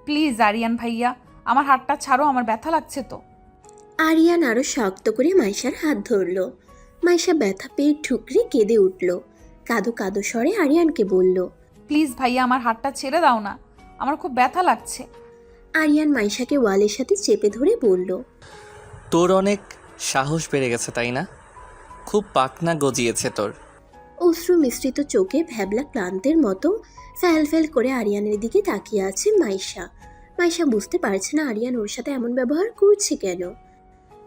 Please Aryan ভাইয়া, আমার হাতটা ছাড়ো, আমার ব্যথা লাগছে তো। আরিয়ান আরো শক্ত করে মাইশার হাত ধরল। মাইশা ব্যথা পেয়ে ঠুকরে কেঁদে উঠল। কাঁদো কাঁদো স্বরে আরিয়ানকে বলল। প্লিজ ভাইয়া, আমার হাতটা ছেড়ে দাও না, আমার খুব ব্যথা লাগছে। আরিয়ান মাইশাকে ওয়ালের সাথে চেপে ধরে বলল। তোর অনেক সাহস বেড়ে গেছে তাই না? খুব পাকনা গজিয়েছে তোর। অশ্রু মিশ্রিত চোখে ভ্যাবলা ক্লান্তের মতো ফ্যাল ফ্যাল করে আরিয়ানের দিকে তাকিয়ে আছে মাইশা। মাইশা বুঝতে পারছে না আরিয়ান ওর সাথে এমন ব্যবহার করছে কেন।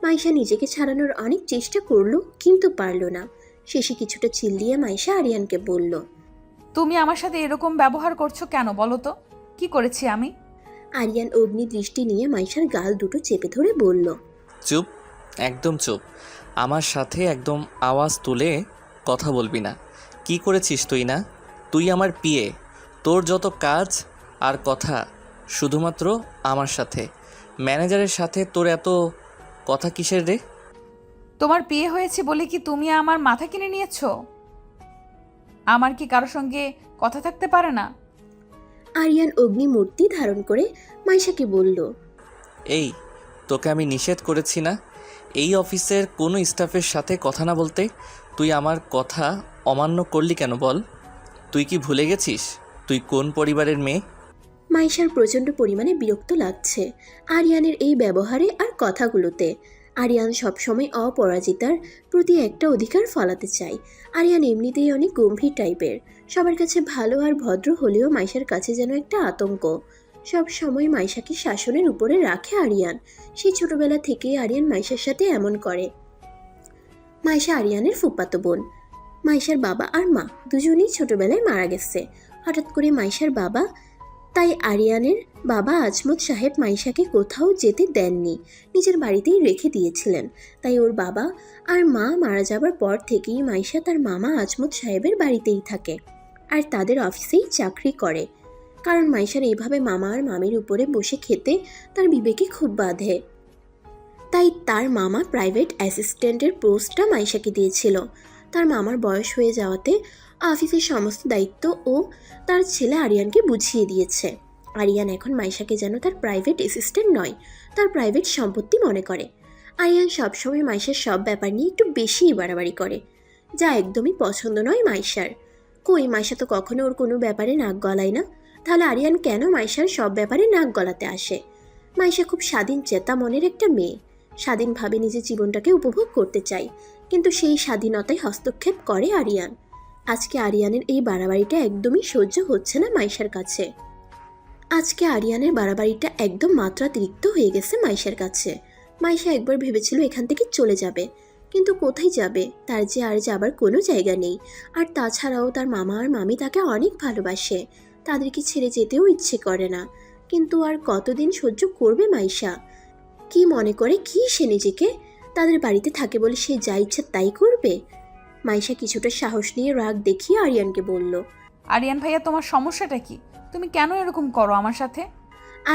মাইশা নিজেকে ছাড়ানোর অনেক চেষ্টা করলো, কিন্তু পারল না। শেষে কিছুটা চিল্লিয়ে মাইশা আরিয়ানকে বলল। তুমি আমার সাথে এরকম ব্যবহার করছো কেন বলো তো? কি করেছি আমি? আরিয়ান অগ্নি দৃষ্টি নিয়ে মাইশার গাল দুটো চেপে ধরে বলল। চুপ, একদম চুপ। আমার সাথে একদম আওয়াজ তুলে কথা বলবি না। কি করেছিস তুই? না, তুই আমার পিএ। তোর যত কাজ আর কথা শুধুমাত্র আমার সাথে। ম্যানেজারের সাথে তোর এত কথা কিসের রে? তোমার বিয়ে হয়েছে বলে কি তুমি আমার মাথা কিনে নিয়েছো? আমার কি কারোর সঙ্গে কথা থাকতে পারে না? আরিয়ান অগ্নি মূর্তি ধারণ করে মাইশাকে বলল। এই, তোকে আমি নিষেধ করেছি না এই অফিসের কোনো স্টাফের সাথে কথা না বলতে? তুই আমার কথা অমান্য করলি কেন বল? তুই কি ভুলে গেছিস তুই কোন পরিবারের মেয়ে? মাইশার প্রচণ্ড পরিমাণে বিরক্ত লাগছে আরিয়ানের এই ব্যবহারে আর কথাগুলোতে। আরিয়ান সবসময় অপরাজিতার প্রতি একটা অধিকার ফলাতে চায়। আরিয়ান এমনিতেই অনেক গম্ভীর টাইপের, সবার কাছে ভালো আর ভদ্র হলেও মাইশার কাছে যেন একটা আতঙ্ক। সব সময় মাইশাকে শাসনের উপরে রাখে আরিয়ান। সেই ছোটবেলা থেকেই আরিয়ান মাইশার সাথে এমন করে। মাইশা আরিয়ানের ফুফাতো বোন। মাইশার বাবা আর মা দুজনেই ছোটবেলায় মারা গেছে। হঠাৎ করে মাইশার বাবা, তাই আরিয়ানের বাবা আজমত সাহেব মাইশাকে কোথাও যেতে দেননি, নিজের বাড়িতেই রেখে দিয়েছিলেন। তাই ওর বাবা আর মা মারা যাবার পর থেকেই মাইশা তার মামা আজমত সাহেবের বাড়িতেই থাকে আর তাদের অফিসেই চাকরি করে। কারণ মাইশার এইভাবে মামা আর মামির উপরে বসে খেতে তার বিবেকে খুব বাধে। তাই তার মামা প্রাইভেট অ্যাসিস্ট্যান্টের পোস্টটা মাইশাকে দিয়েছিল। তার মামার বয়স হয়ে যাওয়াতে অফিসের সমস্ত দায়িত্ব ও তার ছেলে আরিয়ানকে বুঝিয়ে দিয়েছে। আরিয়ান এখন মাইশাকে যেন তার প্রাইভেট অ্যাসিস্ট্যান্ট নয়, তার প্রাইভেট সম্পত্তি মনে করে। আরিয়ান সবসময় মাইশার সব ব্যাপার নিয়ে একটু বেশিই বাড়াবাড়ি করে, যা একদমই পছন্দ নয় মাইশার। কই, মাইশা তো কখনো ওর কোনো ব্যাপারে নাক গলায় না, তাহলে আরিয়ান কেন মাইশার সব ব্যাপারে নাক গলাতে আসে? মাইশা খুব স্বাধীন চেতা মনের একটা মেয়ে, স্বাধীনভাবে নিজের জীবনটাকে উপভোগ করতে চায়, কিন্তু সেই স্বাধীনতায় হস্তক্ষেপ করে আরিয়ান। আজকে আরিয়ানের এই বাড়াবাড়িটা একদমই সহ্য হচ্ছে না মাইশার কাছে। আজকে আরিয়ানের বাড়াবাড়িটা একদম মাত্রাতিরিক্ত হয়ে গেছে মাইশার কাছে। মাইশা একবার ভেবেছিল এখান থেকে চলে যাবে, কিন্তু কোথায় যাবে? তার যে আর যাবার কোনো জায়গা নেই। আর তাছাড়াও তার মামা আর মামি তাকে অনেক ভালোবাসে, তাদেরকে ছেড়ে যেতেও ইচ্ছে করে না। কিন্তু আর কতদিন সহ্য করবে মাইশা? কি মনে করে কি সে নিজেকে? তাদের বাড়িতে থাকে বলে সে যা ইচ্ছে তাই করবে? মাইশা কিছুটা সাহস নিয়ে রাগ দেখিয়ে আরিয়ানকে বলল। আরিয়ান ভাইয়া, তোমার সমস্যাটা কি? তুমি কেন এরকম করো আমার সাথে?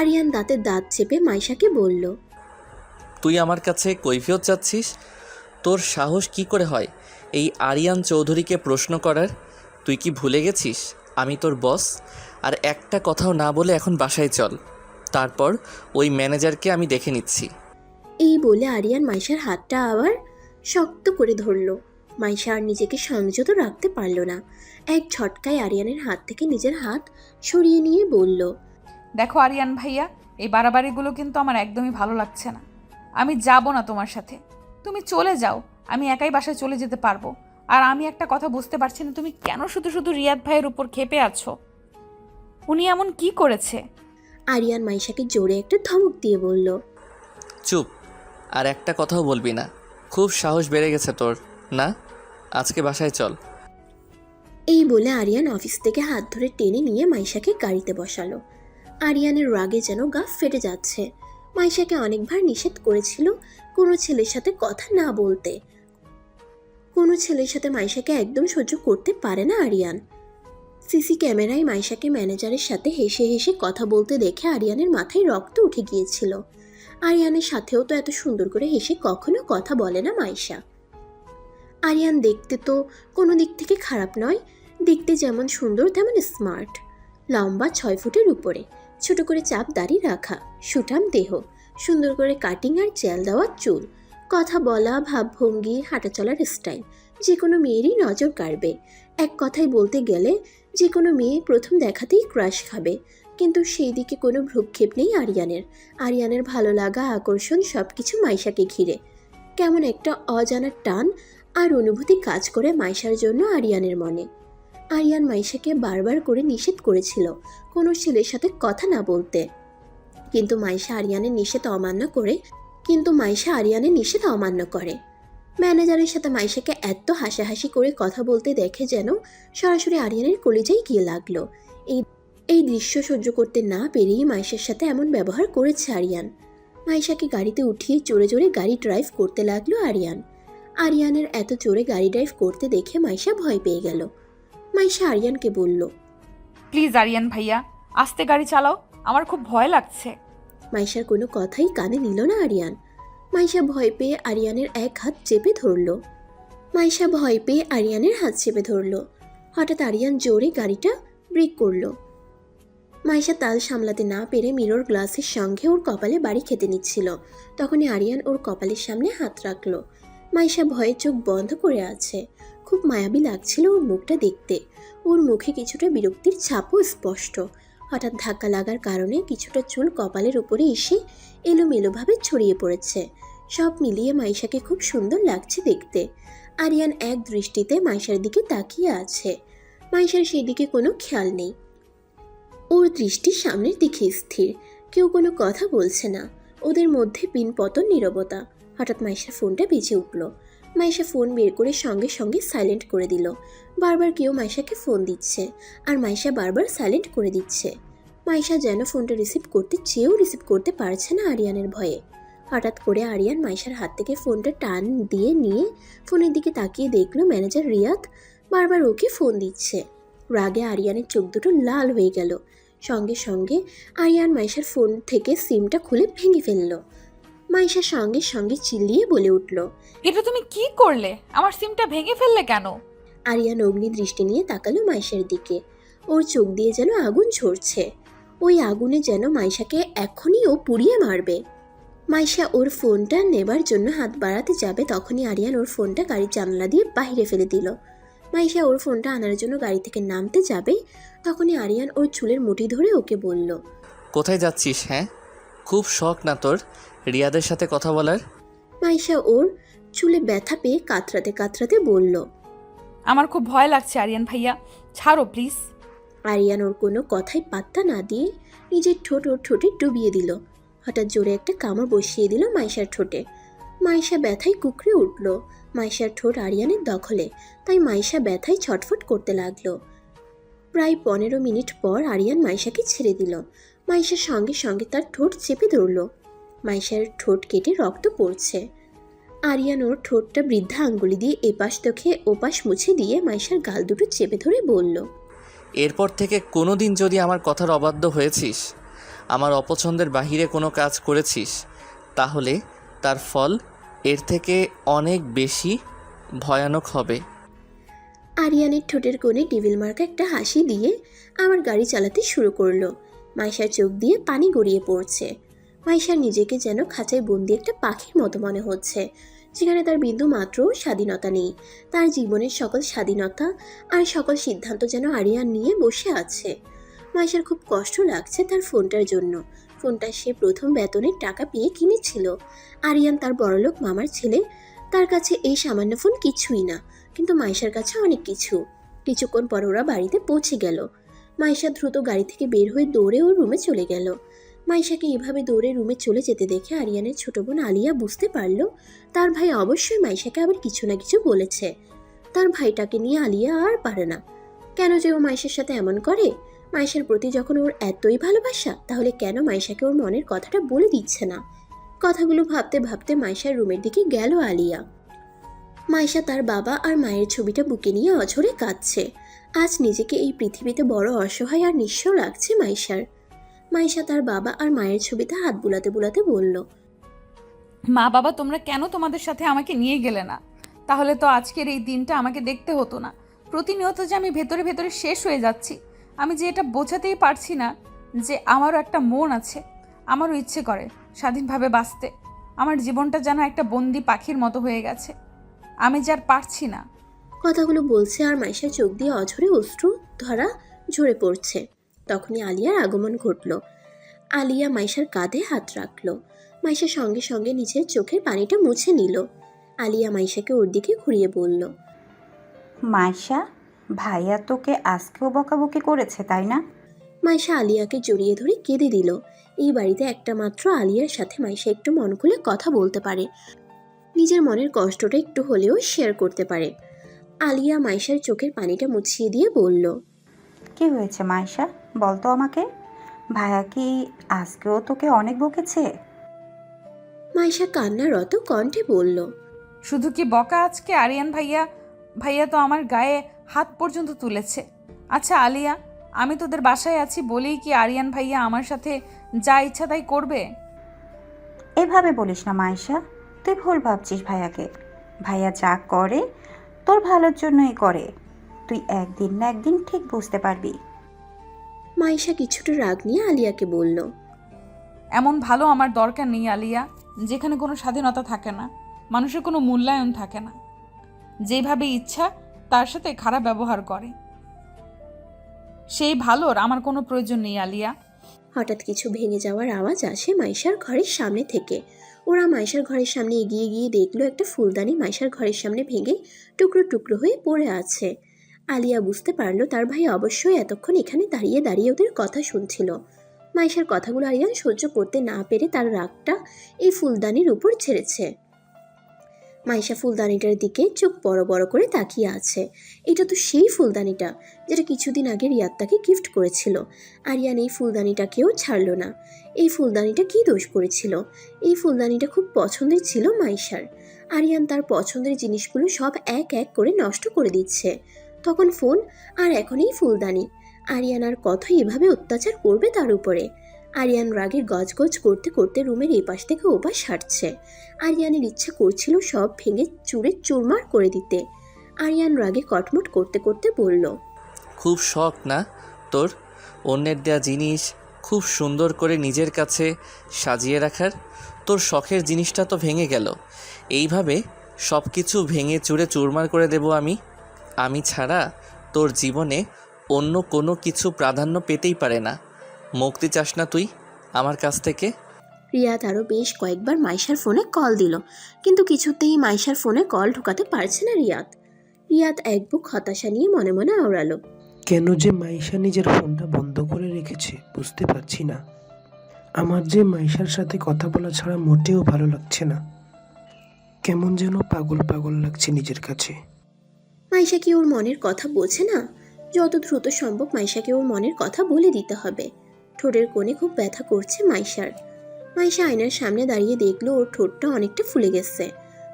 আরিয়ান দাঁতে দাঁত চেপে মাইশাকে বলল। তুই আমার কাছে কৈফিয়ত চাচ্ছিস? তোর সাহস কি করে হয় এই আরিয়ান চৌধুরীকে প্রশ্ন করার? তুই কি ভুলে গেছিস আমি তোর বস? আর একটা কথাও না বলে এখন বাসায় চল, তারপর ওই ম্যানেজারকে আমি দেখে নিচ্ছি। এই বলে আরিয়ান মাইশার হাতটা আবার শক্ত করে ধরল। মাইশা আর নিজেকে সংযত রাখতে পারল না। এক ঝটকায় আরিয়ানের হাত থেকে নিজের হাত সরিয়ে নিয়ে বলল। দেখো আরিয়ান ভাইয়া, এই বাড়াবাড়িগুলো কিন্তু আমার একদমই ভালো লাগছে না। আমি যাব না তোমার সাথে, তুমি চলে যাও, আমি একাই বাসায় চলে যেতে পারবো। আর আমি একটা কথা বুঝতে পারছি না, তুমি কেন শুধু শুধু রিয়াদ ভাইয়ের উপর ক্ষেপে আছো? উনি এমন কি করেছে? আরিয়ান মাইশাকে জোরে একটা ধমক দিয়ে বলল। চুপ, আর একটা কথাও বলবি না। খুব সাহস বেড়ে গেছে তোর না? আজকে বাসায় চল। এই বলে আরিয়ান অফিস থেকে হাত ধরে টেনে নিয়ে মাইশাকে গাড়িতে বসালো। আরিয়ানের রাগে যেন গা ফেটে যাচ্ছে। মাইশাকে অনেকবার নিষেধ করেছিল কোনো ছেলের সাথে কথা না বলতে। কোনো ছেলের সাথে মাইশাকে একদম সহ্য করতে পারে না আরিয়ান। সিসি ক্যামেরায় মাইশাকে ম্যানেজারের সাথে হেসে হেসে কথা বলতে দেখে আরিয়ানের মাথায় রক্ত উঠে গিয়েছিল। আরিয়ানের সাথেও তো এত সুন্দর করে হেসে কখনো কথা বলে না মাইশা। আরিয়ান দেখতে তো কোনো দিক থেকে খারাপ নয়, দেখতে যেমন সুন্দর তেমন স্মার্ট। লম্বা 6 ফুটের উপরে, ছোট করে চাপ দাড়ি রাখা, সুঠাম দেহ, সুন্দর করে কাটিং আর জেল দেওয়া চুল, কথা বলা, ভাবভঙ্গি, হাঁটা চলার স্টাইল যে কোনো মেয়েরই নজর কাড়বে। এক কথায় বলতে গেলে যে কোনো মেয়ে প্রথম দেখাতেই ক্রাশ খাবে। কিন্তু সেই দিকে কোনো ভ্রুক্ষেপ নেই আরিয়ানের। আরিয়ানের ভালো লাগা, আকর্ষণ সব কিছু মাইশাকে ঘিরে। কেমন একটা অজানা টান আর অনুভূতি কাজ করে মাইশার জন্য আরিয়ানের মনে। আরিয়ান মাইশাকে বারবার করে নিষেধ করেছিল কোনো ছেলের সাথে কথা না বলতে, কিন্তু মাইশা আরিয়ানের নিষেধ অমান্য করে। ম্যানেজারের সাথে মাইশাকে এত হাসাহাসি করে কথা বলতে দেখে যেন সরাসরি আরিয়ানের কলিজায় গিয়ে লাগলো। এই দৃশ্য সহ্য করতে না পেরেই মাইশার সাথে এমন ব্যবহার করেছে আরিয়ান। মাইশাকে গাড়িতে উঠিয়ে জোরে জোরে গাড়ি ড্রাইভ করতে লাগলো আরিয়ান। আরিয়ানের এত জোরে গাড়ি ড্রাইভ করতে দেখে মাইশা ভয় পেয়ে গেল। মাইশা আরিয়ানকে বলল, প্লিজ আরিয়ান ভাইয়া, আস্তে গাড়ি চালাও, আমার খুব ভয় লাগছে। মাইশার কোনো কথাই কানে নিল না আরিয়ান। মাইশা ভয় পেয়ে আরিয়ানের হাত চেপে ধরল। হঠাৎ আরিয়ান জোরে গাড়িটা ব্রেক করলো। মাইশা তাল সামলাতে না পেরে মিরর গ্লাসের সঙ্গে ওর কপালে বাড়ি খেতে নিচ্ছিল। তখনই আরিয়ান ওর কপালের সামনে হাত রাখলো। মাইশা ভয়ে চোখ বন্ধ করে আছে। খুব মায়াবী লাগছিল ওর মুখটা দেখতে। ওর মুখে কিছুটা বিরক্তির ছাপও স্পষ্ট। হঠাৎ ধাক্কা লাগার কারণে কিছুটা চুল কপালের উপরে এসে এলোমেলোভাবে ছড়িয়ে পড়েছে। সব মিলিয়ে মাইশাকে খুব সুন্দর লাগছে দেখতে। আরিয়ান এক দৃষ্টিতে মাইশার দিকে তাকিয়ে আছে। মাইশার সেই দিকে কোনো খেয়াল নেই। ওর দৃষ্টি সামনের দিকে স্থির। কেউ কোনো কথা বলছে না। ওদের মধ্যে পিনপতন নীরবতা। হঠাৎ মাইশার ফোনটা বেজে উঠল। মাইশা ফোন বের করে সঙ্গে সঙ্গে সাইলেন্ট করে দিল। বারবার কেউ মাইশাকে ফোন দিচ্ছে আর মাইশা বারবার সাইলেন্ট করে দিচ্ছে। মাইশা যেন ফোনটা রিসিভ করতে চেয়েও রিসিভ করতে পারছে না আরিয়ানের ভয়ে। হঠাৎ করে আরিয়ান মাইশার হাত থেকে ফোনটা টান দিয়ে নিয়ে ফোনের দিকে তাকিয়ে দেখলো ম্যানেজার রিয়াদ বারবার ওকে ফোন দিচ্ছে। রাগে আরিয়ানের চোখ দুটো লাল হয়ে গেল। সঙ্গে সঙ্গে আরিয়ান মাইশার ফোন থেকে সিমটা খুলে ভেঙে ফেলল। মাইশা সঙ্গে সঙ্গে চিল্লিয়ে বলে উঠল, এটা তুমি কি করলে? আমার সিমটা ভেঙে ফেললে কেন? আরিয়ান অগ্নি দৃষ্টি নিয়ে তাকালো মাইশার দিকে। ওর চোখ দিয়ে যেন আগুন ঝরছে। ওই আগুনে যেন মাইশাকে এখনই ও পুড়িয়ে মারবে। মাইশা ওর ফোনটা নেবার জন্য হাত বাড়াতে যাবে, তখনই আরিয়ান ওর ফোনটা গাড়ির জানলা দিয়ে বাইরে ফেলে দিল। মাইশা ওর ফোনটা আনার জন্য গাড়ি থেকে নামতে যাবে, তখনই আরিয়ান ওর চুলের মুঠি ধরে ওকে বলল, কোথায় যাচ্ছিস? হ্যাঁ, খুব শখ না তোর রিয়াদের সাথে কথা বলার? মাইশা ওর চুলে ব্যথা পেয়ে কাতরাতে কাতরাতে বলল, আমার খুব ভয় লাগছে আরিয়ান ভাইয়া, ছাড়ো প্লিজ। আরিয়ান ওর কোনো কথাই পাত্তা না দিয়ে নিজের ঠোঁট ওর ঠোঁটে ডুবিয়ে দিল। হঠাৎ জোরে একটা কামড় বসিয়ে দিল মাইশার ঠোঁটে। মাইশা ব্যথায় কুকড়ে উঠল। মাইশার ঠোঁট আরিয়ানের দখলে, তাই মাইশা ব্যথায় ছটফট করতে লাগলো। প্রায় 15 মিনিট পর আরিয়ান মাইশাকে ছেড়ে দিল। মাইশার সঙ্গে সঙ্গে তার ঠোঁট চেপে ধরল। মাইশার ঠোঁট কেটে রক্ত পড়ছে। আরিয়ান ওর ঠোঁটটা বৃদ্ধা আঙ্গুলি দিয়ে এপাশ থেকে ওপাশ মুছে দিয়ে মাইশার গাল দুটো চেপে ধরে বলল, এরপর থেকে কোনো দিন যদি আমার কথার অবাধ্য হয়েছিস, আমার অপছন্দের বাহিরে কোনো কাজ করেছিস, তাহলে তার ফল এর থেকে অনেক বেশি ভয়ানক হবে। আরিয়ানের ঠোঁটের কোণে টেবিল মার্কা একটা হাসি দিয়ে আমার গাড়ি চালাতে শুরু করলো। মাইশার চোখ দিয়ে পানি গড়িয়ে পড়ছে। মাইশার নিজেকে যেন খাঁচায় বন্দি একটা পাখির মতো মনে হচ্ছে, যেখানে তার বিন্দু মাত্র স্বাধীনতা নেই। তার জীবনের সকল স্বাধীনতা আর সকল সিদ্ধান্ত যেন আরিয়ান নিয়ে বসে আছে। মাইশার খুব কষ্ট লাগছে তার ফোনটার জন্য। ফোনটা সে প্রথম বেতনের টাকা পেয়ে কিনেছিল। আরিয়ান তার বড়লোক মামার ছেলে, তার কাছে এই সামান্য ফোন কিছুই না, কিন্তু মাইশার কাছে অনেক কিছু। কিছুক্ষণ পর ওরা বাড়িতে পৌঁছে গেল। মাইশা দ্রুত গাড়ি থেকে বের হয়ে দৌড়ে ওর রুমে চলে গেল। মাইশাকে এভাবে দৌড়ে রুমে চলে যেতে দেখে আরিয়ানের ছোট বোন আলিয়া বুঝতে পারল তার ভাই অবশ্যই মাইশাকে আবার কিছু না কিছু বলেছে। তার ভাইটাকে নিয়ে আলিয়া আর পারে না। কেন যে ও মাইশার সাথে এমন করে? মাইশার প্রতি যখন ওর এতই ভালোবাসা, তাহলে কেন মাইশাকে ওর মনের কথাটা বলে দিচ্ছে না? কথাগুলো ভাবতে ভাবতে মাইশার রুমের দিকে গেল আলিয়া। মাইশা তার বাবা আর মায়ের ছবিটা বুকে নিয়ে অঝরে কাঁদছে। আজ নিজেকে এই পৃথিবীতে বড় অসহায় আর নিঃস্ব লাগছে মাইশার। মাইশা তার বাবা আর মায়ের ছবিতে হাত বুলাতে বুলাতে বলল, মা বাবা, তোমরা কেন তোমাদের সাথে আমাকে নিয়ে গেলে না? তাহলে তো আজকের এই দিনটা আমাকে দেখতে হতো না। প্রতিনিয়ত যে আমি ভেতরে ভেতরে শেষ হয়ে যাচ্ছি, আমি যে এটা বোঝাতেই পারছি না। যে আমারও একটা মন আছে, আমারও ইচ্ছে করে স্বাধীনভাবে বাঁচতে। আমার জীবনটা যেন একটা বন্দি পাখির মতো হয়ে গেছে, আমি যে আর পারছি না। কথাগুলো বলছে আর মাইশার চোখ দিয়ে অঝরে অশ্রু ধরা ঝরে পড়ছে। তখনই আলিয়ার আগমন ঘটল। আলিয়া মাইশার কাঁধে হাত রাখল। মাইশা সঙ্গে সঙ্গে নিজের চোখের পানিটা মুছে নিল। আলিয়া মাইশাকে ওর দিকে ঘুরিয়ে বলল, মাইশা, ভাইয়া তোকে আজকেও বকাবকি করেছে তাই না? মাইশা আলিয়াকে জড়িয়ে ধরে কেঁদে দিল। এই বাড়িতে একটা মাত্র আলিয়ার সাথে মাইশা একটু মন খুলে কথা বলতে পারে, নিজের মনের কষ্টটা একটু হলেও শেয়ার করতে পারে। আলিয়া মাইশার চোখের পানিটা মুছিয়ে দিয়ে বলল, কি হয়েছে মাইশা, বল তো আমাকে। ভাইয়া কি আজকেও তোকে অনেক বকেছে? মাইশা কান্নারত কণ্ঠে বলল, শুধু কি বকা, আজকে আরিয়ান ভাইয়া তো আমার গায়ে হাত পর্যন্ত তুলেছে। আচ্ছা আলিয়া, আমি তোদের বাসায় আছি বলেই কি আরিয়ান ভাইয়া আমার সাথে যা ইচ্ছা তাই করবে? এভাবে বলিস না মাইশা, তুই ভুল ভাবছিস ভাইয়াকে। ভাইয়া যা করে তোর ভালোর জন্যই করে, তুই একদিন না একদিন ঠিক বুঝতে পারবি। মাইশা কিছুটা রাগ নিয়ে আলিয়াকে বলল, এমন ভালো আমার দরকার নেই আলিয়া, যেখানে কোনো স্বাধীনতা থাকে না, মানুষের কোনো মূল্যায়ন থাকে না, যেভাবে ইচ্ছা তার সাথে খারাপ ব্যবহার করে, সেই ভালোর আমার কোনো প্রয়োজন নেই আলিয়া। হঠাৎ কিছু ভেঙে যাওয়ার আওয়াজ আসে মাইশার ঘরের সামনে থেকে। ওরা মাইশার ঘরের সামনে এগিয়ে গিয়ে দেখলো একটা ফুলদানি মাইশার ঘরের সামনে ভেঙে টুকরো টুকরো হয়ে পড়ে আছে। আলিয়া বুঝতে পারলো তার ভাই অবশ্যই এতক্ষণ এখানে দাঁড়িয়ে দাঁড়িয়ে ওদের কথা শুনছিল। মাইশার কথাগুলো আরিয়ান সহ্য করতে না পেরে তার রাগটা এই ফুলদানির উপর ছেড়েছে। মাইশা ফুলদানিটার দিকে চোখ বড় বড় করে তাকিয়ে আছে। এটা তো সেই ফুলদানিটা যেটা কিছুদিন আগে রিয়াদ তাকে গিফট করেছিল। আরিয়ান এই ফুলদানিটাকেও ছাড়ল না। এই ফুলদানিটা কী দোষ করেছিল? এই ফুলদানিটা খুব পছন্দের ছিল মাইশার। আরিয়ান তার পছন্দের জিনিসগুলো সব এক এক করে নষ্ট করে দিচ্ছে। তখন ফোন, আর এখন এই ফুলদানি। আরিয়ান আর কতই এভাবে অত্যাচার করবে তার উপরে? আরিয়ান রাগে গজগজ করতে করতে রুমের এপাশ থেকে ওপাশ হাঁটছে। আরিয়ানের ইচ্ছা করছিল সব ভেঙে চুরে চুরমার করে দিতে। আরিয়ান রাগে কটমট করতে করতে বলল, খুব শখ না তোর অন্যের দেয়া জিনিস খুব সুন্দর করে নিজের কাছে সাজিয়ে রাখার? তোর শখের জিনিসটা তো ভেঙে গেল। এইভাবে সব কিছু ভেঙে চুরে চুরমার করে দেব আমি ছাড়া তোর জীবনে অন্য কোনো কিছু প্রাধান্য পেতেই পারে না। মুক্তি চাস না তুই আমার কাছ থেকে? রিয়াদ আরও বেশ কয়েকবার মাইশার ফোনে কল দিল, কিন্তু কিছুতেই মাইশার ফোনে কল ঢোকাতে পারছে না রিয়াদ এক বুক হতাশা নিয়ে মনে মনে আওড়ালো, কেন যে মাইশা নিজের ফোনটা বন্ধ করে রেখেছে বুঝতে পারছি না। আমার যে মাইশার সাথে কথা বলা ছাড়া মোটেও ভালো লাগছে না, কেমন যেন পাগল পাগল লাগছে নিজের কাছে। মাইশা কি ওর মনের কথা বোঝে না? যত দ্রুত সম্ভব মাইশাকে ওর মনের কথা বলে দিতে হবে। ঠোঁটের কোণে খুব ব্যথা করছে মাইশা আয়নার সামনে দাঁড়িয়ে দেখলো ওর ঠোঁটটা অনেকটা ফুলে গেছে।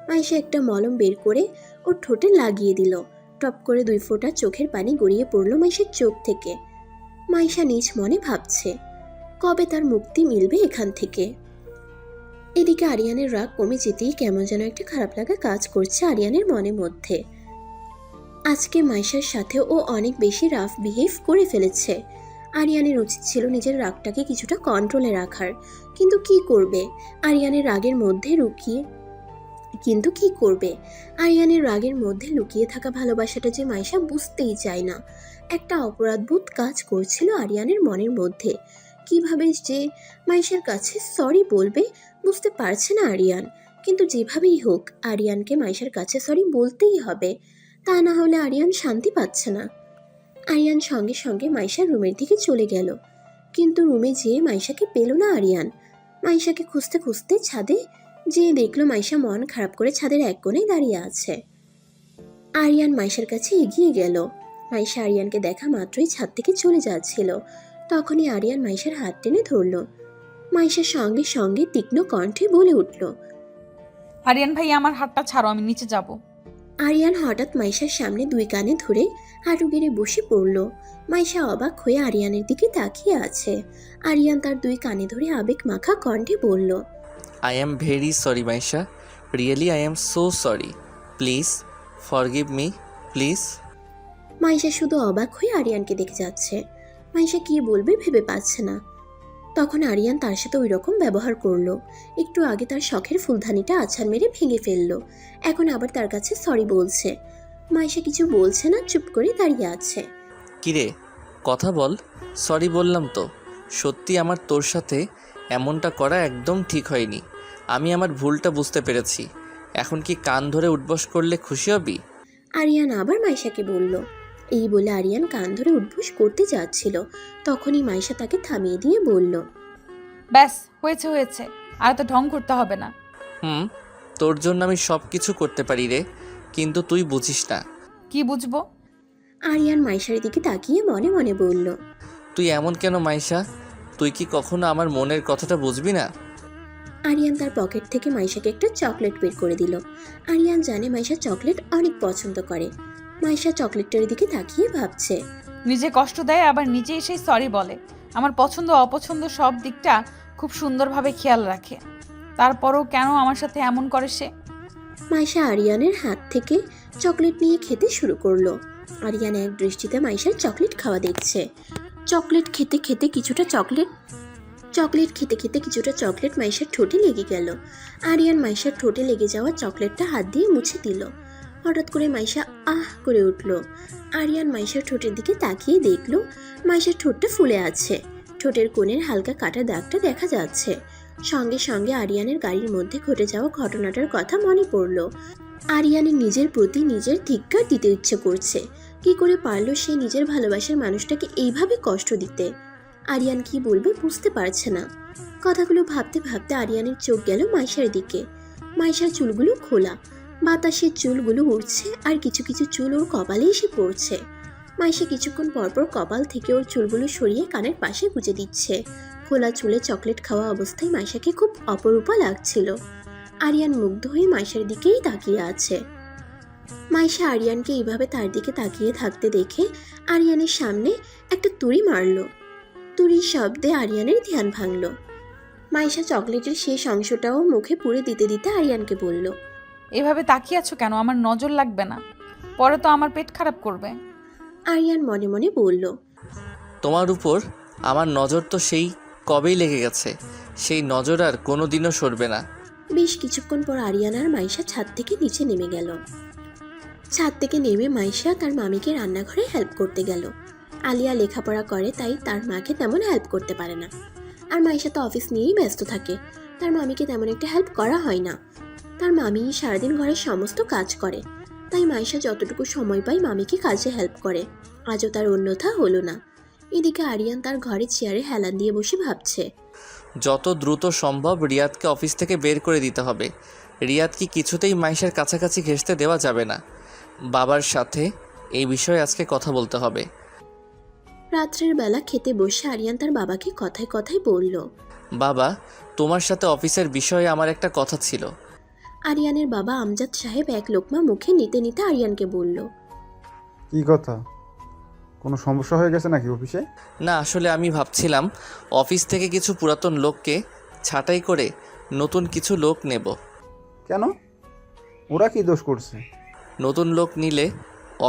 মাইশা একটা মলম বের করে ওর ঠোঁটে লাগিয়ে দিল। টপ করে 2 ফোঁটা চোখের পানি গড়িয়ে পড়লো মাইশার চোখ থেকে। মাইশা নিজ মনে ভাবছে কবে তার মুক্তি মিলবে এখান থেকে। এদিকে আরিয়ানের রাগ কমে যেতেই কেমন যেন একটা খারাপ লাগা কাজ করছে আরিয়ানের মনের মধ্যে। আজকে মাইশার সাথে ও অনেক বেশি রাফ বিহেভ করে ফেলেছে। আরিয়ানের উচিত ছিল নিজের রাগটাকে কিছুটা কন্ট্রোলে রাখার, কিন্তু কি করবে? আরিয়ানের রাগের মধ্যে লুকিয়ে থাকা ভালোবাসাটা যে মাইশা বুঝতেই চায় না। একটা অপরাধবোধ কাজ করছিল আরিয়ানের মনের মধ্যে। কিভাবে যে মাইশার কাছে সরি বলবে বুঝতে পারছে না আরিয়ান, কিন্তু যেভাবেই হোক আরিয়ানকে মাইশার কাছে সরি বলতেই হবে, তা না হলে আরিয়ান শান্তি পাচ্ছে না। আরিয়ান সঙ্গে সঙ্গে মাইশার রুমের দিকে চলে গেল, কিন্তু রুমে যেয়ে মাইশাকে পেল না আরিয়ান। মাইশাকে খুঁজতে খুঁজতে ছাদে যেয়ে দেখলো মাইশা মন খারাপ করে ছাদের এক কোণে দাঁড়িয়ে আছে। আরিয়ান মাইশার কাছে এগিয়ে গেল। মাইশা আরিয়ানকে দেখা মাত্রই ছাদ থেকে চলে যাচ্ছিল। তখনই আরিয়ান মাইশার হাত টেনে ধরল। মাইশার সঙ্গে সঙ্গে তীক্ষ্ণ কণ্ঠে বলে উঠল, আরিয়ান ভাইয়া আমার হাতটা ছাড়ো, আমি নিচে যাব। আরিয়ান হঠাৎ মাইশার সামনে 2 কানে ধরে হাঁটু গেড়ে বসে পড়ল। মাইশা অবাক হয়ে আরিয়ানের দিকে তাকিয়ে আছে। আরিয়ান তার 2 কানে ধরে আবেগ মাখা কণ্ঠে বলল, I am very sorry Maisha, really I am so sorry, please forgive me please. Maisha শুধু অবাক হয়ে আরিয়ানকে দেখে যাচ্ছে। মাইশা কি বলবে ভেবে পাচ্ছে না। তখন আরিয়ান তার সাথে ওই রকম ব্যবহার করলো। একটু আগে তার শখের ফুলদানিটা আছাড় মেরে ভেঙে ফেললো, এখন আবার তার কাছে সরি বলছে। মাইশা কিছু বলছে না, চুপ করে দাঁড়িয়ে আছে। কিরে কথা বল। সরি বললাম তো। সত্যি আমার তোর সাথে এমনটা করা একদম ঠিক হয়নি। আমি আমার ভুলটা বুঝতে পেরেছি। এখন কি কান ধরে উঠবস করলে খুশি হবি? আরিয়ান আবার মাইশাকে বলল। এই বলে আরিয়ান কান ধরে উঠবোস করতে যাচ্ছিল, তখনই মাইশা তাকে থামিয়ে দিয়ে বলল, ব্যাস হয়েছে হয়েছে, আর তো ঢং করতে হবে না। তোর জন্য আমি সব কিছু করতে পারি রে, কিন্তু তুই বুঝিস না। কি বুঝবো? আরিয়ান মাইশার দিকে তাকিয়ে মনে মনে বলল, তুই এমন কেন মাইশা? তুই কি কখনো আমার মনের কথাটা বুঝবি না? আরিয়ান তার পকেট থেকে মাইশাকে একটা চকলেট বের করে দিল। আরিয়ান জানে মাইশা চকলেট অনেক পছন্দ করে। মাইশা চকলেটটার দিকে তাকিয়ে ভাবছে। নিজে কষ্ট দেয় আবার নিজে এসে সরি বলে। আমার পছন্দ অপছন্দ সব দিকটা খুব সুন্দরভাবে খেয়াল রাখে, তারপরও কেন আমার সাথে এমন করে সে? মাইশা আরিয়ানের হাত থেকে চকলেট নিয়ে খেতে শুরু করলো। আরিয়ান এক দৃষ্টিতে মাইশার চকলেট খাওয়া দেখছে। চকলেট খেতে খেতে কিছুটা চকলেট মাইশার ঠোঁটে লেগে গেল। আরিয়ান মাইশার ঠোঁটে লেগে যাওয়া চকলেটটা হাত দিয়ে মুছে দিল। হঠাৎ করে মাইশা আহ করে উঠল। আরিয়ান মাইশার ঠোঁটের দিকে তাকিয়ে দেখল মাইশার ঠোঁটটা ফুলে আছে, ঠোঁটের কোণের হালকা কাটা দাগটা দেখা যাচ্ছে। সঙ্গে সঙ্গে আরিয়ানের গাড়ির মধ্যে ঘটে যাওয়া ঘটনাটার কথা মনে পড়ল। আরিয়ানের নিজের প্রতি নিজের ধিক্কার দিতে ইচ্ছে করছে। কি করে পারলো সে নিজের ভালোবাসার মানুষটাকে এইভাবে কষ্ট দিতে? আরিয়ান কি বলবে বুঝতে পারছে না। কথাগুলো ভাবতে ভাবতে আরিয়ানের চোখ গেল মাইশার দিকে। মাইশার চুলগুলো খোলা, বাতাসের চুলগুলো উড়ছে আর কিছু কিছু চুল ওর কপালে এসে পড়ছে। মাইশা কিছুক্ষণ পরপর কপাল থেকে ওর চুলগুলো সরিয়ে কানের পাশে গুজে দিচ্ছে। খোলা চুলে চকলেট খাওয়া অবস্থায় মাইশাকে খুব অপরূপা লাগছিল। আরিয়ান মুগ্ধ হয়ে মাইশার দিকেই তাকিয়ে আছে। মাইশা আরিয়ানকে এইভাবে তার দিকে তাকিয়ে থাকতে দেখে আরিয়ানের সামনে একটা তুড়ি মারল। তুড়ির শব্দে আরিয়ানের ধ্যান ভাঙল। মাইশা চকলেটের শেষ অংশটাও মুখে পুরে দিতে দিতে আরিয়ানকে বলল, এভাবে তাকিয়ে আছো কেন? আমার নজর লাগবে না, পরে তো আমার পেট খারাপ করবে। আরিয়ান মনে মনে বলল, তোমার উপর আমার নজর তো সেই কবেই লেগে গেছে। সেই নজর আর কোনো দিনও সরবে না। বেশ কিছুক্ষণ পর আরিয়ান আর মাইশা ছাদ থেকে নিচে নেমে গেল। ছাদ থেকে নেমে মাইশা তার মামিকে রান্নাঘরে হেল্প করতে গেল। আলিয়া লেখাপড়া করে, তাই তার মাকে তেমন হেল্প করতে পারে না। আর মাইশা তো অফিস নিয়েই ব্যস্ত থাকে, তার মামিকে তেমন একটা হেল্প করা হয় না। তার মামি সারাদিন ঘরের সমস্ত কাজ করে, তাই মাইশা যতটুকু সময় পায় মামিকে কাজে হেল্প করে। আজও তার অন্যথা হলো না। এদিকে আরিয়ান তার ঘরে চেয়ারে হেলান দিয়ে বসে ভাবছে, যত দ্রুত সম্ভব রিয়াদকে অফিস থেকে বের করে দিতে হবে। রিয়াদকে কিছুতেই মাইশার কাছাকাছি ঘেঁষতে দেওয়া যাবে না। বাবার সাথে এই বিষয়ে আজকে কথা বলতে হবে। রাত্রের বেলা খেতে বসে আরিয়ান তার বাবাকে কথায় কথায় বলল, বাবা, তোমার সাথে অফিসের বিষয়ে আমার একটা কথা ছিল। আরিয়ানের বাবা আমজাদ সাহেব এক লোকমা মুখে নিতে নিতে আরিয়ানকে বলল, কি কথা? কোনো সমস্যা হয়ে গেছে নাকি অফিসে? না, আসলে আমি ভাবছিলাম অফিস থেকে কিছু পুরাতন লোককে ছাঁটাই করে নতুন কিছু লোক নেব। কেন? ওরা কি দোষ করছে? নতুন লোক নিলে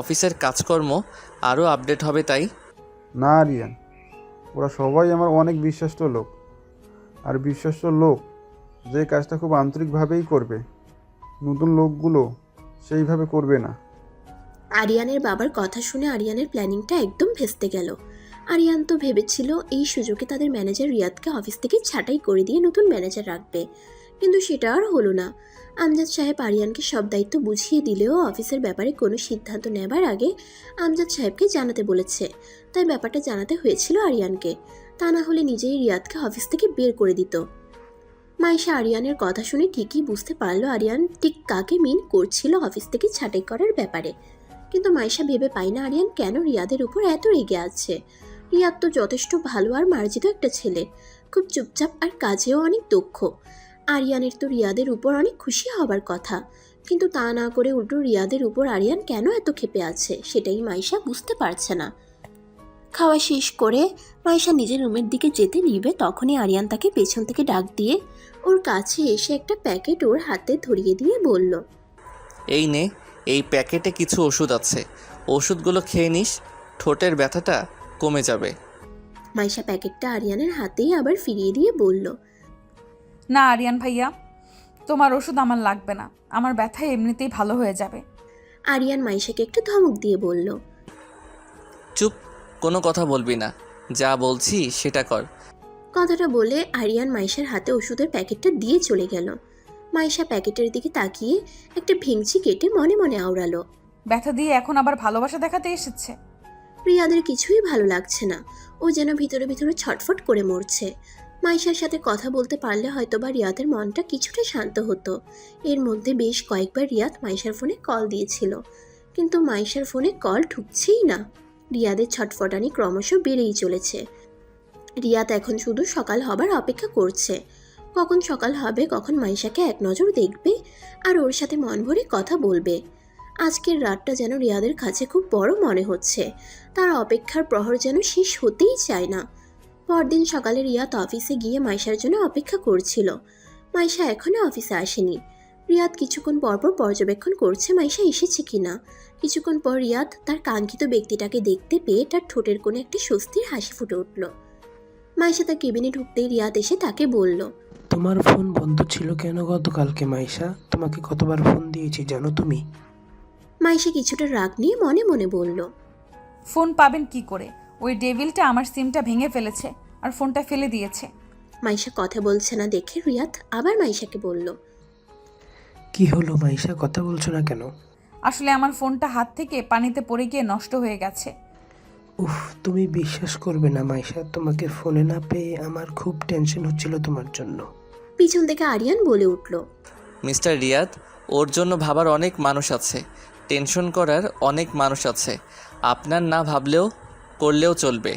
অফিসের কাজকর্ম আরও আপডেট হবে, তাই। না রিয়ান, ওরা সবাই আমার অনেক বিশ্বস্ত লোক। আর বিশ্বস্ত লোক যে কাজটা খুব আন্তরিকভাবেই করবে, নতুন লোকগুলো সেইভাবে করবে না। আরিয়ানের বাবার কথা শুনে আরিয়ানের প্ল্যানিংটা একদম ভেস্তে গেল। আরিয়ান তো ভেবেছিল এই সুযোগে তাদের ম্যানেজার রিয়াদকে অফিস থেকে ছাঁটাই করে দিয়ে নতুন ম্যানেজার রাখবে, কিন্তু সেটা আর হলো না। আমজাদ সাহেব আরিয়ানকে সব দায়িত্ব বুঝিয়ে দিলেও অফিসের ব্যাপারে কোনো সিদ্ধান্ত নেবার আগে আমজাদ সাহেবকে জানাতে বলেছে, তাই ব্যাপারটা জানাতে হয়েছিল আরিয়ানকে, তা না হলে নিজেই রিয়াদকে অফিস থেকে বের করে দিত। মাইশা আরিয়ানের কথা শুনে ঠিকই বুঝতে পারলো আরিয়ান ঠিক কাকে মিন করছিল অফিস থেকে ছাঁটাই করার ব্যাপারে, কিন্তু মাইশা ভেবে পায় না আরিয়ান কেন রিয়াদের উপর এত রেগে আছে। রিয়াদ তো যথেষ্ট ভালো আর মার্জিত একটা ছেলে, খুব চুপচাপ আর কাজেও অনেক দক্ষ। আরিয়ানের তো রিয়াদের উপর অনেক খুশি হবার কথা, কিন্তু তা না করে উল্টো রিয়াদের উপর আরিয়ান কেন এত ক্ষেপে আছে সেটাই মাইশা বুঝতে পারছে না। খাওয়া শেষ করে মাইশা নিজের রুমের দিকে যেতে নিবে, তখনই আরিয়ান তাকে পেছন থেকে ডাক দিয়ে ওর কাছে এসে একটা প্যাকেট ওর হাতে ধরিয়ে দিয়ে বলল, এই নে, এই প্যাকেটে কিছু ওষুধ আছে। ওষুধগুলো খেয়ে নিস, ঠোঁটের ব্যথাটা কমে যাবে। মাইশা প্যাকেটটা আরিয়ানের হাতেই আবার ফিরিয়ে দিয়ে বলল, না আরিয়ান ভাইয়া, তোমার ওষুধ আমার লাগবে না, আমার ব্যথা এমনিতেই ভালো হয়ে যাবে। আরিয়ান মাইশাকে একটা ধমক দিয়ে বলল, চুপ, কোনো কথা বলবি না, যা বলছি সেটা কর। কথাটা বলে আরিয়ান মাইশার হাতে ওষুধের প্যাকেটটা দিয়ে চলে গেল। মাইশা প্যাকেটের দিকে তাকিয়ে একটা ভেঙচি কেটে মনে মনে আওড়ালো। ব্যথা দিয়ে এখন আবার ভালোবাসা দেখাতে এসেছে। রিয়াদের কিছুই ভালো লাগছে না, ও যেন ভিতরে ভিতরে ছটফট করে মরছে। মাইশার সাথে কথা বলতে পারলে হয়তোবা রিয়াদের মনটা কিছুটা শান্ত হতো। এর মধ্যে বেশ কয়েকবার রিয়াদ মাইশার ফোনে কল দিয়েছিল, কিন্তু মাইশার ফোনে কল ঢুকছেই না। রিয়াদের ছটফটানি ক্রমশ বেড়েই চলেছে। রিয়াদ এখন শুধু সকাল হবার অপেক্ষা করছে, কখন সকাল হবে, কখন মাইশাকে এক নজর দেখবে আর ওর সাথে মন ভরে কথা বলবে। আজকের রাতটা যেন রিয়াদের কাছে খুব বড় মনে হচ্ছে, তার অপেক্ষার প্রহর যেন শেষ হতেই চায় না। পরদিন সকালে রিয়াদ অফিসে গিয়ে মাইশার জন্য অপেক্ষা করছিল। মাইশা এখনো অফিসে আসেনি। রিয়াদ কিছুক্ষণ পরপর পর্যবেক্ষণ করছে মাইশা এসেছে কিনা। কিছুক্ষণ পর রিয়াদ তার কাঙ্ক্ষিত ব্যক্তিটাকে দেখতে পেয়ে তার ঠোঁটের কোণে একটা স্বস্তির হাসি ফুটে উঠল। মাইশা তার কেবিনে ঢুকতেই রিয়াদ এসে তাকে বলল, তোমার ফোন বন্ধ ছিল কেন গতকালকে মাইশা? তোমাকে কতবার ফোন দিয়েছি জানো তুমি? মাইশা কিছুটা রাগ নিয়ে মনে মনে বলল, ফোন পাবেন কি করে? ওই ডেভিলটা আমার সিমটা ভেঙে ফেলেছে আর ফোনটা ফেলে দিয়েছে। মাইশা কথা বলছে না দেখে রিয়াদ আবার মাইশাকে বলল, কি হলো মাইশা, কথা বলছো না কেন? আসলে আমার ফোনটা হাত থেকে পানিতে পড়ে গিয়ে নষ্ট হয়ে গেছে। উফ, তুমি বিশ্বাস করবে না মাইশা, তোমাকে ফোনে না পেয়ে আমার খুব টেনশন হচ্ছিল তোমার জন্য। পিছন থেকে আরিয়ান বলে উঠল, মিস্টার রিয়াদ, ওর জন্য ভাবার অনেক মানুষ আছে, টেনশন করার অনেক মানুষ আছে। আপনার না ভাবলেও করলেও চলবে।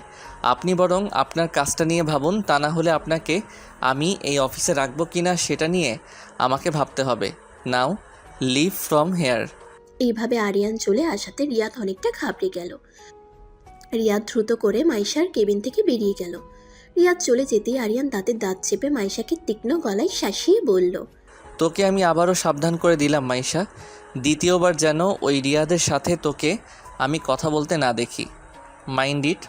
আপনি বরং আপনার কাজটা নিয়ে ভাবুন, তা না হলে আপনাকে আমি এই অফিসে রাখবো কি না সেটা নিয়ে আমাকে ভাবতে হবে। নাও লিভ ফ্রম হেয়ার। এইভাবে আরিয়ান চলে আসাতে রিয়াদ অনেকটা ঘাবড়ে গেল। রিয়াদ দ্রুত করে মাইশার কেবিন থেকে বেরিয়ে গেল। রিয়াদ চলে যেতেই আরিয়ান দাঁতের দাঁত চেপে মাইশাকে তীক্ষ্ণ গলায় শাসিয়ে বলল, তোকে আমি আবারও সাবধান করে দিলাম মাইশা, দ্বিতীয়বার যেন ওই রিয়াদের সাথে তোকে আমি কথা বলতে না দেখি। Mind it.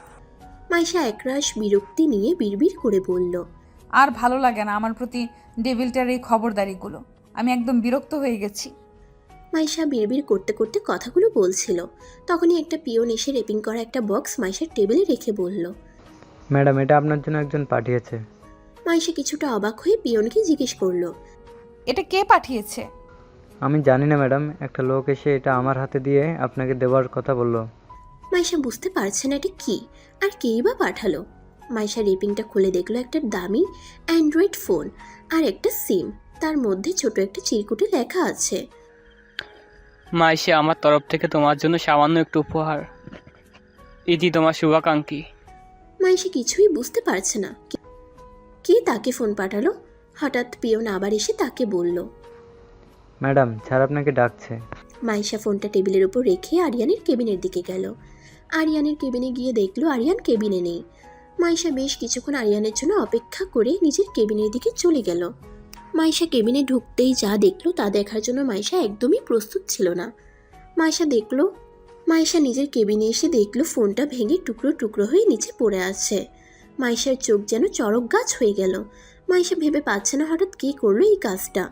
মাইশা একরাশ বিরক্তি নিয়ে বিড়বিড় করে বলল, আর ভালো লাগে না আমার প্রতি ডেভিলটার এই খবরদারিগুলো। আমি একদম বিরক্ত হয়ে গেছি। মাইশা বিড়বিড় করতে করতে কথাগুলো বলছিল। তখনই একটা পিয়ন এসে রেপিং করা একটা বক্স মাইশার টেবিলে রেখে বলল, ম্যাডাম, এটা আপনার জন্য একজন পাঠিয়েছে। মাইশা কিছুটা অবাক হয়ে পিয়নকে জিজ্ঞেস করলো, এটা কে পাঠিয়েছে? আমি জানি না ম্যাডাম, একটা লোক এসে এটা আমার হাতে দিয়ে আপনাকে দেওয়ার কথা বললো। মাইশা বুঝতে পারছে না এটা কি আর কেই বা পাঠালো। মাইশা রেপিংটা খুলে দেখলো একটা দামি অ্যান্ড্রয়েড ফোন আর একটা সিম, তার মধ্যে ছোট একটা চিরকুটে লেখা আছে, মাইশা, আমার তরফ থেকে তোমার জন্য সামান্য একটু উপহার। ইতি তোমার শুভাকাঙ্ক্ষী। মাইশা কিছুই বুঝতে পারছে না কে তাকে ফোন পাঠালো। হঠাৎ পিয়ন আবার এসে তাকে বলল, ম্যাডাম, স্যার আপনাকে ডাকছে। মাইশা ফোনটা টেবিলের উপর রেখে আরিয়ানের কেবিনের দিকে গেল। আরিয়ানের কেবিনে গিয়ে দেখলো আরিয়ান কেবিনে নেই। মাইশা বেশ কিছুক্ষণ আরিয়ানের জন্য অপেক্ষা করে নিজের কেবিনের দিকে চলে গেল। মাইশা কেবিনে ঢুকতেই যা দেখলো তা দেখার জন্য মাইশা একদমই প্রস্তুত ছিল না। মাইশা নিজের কেবিনে এসে দেখলো ফোনটা ভেঙে টুকরো টুকরো হয়ে নিচে পড়ে আছে। মাইশার চোখ যেন চড়ক গাছ হয়ে গেল। মাইশা ভেবে পাচ্ছে না হঠাৎ কে করলো এই কাজটা।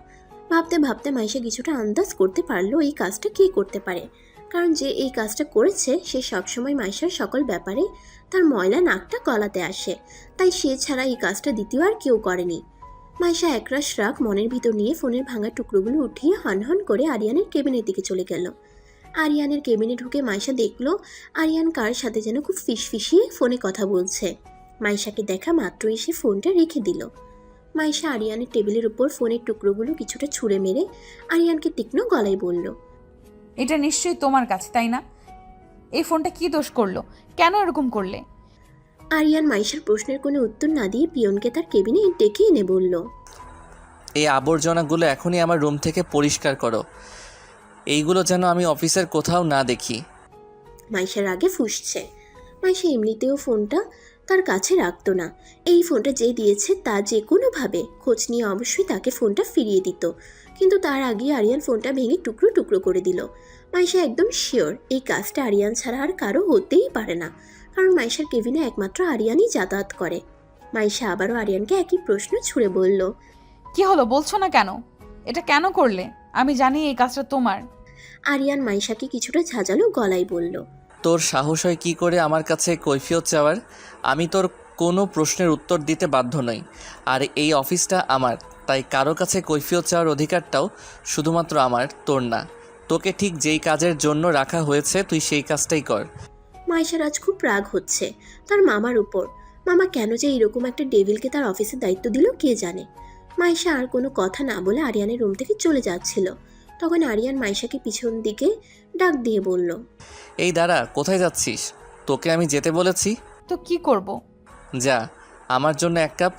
ভাবতে ভাবতে মাইশা কিছুটা আন্দাজ করতে পারলো এই কাজটা কে করতে পারে, কারণ যে এই কাজটা করেছে সে সবসময় মাইশার সকল ব্যাপারে তার ময়লা নাকটা গলাতে আসে, তাই সে ছাড়া এই কাজটা দ্বিতীয় আর কেউ করেনি। মাইশা একরাশ রাগ মনের ভিতর নিয়ে ফোনের ভাঙা টুকরোগুলো উঠিয়ে হনহন করে আরিয়ানের কেবিনের দিকে চলে গেল। আরিয়ানের কেবিনে ঢুকে মাইশা দেখলো আরিয়ান কার সাথে যেন খুব ফিসফিসিয়ে ফোনে কথা বলছে। মাইশাকে দেখা মাত্রই সে ফোনটা রেখে দিল। মাইশা আরিয়ানের টেবিলের উপর ফোনের টুকরোগুলো কিছুটা ছুঁড়ে মেরে আরিয়ানকে তীক্ষ্ণ গলায় বলল, এটা নিশ্চয়ই তোমার কাছে, তাই না? এই ফোনটা কি দোষ করলো? কেন এরকম করলে? আরিয়ান মাইশার প্রশ্নের কোনো উত্তর না দিয়ে পিয়নকে তার কেবিনে ডেকে এনে বলল, এই আবর্জনাগুলো এখনই আমার রুম থেকে পরিষ্কার করো, এইগুলো যেন আমি অফিসের কোথাও না দেখি। মাইশার আগে ফুঁসছে। মাইশা এমনিতেও ফোনটা তার কাছে রাখতো না। এই ফোনটা যে দিয়েছে তা যে কোনোভাবে খোঁজ নিয়ে অবশ্যই তাকে ফোনটা ফিরিয়ে দিত, কিন্তু তার আগে আরিয়ান ফোনটা ভেঙে টুকরো টুকরো করে দিল। মাইশা একদম শিওর এই কাজটা আরিয়ান ছাড়া আর কারো হতেই পারে না। কারণ মাইশার কেবিনে একমাত্র আরিয়ানই যাতায়াত করে। মাইশা আবারও আরিয়ানকে একই প্রশ্ন ছুড়ে বলল। কি হলো বলছো না কেন? এটা কেন করলে? আমি জানি এই কাজটা তোমার। আরিয়ান মাইশাকে কিছুটা ঝাঁঝালো গলায় বলল। তোর সাহস হয় কী করে আমার কাছে কৈফিয়ত চাওয়ার? আমি তোর কোনো প্রশ্নের উত্তর দিতে বাধ্য নই। আর এই অফিসটা আমার, তাই কারো কাছে কৈফিয়ত চাওয়ার অধিকারটাও শুধুমাত্র আমার, তোর না। তোকে ঠিক যেই কাজের জন্য রাখা হয়েছে তুই সেই কাজটাই কর। মাইশার আজ খুব রাগ হচ্ছে তার মামার উপর। মামা কেন যে এরকম একটা ডেভিলকে তার অফিসের দায়িত্ব দিল কে জানে। মাইশা আর কোনো কথা না বলে আরিয়ানের রুম থেকে চলে যাচ্ছিল। তখন আরিয়ান মাইশাকে পিছন দিকে ডাক দিয়ে বলল। এই দাঁড়া, কোথায় যাচ্ছিস? তোকে আমি যেতে বলেছি। তো কি করব? যা, আমার জন্য এক কাপ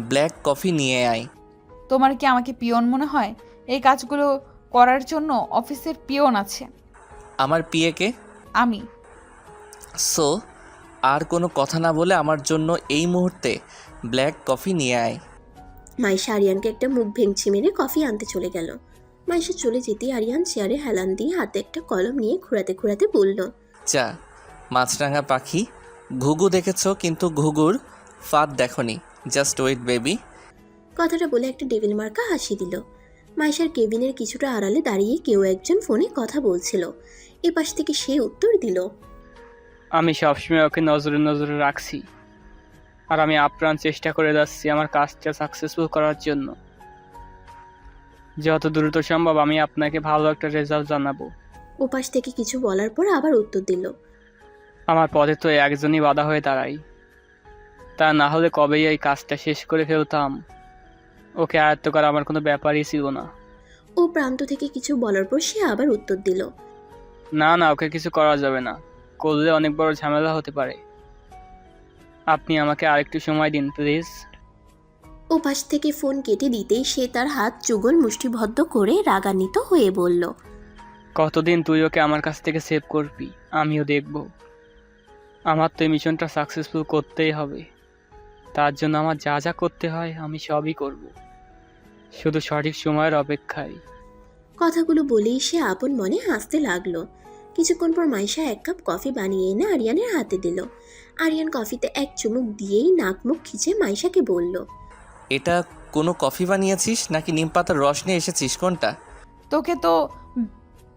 ব্ল্যাক কফি নিয়ে আয়। তোমার কি আমাকে পিয়ন মনে হয়? এই কাজগুলো করার জন্য অফিসের পিয়ন আছে। আমার পিএকে? আমি। সো আর কোনো কথা না বলে আমার জন্য এই মুহূর্তে ব্ল্যাক কফি নিয়ে আয়। মাইশা আরিয়ানকে একটা মুখ ভেঙচি মেরে কফি আনতে চলে গেল। মাইশা চলে যেতেই আরিয়ান চেয়ারে হেলান দিয়ে হাতে একটা কলম নিয়ে ঘোরাতে ঘোরাতে বলল। যা, মাছরাঙা পাখি, ঘুঘু দেখেছ কিন্তু ঘুঘুর ফাঁদ দেখনি। Just wait baby. কথাটা বলে একটা ডেভিল মার্কা হাসি দিল। মাইশার কেবিনের কিছুটা আড়ালে দাঁড়িয়ে কেউ একজন ফোনে কথা বলছিল। এপাশ থেকে সে উত্তর দিল। আমি সবসময় ওকে নজরে নজরে রাখছি, আর আমি আপ্রাণ চেষ্টা করে যাচ্ছি আমার কাজটা সাকসেসফুল করার জন্য। যত দ্রুত সম্ভব আমি আপনাকে ভালো একটা রেজাল্ট জানাবো। ওপাশ থেকে কিছু বলার পর আবার উত্তর দিল। আমার পথে তো একজনই বাধা হয়ে দাঁড়াই, তা না হলে কবেই এই কাজটা শেষ করে ফেলতাম। ওকে আয়ত্ত করা আমার কোনো ব্যাপারই ছিল না। ও প্রান্ত থেকে কিছু বলার পর সে আবার উত্তর দিল। না না, ওকে কিছু করা যাবে না, করলে অনেক বড় ঝামেলা হতে পারে। আপনি আমাকে আরেকটু সময় দিন প্লিজ। ওপাশ থেকে ফোন কেটে দিতেই সে তার হাত যুগল মুষ্টিবদ্ধ করে রাগান্বিত হয়ে বলল। কতদিন তুই ওকে আমার কাছ থেকে সেভ করবি আমিও দেখব। আমার তো এই মিশনটা সাকসেসফুল করতেই হবে। তার জন্য আমার যা যা করতে হয় আমি সবই করব, শুধু সঠিক সময়ের অপেক্ষায়। কথাগুলো বলেই সে আপন মনে হাসতে লাগলো। কিছুক্ষণ পর মাইশা এক কাপ কফি বানিয়ে এনে আরিয়ানের হাতে দিল। আরিয়ান কফিতে এক চুমুক দিয়েই নাক মুখ খিচে মাইশাকে বলল। এটা কোনো কফি বানিয়েছিস নাকি নিম পাতার রস নিয়ে এসেছিস? কোনটা? তোকে তো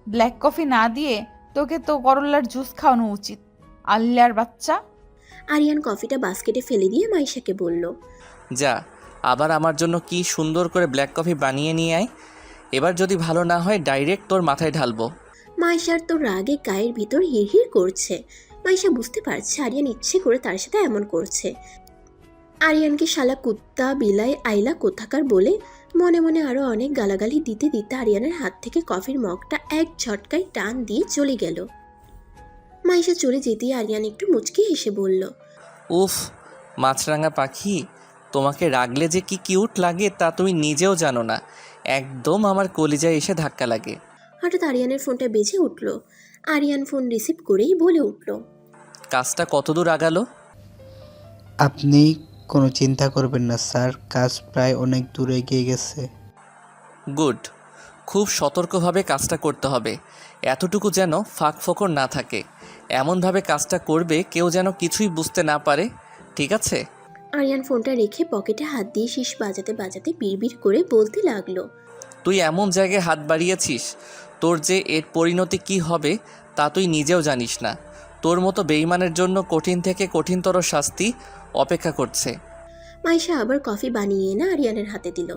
ব্ল্যাক কফি না দিয়ে তোকে তো করল্লার জুস খাওয়ানো উচিত, আল্লাহর বাচ্চা। আরিয়ান কফিটা বাস্কেটে ফেলে দিয়ে মাইশাকে বলল। যা, আবার আমার জন্য কি সুন্দর করে ব্ল্যাক কফি বানিয়ে নিয়ে আয়। এবার যদি ভালো না হয় ডাইরেক্ট তোর মাথায় ঢালবো। মাইশার তো রাগে গায়ের ভিতর হিড়হিড় করছে। মাইশা বুঝতে পারছে আরিয়ান ইচ্ছে করে তার সাথে এমন করছে। আরিয়ানকে শালা কুত্তা বিলাই আইলা কোথাকার বলে মনে মনে আরো অনেক গালাগালি দিতে দিতে আরিয়ানের হাত থেকে কফির মগটা এক ঝটকায় টান দিয়ে চলে গেল। মাইশা চলে যেতেই আরিয়ান একটু মুচকি হেসে বলল। উফ, মাছরাঙা পাখি, তোমাকে রাগলে যে কি কিউট লাগে তা তুমি নিজেও জানো না। একদম আমার কলিজায় এসে ধাক্কা লাগে। হঠাৎ আরিয়ানের ফোনটা বেজে উঠল। আরিয়ান ফোন রিসিভ করেই বলে উঠল। কাজটা কতদূর আগালো? আপনি কোনো চিন্তা করবেন না স্যার, কাজ প্রায় অনেক দূর এগিয়ে গেছে। গুড। খুব সতর্কভাবে কাজটা করতে হবে, এতটুকু যেন ফাঁক ফোকর না থাকে। এমনভাবে কাজটা করবে কেউ যেন কিছুই বুঝতে না পারে, ঠিক আছে? আরিয়ান ফোনটা রেখে পকেটে হাত দিয়ে শীষ বাজাতে বাজাতে বিড়বিড় করে বলতে লাগলো। তুই এমন জায়গায় হাত বাড়িয়েছিস, তোর যে এর পরিণতি কি হবে তা তুই নিজেও জানিস না। তোর মতো বেঈমানের জন্য কঠিন থেকে কঠিনতর শাস্তি অপেক্ষা করছে। মাইশা আবার কফি বানিয়ে এনে আরিয়ানের হাতে দিল।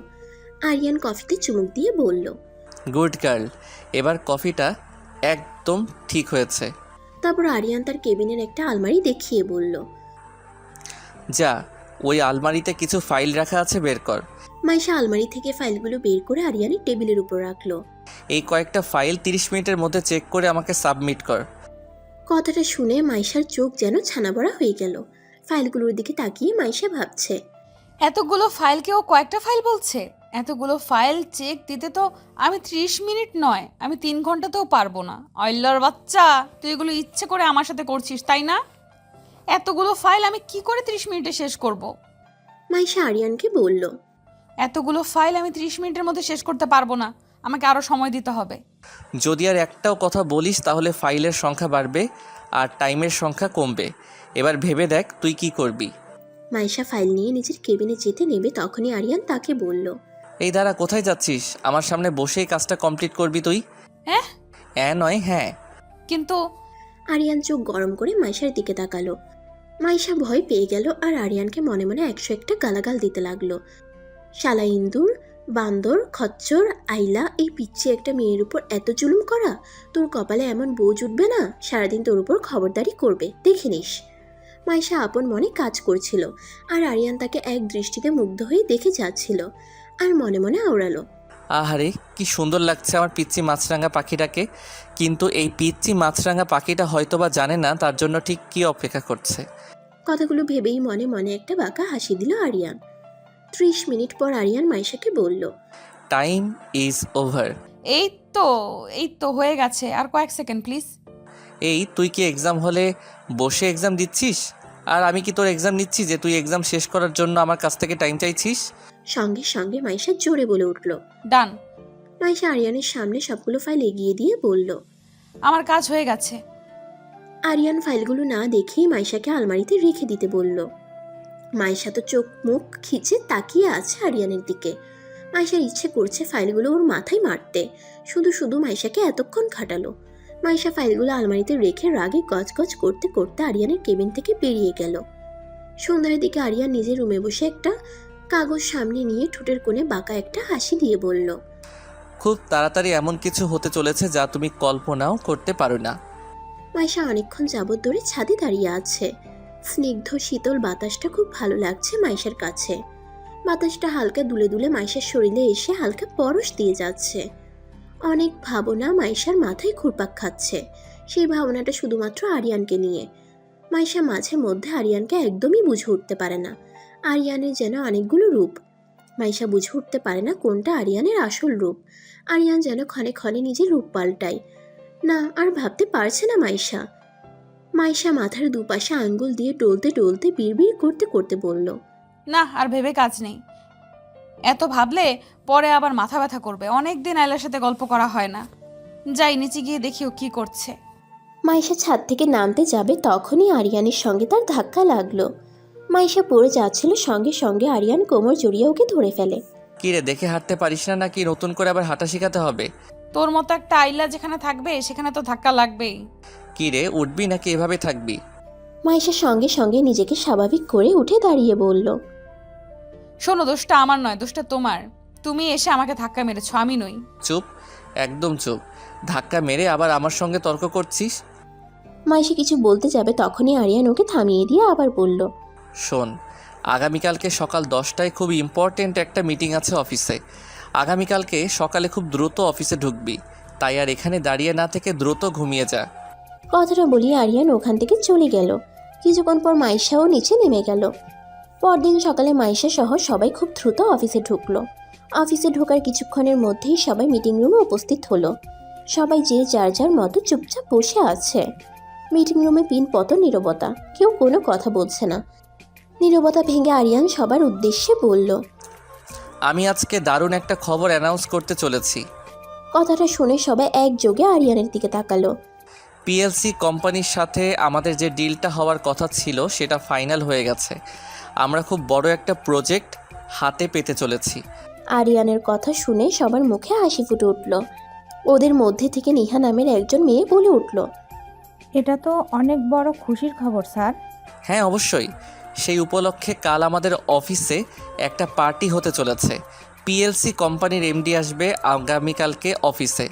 আরিয়ান কফিতে চুমুক দিয়ে বলল। গুড গার্ল, এবার কফিটা একদম ঠিক হয়েছে। তারপর আরিয়ান তার কেবিনের একটা আলমারি দেখিয়ে বলল। যা, ওই আলমারিতে কিছু ফাইল রাখা আছে, বের কর। মাইশা আলমারি থেকে ফাইলগুলো বের করে আরিয়ানের টেবিলের উপর রাখলো। এই কয়েকটা ফাইল 30 মিনিটের মধ্যে চেক করে আমাকে সাবমিট কর। কথাটা শুনে মাইশার চোখ যেন ছানাবড়া হয়ে গেল। ফাইলগুলোর দিকে তাকিয়ে মাইশা ভাবছে। এতগুলো ফাইলকেও কয়েকটা ফাইল বলছে? এতগুলো ফাইল চেক দিতে তো আমি 30 মিনিট নয়, আমি 3 ঘন্টাতেও পারবো না। আল্লাহর বাচ্চা, তুই এগুলো ইচ্ছে করে আমার সাথে করছিস তাই না? এতগুলো ফাইল আমি কি করে 30 মিনিটে শেষ করব? মাইশা আরিয়ানকে বলল। এতগুলো ফাইল আমি 30 মিনিটের মধ্যে শেষ করতে পারবো না, আমাকে আরও সময় দিতে হবে। যদি আর একটাও কথা বলিস তাহলে ফাইলের সংখ্যা বাড়বে আর টাইমের সংখ্যা কমবে। এবার ভেবে দেখ তুই কি করবি। মাইশা ফাইল নিয়ে নিজের কেবিনে যেতে নেবে তখনই আরিয়ান তাকে বলল। এই দাঁড়া, কোথায় যাচ্ছিস? আমার সামনে বসেই কাজটা কমপ্লিট করবি তুই। হ্যাঁ হ্যাঁ নয় হ্যাঁ। কিন্তু আরিয়ান চোখ গরম করে মাইশার দিকে তাকালো। মাইশা ভয় পেয়ে গেল আর আরিয়ানকে মনে মনে 101টা গালাগাল দিতে লাগলো। শালা ইন্দুর, বান্দর, খচ্চর, আইলা, এই পিচ্ছি একটা মেয়ের উপর এত জুলুম করা! তোর কপালে এমন বউ জুটবে না, সারাদিন তোর উপর খবরদারি করবে, দেখে নিস। মাইশা আপন মনে কাজ করছিল আর আরিয়ান তাকে এক দৃষ্টিতে মুগ্ধ হয়ে দেখে যাচ্ছিল আর মনে মনে আওড়ালো। আহারে কি সুন্দর লাগছে আমার পিচ্চি মাছরাঙা পাখিটাকে। কিন্তু এই পিচ্চি মাছরাঙা পাখিটা হয়তোবা জানে না তার জন্য ঠিক কি অপেক্ষা করছে। কথাগুলো ভেবেই মনে মনে একটা বাঁকা হাসি দিল আরিয়ান। 30 মিনিট পর আরিয়ান মাইশাকে বলল। Time is over. এই তো হয়ে গেছে, আর কয়েক সেকেন্ড প্লিজ। এই তুই কি এক্সাম হলে বসে এক্সাম দিচ্ছিস? আর আমি কি তোর এক্সাম নিচ্ছি যে তুই এক্সাম শেষ করার জন্য আমার কাছ থেকে টাইম চাইছিস? সঙ্গে সঙ্গে মাইশা জোরে বলে উঠল। ডান। মাইশা আরিয়ানের সামনে সবগুলো ফাইল এগিয়ে দিয়ে বলল। আমার কাজ হয়ে গেছে। আরিয়ান ফাইলগুলো না দেখেই মাইশাকে আলমারিতে রেখে দিতে বলল। মাইশা তো চোখ মুখ খিচে তাকিয়ে আছে আরিয়ানের দিকে। মাইশার ইচ্ছে করছে ফাইলগুলো ওর মাথায় মারতে, শুধু শুধু মাইশাকে এতক্ষণ খাটালো। মাইশা ফাইলগুলো আলমারিতে রেখে রাগে গজগজ করতে করতে আরিয়ানের কেবিন থেকে বেরিয়ে গেল। সন্ধ্যার দিকে আরিয়ান নিজের রুমে বসে একটা কাগজ সামনে নিয়ে ঠোঁটের কোণে বাঁকা একটা হাসি দিয়ে বলল। খুব তাড়াতাড়ি এমন কিছু হতে চলেছে যা তুমি কল্পনাও করতে পারো না। মাইশা অনেকক্ষণ যাবৎ ধরে ছাদে দাঁড়িয়ে আছে। স্নিগ্ধ শীতল বাতাসটা খুব ভালো লাগছে মাইশার কাছে। বাতাসটা হালকা দুলে দুলে মাইশার শরীরে এসে হালকা পরশ দিয়ে যাচ্ছে। অনেক ভাবনা মাইশার মাথায় ঘুরপাক খাচ্ছে। সেই ভাবনাটা শুধুমাত্র আরিয়ানকে নিয়ে। মাইশা মাঝে মধ্যে আরিয়ানকে একদমই বুঝে উঠতে পারে না। আরিয়ানের যেন অনেকগুলো রূপ। মাইশা বুঝে উঠতে পারে না কোনটা আরিয়ানের আসল রূপ। আরিয়ান যেন ক্ষণে ক্ষণে নিজের রূপ পাল্টায়। না, আর ভাবতে পারছে না মাইশা। মাইশা মাথার দুপাশে আঙ্গুল দিয়ে ডলতে ডলতে বিড়বিড় করতে করতে বলল। না, আর ভেবে কাজ নেই। এত ভাবলে পরে আবার মাথা ব্যথা করবে। অনেক দিন আয়লার সাথে গল্প করা হয় না। যাই নিচে গিয়ে দেখিও কি করছে। মাইশা ছাদ থেকে নামতে যাবে তখনই আরিয়ানের সঙ্গে তার ধাক্কা লাগলো। মাইশা পড়ে যাচ্ছিল, সঙ্গে সঙ্গে আরিয়ান কোমর জড়িয়ে ওকে ধরে ফেলে। কি রে, দেখে হাঁটতে পারিস না নাকি নতুন করে আবার হাঁটা শেখাতে হবে? তোর মতো একটা আইলা যেখানে থাকবে সেখানে তো ধাক্কা লাগবেই। কি রে, উঠবি নাকি এভাবে থাকবি? মাইশা সঙ্গে সঙ্গে নিজেকে স্বাভাবিক করে উঠে দাঁড়িয়ে বলল। শোনো, দোষটা আমার নয়, দোষটা তোমার। তুমি এসে আমাকে ধাক্কা মেরেছো, আমি নই। চুপ, একদম চুপ। ধাক্কা মেরে আবার আমার সঙ্গে তর্ক করছিস? মাইশা কিছু বলতে যাবে তখনই আরিয়ান ওকে থামিয়ে দিয়ে আবার বলল। শোন, আগামীকালকে সকাল 10টায় খুব ইম্পর্টেন্ট একটা মিটিং আছে অফিসে। আগামীকালকে সকালে খুব দ্রুত অফিসে ঢুকবি, তাই আর এখানে দাঁড়িয়ে না থেকে দ্রুত ঘুমিয়ে যা। কথাটা বলিয়ে আরিয়ান ওখান থেকে চলে গেল। কিছুক্ষণ পর মাইশাও নিচে নেমে গেল। পরদিন সকালে মাইশা সহ সবাই খুব দ্রুত অফিসে ঢুকলো। অফিসে ঢোকার কিছুক্ষণের মধ্যেই সবাই মিটিং রুমে উপস্থিত হলো। সবাই যে যার যার মতো চুপচাপ বসে আছে। মিটিং রুমে পিনপত নীরবতা, কেউ কোনো কথা বলছে না। নীরবতা ভেঙে আরিয়ান সবার উদ্দেশ্যে বলল। আমি আজকে দারুণ একটা খবর অ্যানাউন্স করতে চলেছি। কথাটা শুনে সবাই একযোগে আরিয়ানের দিকে তাকালো। পিএলসি কোম্পানির সাথে আমাদের যে ডিলটা হওয়ার কথা ছিল সেটা ফাইনাল হয়ে গেছে। আমরা খুব বড় একটা প্রজেক্ট হাতে পেতে চলেছি। আরিয়ানের কথা শুনে সবার মুখে হাসি ফুটে উঠল। ওদের মধ্যে থেকে নিহা নামের একজন মেয়ে বলে উঠল। এটা তো অনেক বড় খুশির খবর স্যার। হ্যাঁ অবশ্যই, সেই উপলক্ষে কাল আমাদের অফিসে একটা পার্টি হতে চলেছে। পিএলসি কোম্পানির এমডি আসবে আগামীকালকে অফিসে,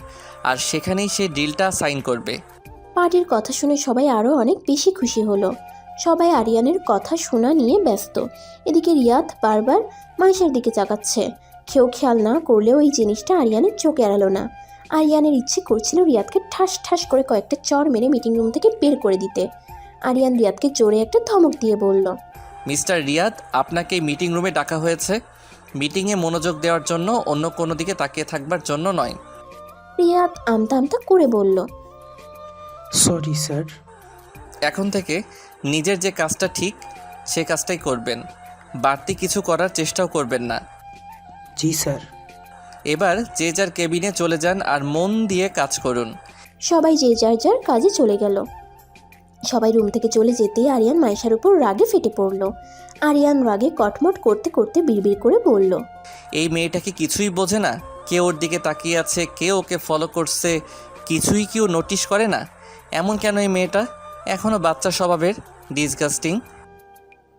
আর সেখানেই সে ডিলটা সাইন করবে। পার্টির কথা শুনে সবাই আরও অনেক বেশি খুশি হলো। সবাই আরিয়ানের কথা শোনা নিয়ে ব্যস্ত। এদিকে রিয়াদ বারবার মাইশার দিকে তাকাচ্ছে। কেউ খেয়াল না করলেও এই জিনিসটা আরিয়ানের চোখ এড়ালো না। আরিয়ানের ইচ্ছে করছিল রিয়াদকে ঠাস ঠাস করে কয়েকটা চড় মেরে মিটিং রুম থেকে বের করে দিতে। আরিয়ান রিয়াদকে জোরে একটা ধমক দিয়ে বলল। মিস্টার রিয়াদ, আপনাকে এই মিটিং রুমে ডাকা হয়েছে মিটিংয়ে মনোযোগ দেওয়ার জন্য, অন্য কোনো দিকে তাকিয়ে থাকবার জন্য নয়। রিয়াদ আমতা আমতা করে বলল। Sorry sir. এখন থেকে নিজের যে কাজটা ঠিক সে কাজটাই করবেন, বাড়তি কিছু করার চেষ্টাও করবেন না। জি স্যার। এবার যে যার কেবিনে চলে যান আর মন দিয়ে কাজ করুন। সবাই যে যার যার কাজে চলে গেল। সবাই রুম থেকে চলে যেতেই আরিয়ান মাইশার উপর রাগে ফেটে পড়ল। আরিয়ান রাগে কটমট করতে করতে বিড়বিড় করে বলল, এই মেয়েটা কি কিছুই বোঝে না? কে ওর দিকে তাকিয়ে আছে, কে ওকে ফলো করছে, কিছুই কি ও নোটিশ করে না? এমন কেন এই মেয়েটা? এখনও বাচ্চা স্বভাবের। ডিসগাস্টিং।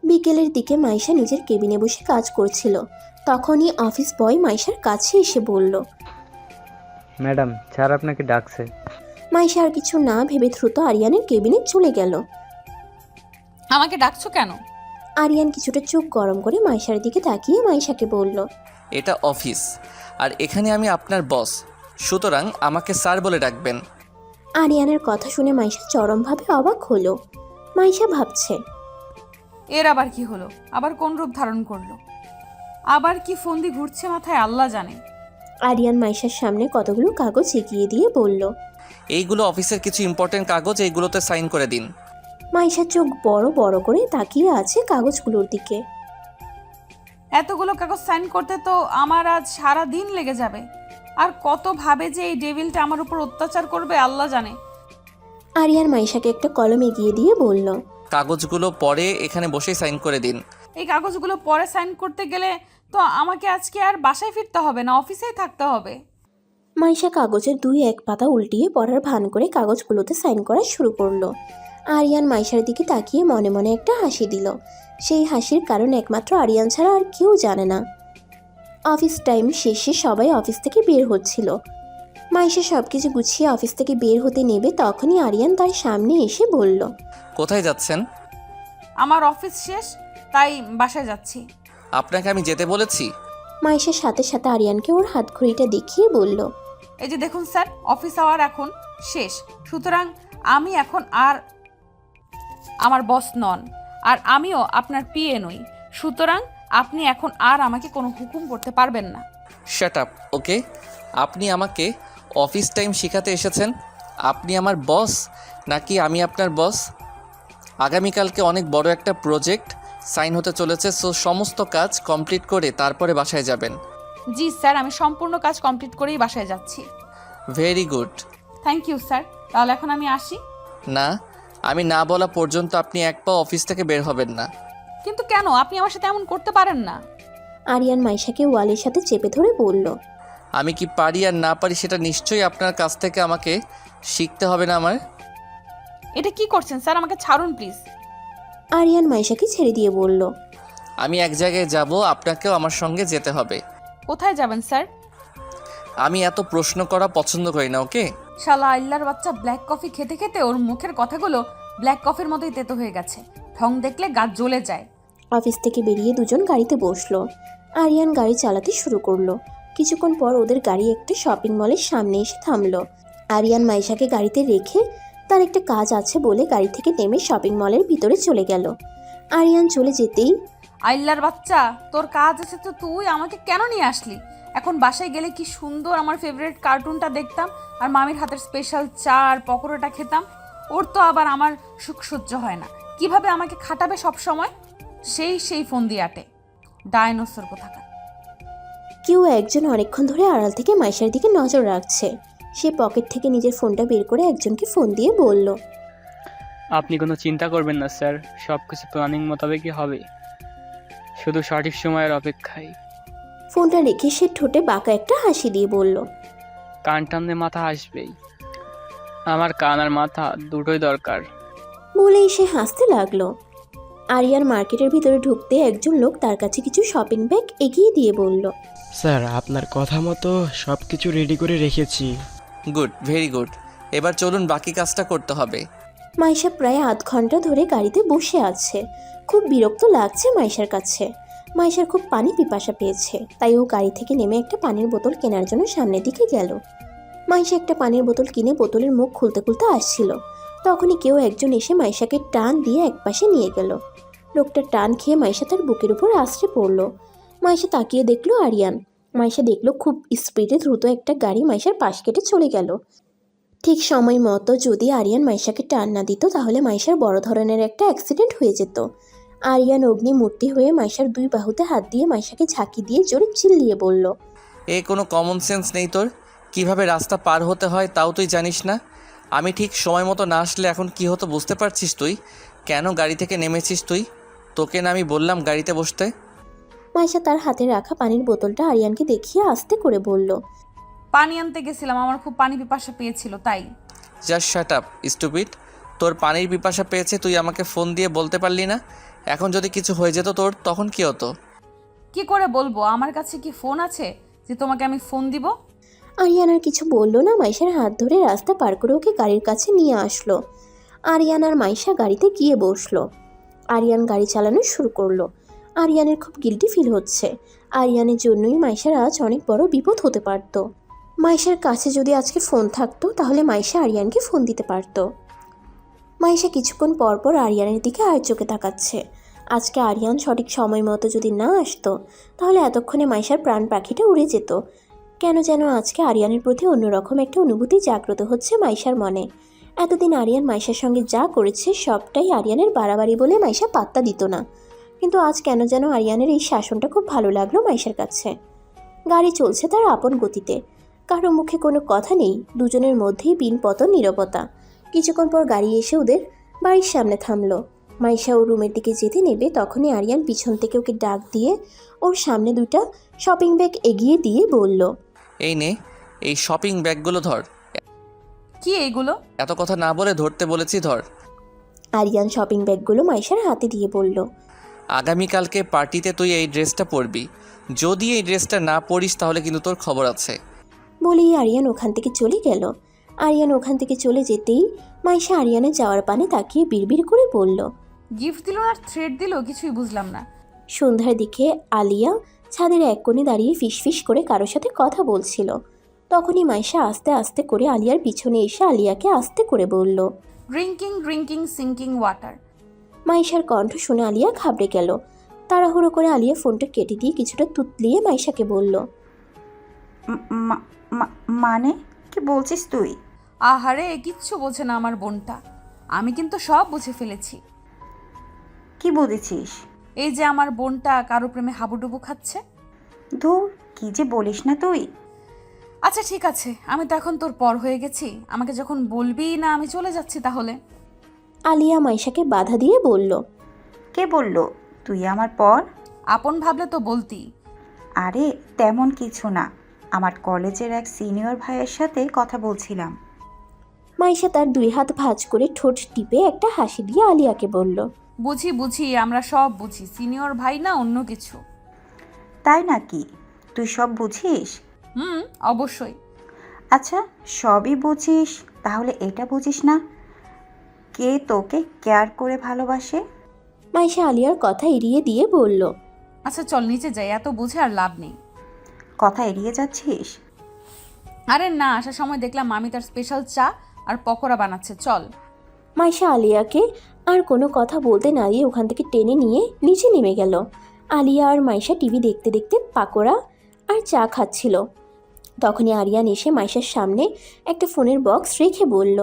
বিকেলের দিকে মাইশা নিজের কেবিনে বসে কাজ করছিল। তখনই অফিস বয় মাইশার কাছে এসে বলল। ম্যাডাম, স্যার আপনাকে ডাকছে। মাইশা আর কিছু না ভেবে দ্রুত আরিয়ানের কেবিনে চলে গেল। আমাকে ডাকছো কেন? আরিয়ান কিছুটা চোখ গরম করে মাইশার দিকে তাকিয়ে মাইশাকে বলল, এটা অফিস, আর এখানে আমি আপনার বস, সুতরাং আমাকে স্যার বলে ডাকবেন। আরিয়ানের কথা শুনে মাইশা চরমভাবে অবাক হলো। মাইশা ভাবছে, এর আবার কি হলো? আবার কোন রূপ ধারণ করলো? আবার কি ফন্দি ঘুরছে মাথায়, আল্লাহ জানে। আরিয়ান মাইশার সামনে কতগুলো কাগজ এগিয়ে দিয়ে বলল। এইগুলো অফিসের কিছু ইম্পর্টেন্ট কাগজ, এইগুলোতে সাইন করে দিন। মাইশা চোখ বড় বড় করে তাকিয়ে আছে কাগজগুলোর দিকে। এতগুলো কাগজ সাইন করতে তো আমার আজ সারা দিন লেগে যাবে। আর কত ভাবে যে এই ডেভিলটা আমার উপর অত্যাচার করবে, আল্লাহ জানে। আরিয়ান মাইশাকে একটা কলম এগিয়ে দিয়ে বলল, কাগজগুলো পরে এখানে বসেই সাইন করে দিন। এই কাগজগুলো পরে সাইন করতে গেলে তো আমাকে আজকে আর বাসায় ফিরতে হবে না, অফিসেই থাকতে হবে। মাইশা কাগজের 2-1 পাতা উল্টিয়ে পড়ার ভান করে কাগজগুলোতে সাইন করা শুরু করলো। আরিয়ান মাইশার দিকে তাকিয়ে মনে মনে একটা হাসি দিল। সেই হাসির কারণ একমাত্র আরিয়ান ছাড়া আর কেউ জানে না। অফিস টাইম শেষে সবাই অফিস থেকে বের হচ্ছিল। মাইশা সব কিছু গুছিয়ে অফিস থেকে বের হতে নেবে, তখনই আরিয়ান তার সামনে এসে বলল, কোথায় যাচ্ছেন? আমার অফিস শেষ, তাই বাসায় যাচ্ছি। আপনাকে আমি যেতে বলেছি? মাইশার সাথে সাথে আরিয়ানকে ওর হাতঘড়িটা দেখিয়ে বলল, এই যে দেখুন স্যার, অফিস আওয়ার এখন শেষ, সুতরাং আমি এখন আর আমার বস নন, আর আমিও আপনার পিএ নই, সুতরাং আপনি এখন আর আমাকে কোনো হুকুম করতে পারবেন না। শাট আপ, ওকে? আপনি আমাকে অফিস টাইম শেখাতে এসেছেন? আপনি আমার বস নাকি আমি আপনার বস? আগামীকালকে অনেক বড় একটা প্রজেক্ট সাইন হতে চলেছে, সো সমস্ত কাজ কমপ্লিট করে তারপরে বাসায় যাবেন। জি স্যার, আমি সম্পূর্ণ কাজ কমপ্লিট করেই বাসায় যাচ্ছি। Very good. Thank you sir, তাহলে এখন আমি আসি। না, আমি না বলা পর্যন্ত আপনি এক পা অফিস থেকে বের হবেন না। কিন্তু কেন? আপনি আমার সাথে এমন করতে পারেন না। আরিয়ান মাইশাকে ওয়ালের সাথে চেপে ধরে বলল, আমি কি পারি আর না পারি সেটা নিশ্চয়ই আপনার কাছ থেকে আমাকে শিখতে হবে না আমার? এটা কি করছেন স্যার? আমাকে ছাড়ুন প্লিজ। আরিয়ান মাইশাকে ছেড়ে দিয়ে বলল, আমি এক জায়গায় যাব, আপনাকেও আমার সঙ্গে যেতে হবে। কোথায় যাবেন স্যার? আমি এত প্রশ্ন করা পছন্দ করি না, ওকে? শালা আল্লাহর বাচ্চা, ব্ল্যাক কফি খেতে খেতে ওর মুখের কথাগুলো ব্ল্যাক কফির মতোই তেতো হয়ে গেছে। ঢং দেখলে গা জ্বলে যায়। অফিস থেকে বেরিয়ে দুজন গাড়িতে বসলো। আরিয়ান গাড়ি চালাতে শুরু করলো। কিছুক্ষণ পর ওদের গাড়ি একটা শপিং মলের সামনে এসে থামলো। আরিয়ান মাইশাকে গাড়িতে রেখে তার একটা কাজ আছে বলে গাড়ি থেকে নেমে শপিং মলের ভিতরে চলে গেল। আরিয়ান চলে যেতেই, আল্লাহর বাচ্চা, তোর কাজ আছে তো তুই আমাকে কেন নিয়ে আসলি? এখন বাসায় গেলে কি সুন্দর আমার ফেভারিট কার্টুনটা দেখতাম, আর মামির হাতের স্পেশাল চা আর পকোড়াটা খেতাম। ওর তো আবার আমার সুখ সহ্য হয় না। কিভাবে আমাকে খাটাবে সব সময়? সেই ফোন দিয়ে আটে, ডায়নোসর কোথাকার। কেউ একজন অনেকক্ষণ ধরে আড়াল থেকে মাইশার দিকে নজর রাখছে। সে পকেট থেকে নিজের ফোনটা বের করে একজনকে ফোন দিয়ে বলল, আপনি কোনো চিন্তা করবেন না স্যার, সব কিছু প্ল্যানিং মোতাবেকই হবে, শুধু সঠিক সময়ের অপেক্ষায়। ফোনটা রেখে সে ঠোঁটে বাঁকা একটা হাসি দিয়ে বলল, কান টানলে মাথা আসবেই, আমার কান আর মাথা দুটোই দরকার। বলেই সে হাসতে লাগলো। আরিয়ান মার্কেটের ভিতরে ঢুকতে একজন লোক তার কাছে কিছু শপিং ব্যাগ এগিয়ে দিয়ে বলল, স্যার, আপনার কথা মতো সব কিছু রেডি করে রেখেছি। Good, very good. এবার চলুন, বাকি কাজটা করতে হবে। মাইশা প্রায় আধ ঘন্টা ধরে গাড়িতে বসে আছে। খুব বিরক্ত লাগছে মাইশার কাছে। মাইশার খুব পানি পিপাসা পেয়েছে, তাই ও গাড়ি থেকে নেমে একটা পানির বোতল কেনার জন্য সামনের দিকে গেল। মাইশা একটা পানির বোতল কিনে বোতলের মুখ খুলতে খুলতে আসছিল। তখনই কেউ একজন এসে মাইশাকে টান দিয়ে একপাশে নিয়ে গেল। লোকটা টান খেয়ে মাইশা তার বুকের উপর আছড়ে পড়ল। মাইশা তাকিয়ে দেখলো আরিয়ান। মাইশা দেখলো খুব স্পিডে দ্রুত একটা গাড়ি মাইশার পাশ কেটে চলে গেল। ঠিক সময় মতো যদি আরিয়ান মাইশাকে টান না দিত তাহলে মাইশার বড় ধরনের একটা অ্যাক্সিডেন্ট হয়ে যেত। আরিয়ান অগ্নিমূর্তি হয়ে মাইশার 2 বাহুতে হাত দিয়ে মাইশাকে ঝাঁকি দিয়ে জোরে চিল্লিয়ে বলল, কোনো কমন সেন্স নেই তোর? কিভাবে রাস্তা পার হতে হয় তাও তুই জানিস না? আমি ঠিক সময় মতো না আসলে এখন কি হতো বুঝতে পারছিস তুই? কেন গাড়ি থেকে নেমেছিস তুই? তোকে না আমি বললাম গাড়িতে বসতে? মাইশা তার হাতে রাখা পানির বোতলটা আরিয়ানকে দেখিয়ে আস্তে করে বলল। পানি আনতে গেছিলাম, আমার খুব পানি পিপাসা পেয়েছিল তাই। Just shut up stupid. তোর পানির পিপাসা পেয়েছে, তুই আমাকে ফোন দিয়ে বলতে পারলি না? এখন যদি কিছু হয়ে যেত তোর, তখন কি হতো? কি করে বলবো? আমার কাছে কি ফোন আছে যে তোমাকে আমি ফোন দিব? আরিয়ান আর কিছু বলল না, মাইশার হাত ধরে রাস্তা পার করে ওকে গাড়ির কাছে নিয়ে আসলো। আরিয়ান আর মাইশা গাড়িতে গিয়ে বসলো। আরিয়ান গাড়ি চালানো শুরু করলো। আরিয়ানের খুব গিল্টি ফিল হচ্ছে। আরিয়ানের জন্যই মাইশার আজ অনেক বড় বিপদ হতে পারত। মাইশার কাছে যদি আজকে ফোন থাকতো তাহলে মাইশা আরিয়ানকে ফোন দিতে পারত। মাইশা কিছুক্ষণ পর পর আরিয়ানের দিকে আর চোখে তাকাচ্ছে। আজকে আরিয়ান সঠিক সময় মতো যদি না আসতো তাহলে এতক্ষণে মাইশার প্রাণ পাখিটা উড়ে যেত। কেন যেন আজকে আরিয়ানের প্রতি অন্যরকম একটা অনুভূতি জাগ্রত হচ্ছে মাইশার মনে। এতদিন আরিয়ান মাইশার সঙ্গে যা করেছে সবটাই আরিয়ানের বাড়াবাড়ি বলে মাইশা পাত্তা দিত না, কিন্তু আজ কেন যেন আরিয়ানের এই শাসনটা খুব ভালো লাগলো মাইশার কাছে। গাড়ি চলছে তার আপন গতিতে, কারো মুখে কোনো কথা নেই, দুজনের মধ্যেই পিনপতন নীরবতা। কিছুক্ষণ পর গাড়ি এসে ওদের বাড়ির সামনে থামলো। মাইশা ওর রুমের দিকে যেতে নেবে তখনই আরিয়ান পিছন থেকে ওকে ডাক দিয়ে ওর সামনে দুইটা শপিং ব্যাগ এগিয়ে দিয়ে বলল, এই নে, এই শপিং ব্যাগগুলো ধর। কি এইগুলো? এত কথা না বলে ধরতে বলেছি, ধর। আরিয়ান শপিং ব্যাগগুলো মাইশার হাতে দিয়ে বলল, আগামীকালকে পার্টিতে তুই এই ড্রেসটা পরবি। যদি এই ড্রেসটা না পরিস তাহলে কিন্তু তোর খবর আছে। বলেই আরিয়ান ওখান থেকে চলে গেল। আরিয়ান ওখান থেকে চলে যেতেই মাইশা আরিয়ানের যাওয়ার পানে তাকিয়ে বিড়বিড় করে বলল। গিফট দিল আর থ্রেড দিল, কিছুই বুঝলাম না। সন্ধ্যার দিকে আলিয়া ছাদের এক কোণে দাঁড়িয়ে ফিসফিস করে কারোর সাথে কথা বলছিল। তখনই মাইশা আস্তে আস্তে করে আলিয়ার পিছনে এসে আলিয়াকে আস্তে করে বলল। Drinking drinking sinking water. মাইশার কণ্ঠ শুনে আলিয়া ঘাবড়ে গেল। তাড়াহুড়ো করে আলিয়া ফোনটা কেটে দিয়ে কিছুটা তুতলিয়ে মাইশাকে বলল, মানে কি বলছিস তুই? আহারে, কিচ্ছু বোঝে না আমার বোনটা। আমি কিন্তু সব বুঝে ফেলেছি। কি বুঝেছিস? এই যে আমার বোনটা কারো প্রেমে হাবুডুবু খাচ্ছে। ধুর, কি যে বলিস না তুই। আচ্ছা ঠিক আছে, আমি তো এখন তোর পর হয়ে গেছি। আমাকে যখন বলবি না আমি চলে যাচ্ছি তাহলে। আলিয়া মাইশাকে বাধা দিয়ে বলল, কে বলল তুই আমার পর? আপন ভাবলে তো বলতি। আরে তেমন কিছু না, আমার কলেজের এক সিনিয়র ভাইয়ের সাথে কথা বলছিলাম। মাইশা তার দুই হাত ভাঁজ করে ঠোঁট টিপে একটা হাসি দিয়ে আলিয়াকে বলল, বুঝি বুঝি, আমরা সব বুঝি। সিনিয়র ভাই না অন্য কিছু। তাই নাকি? তুই সব বুঝিস? অবশ্যই। আচ্ছা, সবই বুঝিস, তাহলে এটা বুঝিস না কে তোকে কেয়ার করে ভালোবাসে? মাইশা আলিয়ার কথা এড়িয়ে দিয়ে বলল, আচ্ছা চল নিচে যাই, এত বুঝে আর লাভ নেই। কথা এড়িয়ে যাচ্ছিস? আরে না, আসার সময় দেখলাম মামি তার স্পেশাল চা আর পকোড়া বানাচ্ছে, চল। মাইশা আলিয়াকে আর কোনো কথা বলতে না দিয়ে ওখান থেকে টেনে নিয়ে নিচে নেমে গেল। আলিয়া আর মাইশা টিভি দেখতে দেখতে পাকোড়া আর চা খাচ্ছিল। তখনই আরিয়ান এসে মাইশার সামনে একটা ফোনের বক্স রেখে বলল,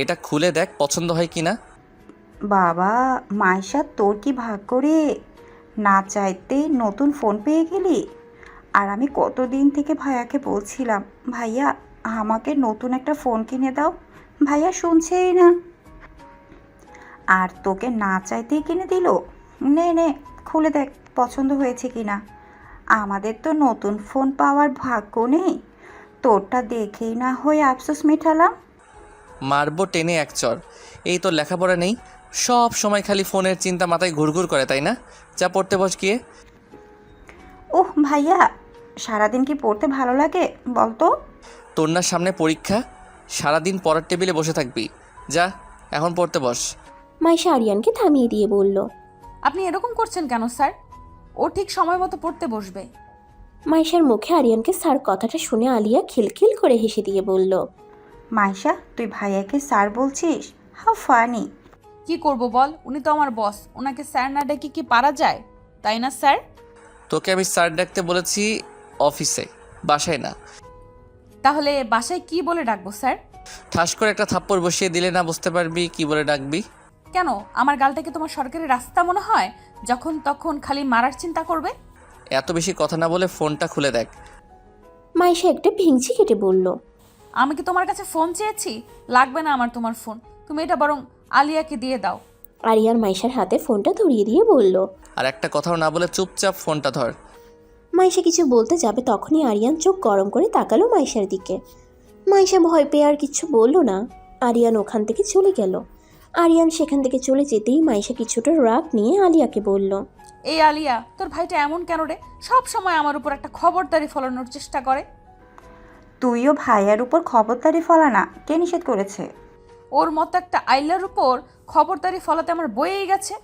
এটা খুলে দেখ পছন্দ হয় কি না। বাবা মাইশা, তোর কি ভাগ্য রে, না চাইতেই নতুন ফোন পেয়ে গেলি। আর আমি কতদিন থেকে ভাইয়াকে বলছিলাম, ভাইয়া আমাকে নতুন একটা ফোন কিনে দাও। ভাইয়া শুনছেই না, আর তোকে না চাইতেই কিনে দিল। নে নে, খুলে দেখ পছন্দ হয়েছে কি না। আমাদের তো নতুন ফোন পাওয়ার ভাগ্য নেই, তোরটা দেখেই না হয়ে আফসোস মেটালাম। মারবো টেনে এক চর। এই তোর লেখাপড়া নেই, সব সময় খালি ফোনের চিন্তা মাথায় ঘুরঘুর করে, তাই না? যা পড়তে বস গিয়ে। ওহ ভাইয়া, সারাদিন কি পড়তে ভালো লাগে বলতো? তোর না সামনে পরীক্ষা, সারাদিন পড়ার টেবিলে বসে থাকবি। যা এখন পড়তে বস। মাইশা আরিয়ানকে থামিয়ে দিয়ে বলল, আপনি এরকম করছেন কেন স্যার? ও ঠিক সময় মতো পড়তে বসবে। মাইশার মুখে আরিয়ানকে স্যার কথাটা শুনে আলিয়া খিলখিল করে হেসে দিয়ে বলল, মাইশা, তুই ভাইয়াকে স্যার বলছিস? How funny. কি করব বল, উনি তো আমার বস, ওনাকে স্যার না ডেকে কি পারা যায়? তাই না স্যার? তোকে আমি স্যার ডাকতে বলেছি অফিসে, বাসায় না। তাহলে বাসায় কি বলে ডাকবো স্যার? ঠাস করে একটা থাপ্পড় বসিয়ে দিলে না বুঝতে পারবি কি বলে ডাকবি। কেন, আমার গালটাকে তোমার সরকারি রাস্তা মনে হয়? যখন তখন খালি মারার চিন্তা করবে। এত বেশি কথা না বলে ফোনটা খুলে দেখ। মাইশা একটা ভিংচি কেটে বলল, আমি কি তোমার কাছে ফোন চেয়েছি? লাগবে না আমার তোমার ফোন, তুমি এটা বরং আলিয়াকে দিয়ে দাও। আরিয়ান মাইশার হাতে ফোনটা ধরিয়ে দিয়ে বলল। আর একটা কথাও না বলে চুপচাপ ফোনটা ধর। মাইশা কিছু বলতে যাবে তখনই আরিয়ান চোখ গরম করে তাকালো মাইশার দিকে। মাইশা ভয় পেয়ে আর কিছু বলল না। আরিয়ান ওখান থেকে চলে গেল। আরিয়ান সেখান থেকে চলে যেতেই মাইশা কিছুটা রাগ নিয়ে আলিয়াকে বলল। এই আলিয়া, তোর ভাইটা এমন কেন রে? সব সময় আমার উপর একটা খবরদারি ফলানোর চেষ্টা করে। তুইও ভাইয়ার উপর খবরদারি ফলা না, কে নিষেধ করেছে? ওর মতো একটা আইলার উপর খবরদারি ফলাতে আমার বয়েই গেছে।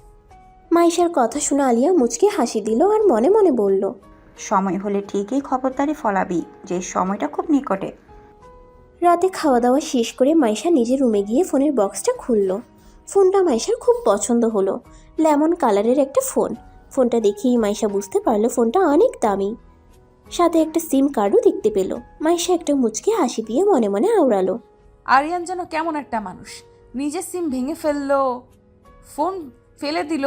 মাইশার কথা শুনে আলিয়া মুচকি হাসি দিল আর মনে মনে বলল। সময় হলে ঠিকই খবরদারি ফলাবি, যে সময়টা খুব নিকটে। রাতে খাওয়া দাওয়া শেষ করে মাইশা নিজের রুমে গিয়ে ফোনের বক্সটা খুলল। ফোনটা মাইশার খুব পছন্দ হলো। লেমন কালারের একটা ফোন। ফোনটা দেখেই মাইশা বুঝতে পারলো ফোনটা অনেক দামি। সাথে একটা সিম কার্ডও দেখতে পেল। মাইশা একটা মুচকি হাসি দিয়ে মনে মনে আওড়ালো। আরিয়ান যেন কেমন একটা মানুষ, নিজের সিম ভেঙে ফেললো, ফোন ফেলে দিল,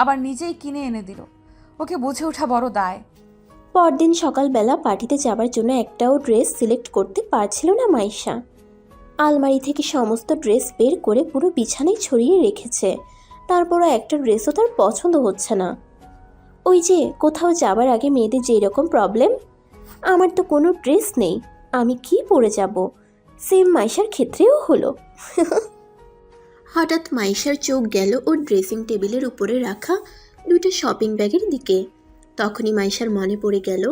আবার নিজেই কিনে এনে দিল। ওকে বুঝে ওঠা বড় দায়। পরদিন সকালবেলা পার্টিতে যাবার জন্য একটাও ড্রেস সিলেক্ট করতে পারছিল না মাইশা। আলমারি থেকে সমস্ত ড্রেস বের করে পুরো বিছানায় ছড়িয়ে রেখেছে। তারপরও একটা ড্রেসও তার পছন্দ হচ্ছে না। ওই যে কোথাও যাবার আগে মেয়েদের যেই রকম প্রবলেম, আমার তো কোনো ড্রেস নেই, আমি কি পরে যাব? সেম মাইশার ক্ষেত্রেও হলো। হঠাৎ মাইশার চোখ গেল ওর ড্রেসিং টেবিলের উপরে রাখা দুটো শপিং ব্যাগের দিকে। তখনই মাইশার মনে পড়ে গেল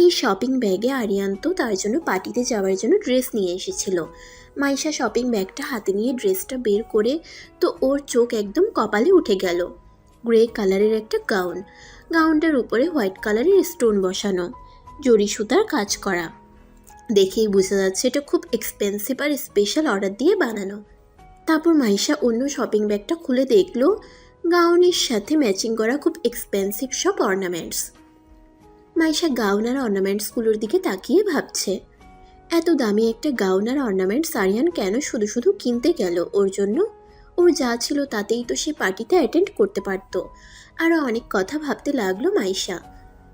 এই শপিং ব্যাগে আরিয়ান তো তার জন্য পার্টিতে যাওয়ার জন্য ড্রেস নিয়ে এসেছিল। মাইশা শপিং ব্যাগটা হাতে নিয়ে ড্রেসটা বের করে তো ওর চোখ একদম কপালে উঠে গেল। গ্রে কালারের একটা গাউন, গাউনটার উপরে হোয়াইট কালারের স্টোন বসানো, জরি সুতার কাজ করা। দেখেই বোঝা যাচ্ছে এটা খুব এক্সপেন্সিভ আর স্পেশাল অর্ডার দিয়ে বানানো। তারপর মাইশা অন্য শপিং ব্যাগটা খুলে দেখলো গাউনের সাথে ম্যাচিং করা খুব এক্সপেন্সিভ সব অর্নামেন্টস। মাইশা গাউন আর অর্নামেন্টসগুলোর দিকে তাকিয়ে ভাবছে, এত দামি একটা গাউন আর অর্নামেন্টস আরিয়ান কেন শুধু শুধু কিনতে গেল ওর জন্য? ওর যা ছিল তাতেই তো সে পার্টিতে অ্যাটেন্ড করতে পারতো। আরও অনেক কথা ভাবতে লাগলো মাইশা।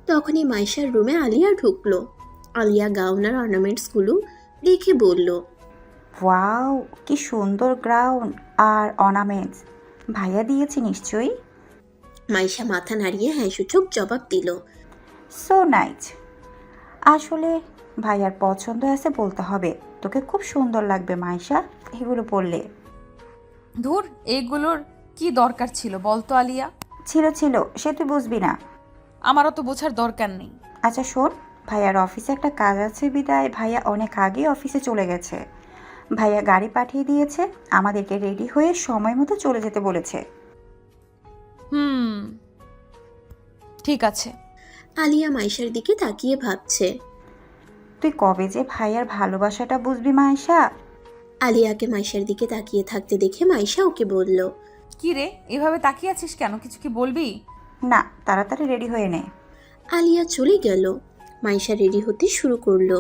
তখনই মাইশার রুমে আলিয়া ঢুকলো। আলিয়া গাউন আর অর্নামেন্টসগুলো দেখে বলল, ওয়াও, কি সুন্দর গাউন আর অর্নামেন্টস, ভাইয়া দিয়েছি নিশ্চয়ই? মাইশা মাথা নাড়িয়ে হ্যাঁ সূচক জবাব দিল। So nice. আসলে ভাইয়ার পছন্দ আছে বলতে হবে, তোকে খুব সুন্দর লাগবে মাইশা এগুলো পরলে। ধুর, এইগুলোর কি দরকার ছিল বলতো আলিয়া? ছিল, সে তুই বুঝবি না। আমারও তো বোঝার দরকার নেই। আচ্ছা শোন, ভাইয়ার অফিসে একটা কাজ আছে বিদায় ভাইয়া অনেক আগেই অফিসে চলে গেছে। ভাইয়া গাড়ি পাঠিয়ে দিয়েছে, আমাদেরকে রেডি হয়ে সময় মতো চলে যেতে বলেছে। ঠিক আছে। আলিয়া মাইশার দিকে তাকিয়ে ভাবছে, তুই কবে যে ভাইয়ার ভালোবাসাটা বুঝবি মাইশা? আলিয়াকে মাইশার দিকে তাকিয়ে থাকতে দেখে মাইশা ওকে বলল, কি রে, এভাবে তাকিয়ে আছিস কেন? কিছু কি বলবি? না, তাড়াতাড়ি রেডি হয়ে নে। আলিয়া চলে গেল। মাইশা রেডি হতে শুরু করলো।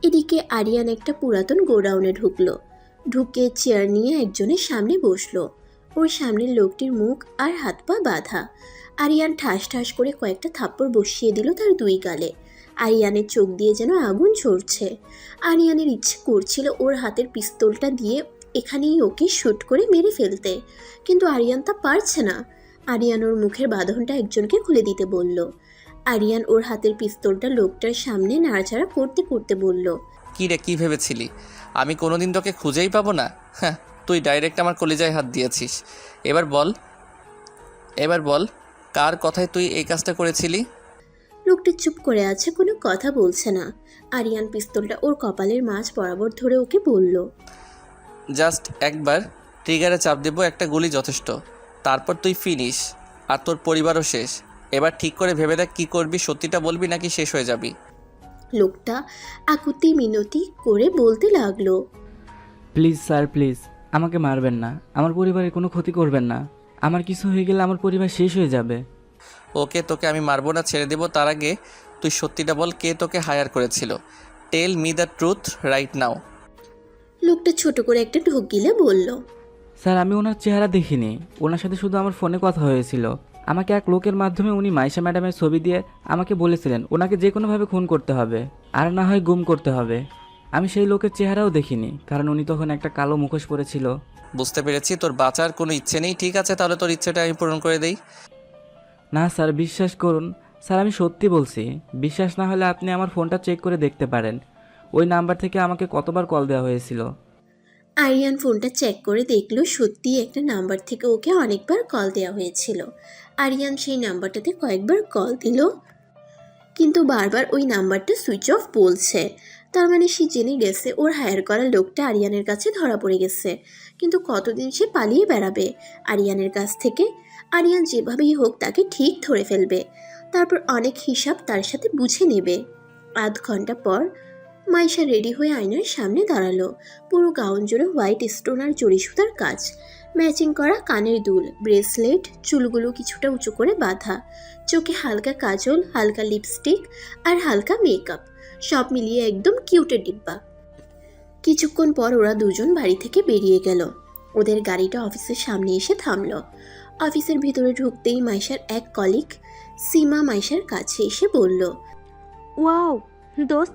এদিকে আরিয়ান একটা পুরাতন গোডাউনে ঢুকলো। ঢুকে চেয়ার নিয়ে একজনের সামনে বসলো। ওর সামনের লোকটির মুখ আর হাত পা বাঁধা। আরিয়ান ঠাস ঠাস করে কয়েকটা থাপ্পড় বসিয়ে দিল তার দুই গালে। আরিয়ানের চোখ দিয়ে যেন আগুন ঝরছে। আরিয়ানের ইচ্ছে করছিল ওর হাতের পিস্তলটা দিয়ে এখানেই ওকে শুট করে মেরে ফেলতে, কিন্তু আরিয়ান তা পারছে না। আরিয়ান ওর মুখের বাঁধনটা একজনকে খুলে দিতে বলল। আরিয়ান ওর হাতের পিস্তলটা লোকটার সামনে নাড়াচাড়া করতে করতে বলল, কি রে, কি ভেবেছিলি আমি কোনোদিন তোকে খুঁজেই পাবো না? হ্যাঁ, তুই ডাইরেক্ট আমার কলিজায় হাত দিয়েছিস। এবার বল কার কথায় তুই এই কাজটা করেছিলি? লোকটা চুপ করে আছে, কোনো কথা বলছে না। আরিয়ান পিস্তলটা ওর কপালের মাঝ বরাবর ধরে ওকে বলল, জাস্ট একবার ট্রিগারে চাপ দেবো, একটা গুলি যথেষ্ট, তারপর তুই ফিনিশ, আর তোর পরিবারও শেষ। এবার ঠিক করে ভেবে দেখ কী করবি, সত্যিটা বলবি নাকি শেষ হয়ে যাবি? লোকটা আকুতি মিনতি করে বলতে লাগলো, প্লিজ স্যার, প্লিজ আমাকে মারবেন না, আমার পরিবারের কোনো ক্ষতি করবেন না। আমার কিছু হয়ে গেলে আমার পরিবার শেষ হয়ে যাবে। ওকে, তোকে আমি মারবো না, ছেড়ে দেবো। তার আগে তুই সত্যিটা বল, কে তোকে হায়ার করেছিল? Tell me the truth right now. লোকটা ছোট করে একটা ঢোক গিলে বলল, স্যার, আমি ওনার চেহারা দেখিনি, ওনার সাথে শুধু আমার ফোনে কথা হয়েছিল। আমাকে এক লোকের মাধ্যমে উনি মাইশা ম্যাডামের ছবি দিয়ে আমাকে বলেছিলেন ওনাকে যে কোনোভাবে খুন করতে হবে, আর না হয় গুম করতে হবে। আমি সেই লোকের চেহারাও দেখিনি, কারণ উনি তখন একটা কালো মুখোশ পরেছিল। বুঝতে পেরেছি তোর বাঁচার কোনো ইচ্ছে নেই। ঠিক আছে, তাহলে তোর ইচ্ছেটা আমি পূরণ করে দেই। না স্যার, বিশ্বাস করুন স্যার, আমি সত্যি বলছি। বিশ্বাস না হলে আপনি আমার ফোনটা চেক করে দেখতে পারেন। ওই নাম্বার থেকে আমাকে কতবার কল দেওয়া হয়েছিল। আরিয়ান ফোনটা চেক করে দেখলো সত্যি একটা নাম্বার থেকে ওকে অনেকবার কল দেওয়া হয়েছিল। আরিয়ান সেই নাম্বারটাতে কয়েকবার কল দিল, কিন্তু বারবার ওই নাম্বারটা সুইচ অফ বলছে। তার মানে সে জেনে গেছে ওর হায়ার করা লোকটা আরিয়ানের কাছে ধরা পড়ে গেছে। কিন্তু কতদিন সে পালিয়ে বেড়াবে আরিয়ানের কাছ থেকে? আরিয়ান যেভাবেই হোক তাকে ঠিক ধরে ফেলবে, তারপর অনেক হিসাব তার সাথে বুঝে নেবে। আধ ঘন্টা পর মাইশা রেডি হয়ে আয়নার সামনে দাঁড়ালো। পুরো গাউন জুড়ে হোয়াইট স্টোন আর জড়ি সুতার কাজ, ম্যাচিং করা কানের দুল, ব্রেসলেট, চুলগুলো কিছুটা উঁচু করে বাঁধা, চোখে হালকা কাজল, হালকা লিপস্টিক আর হালকা মেকআপ, সব মিলিয়ে একদম কিউটের ডিব্বা। কিছুক্ষণ পর ওরা দুজন বাড়ি থেকে বেরিয়ে গেল। ওদের গাড়িটা অফিসের সামনে এসে থামলো। অফিসের ভিতরে ঢুকতেই মাইশার এক কলিগ সীমা মাইশার কাছে এসে বলল, ওয়াও দোস্ত,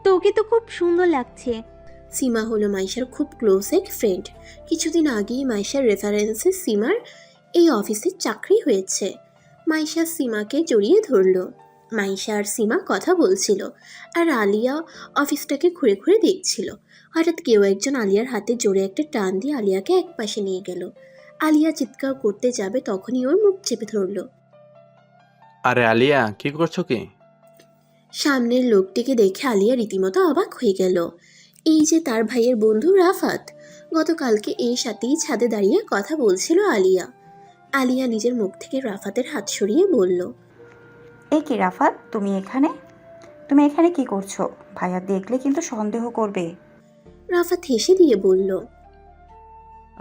তোকে তো খুব সুন্দর লাগছে। সীমা হলো মাইশার খুব ক্লোজ এক ফ্রেন্ড। কিছুদিন আগেই মাইশার রেফারেন্সে সীমার এই অফিসে চাকরি হয়েছে। মাইশা সীমাকে জড়িয়ে ধরলো। মাইশা আর সীমা কথা বলছিল, আর আলিয়া অফিসটাকে ঘুরে ঘুরে দেখছিল। হঠাৎ কেউ একজন আলিয়ার হাতে জোরে একটা টান দিয়ে আলিয়াকে এক পাশে নিয়ে গেল। আলিয়া চিৎকার করতে যাবে, তখনই ওর মুখ চেপে ধরলো। আরে আলিয়া, কি করছো কি? সামনের লোকটিকে দেখে আলিয়া রীতিমতো অবাক হয়ে গেল। এই যে তার ভাইয়ের বন্ধু রাফাত। গতকালকে এর সাথেই ছাদে দাঁড়িয়ে কথা বলছিল আলিয়া। আলিয়া নিজের মুখ থেকে রাফাতের হাত সরিয়ে বলল, এ কি রাফাত, তুমি এখানে কি করছো? ভাইয়া দেখলে কিন্তু সন্দেহ করবে। রাফাত হেসে দিয়ে বলল,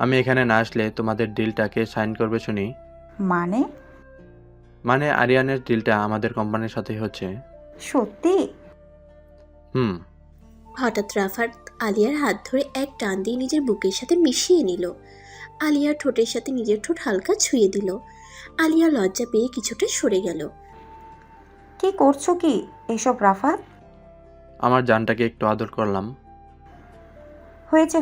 আমি এখানে না আসলে তোমাদের ডিলটাকে সাইন করবে শুনি। মানে আরিয়ানের ডিলটা আমাদের কোম্পানির সাথে হচ্ছে। সত্যি? হুম। হঠাৎ রাফাত আলিয়ার হাত ধরে এক টান দিয়ে নিজের বুকের সাথে মিশিয়ে নিল। আলিয়ার ঠোঁটের সাথে নিজের ঠোঁট হালকা ছুঁয়ে দিল। আলিয়া লজ্জা পেয়ে কিছুটা সরে গেল। কি করছো কি এসব রাফাত? আমার জানটাকে একটু আদর করলাম। হয়েছে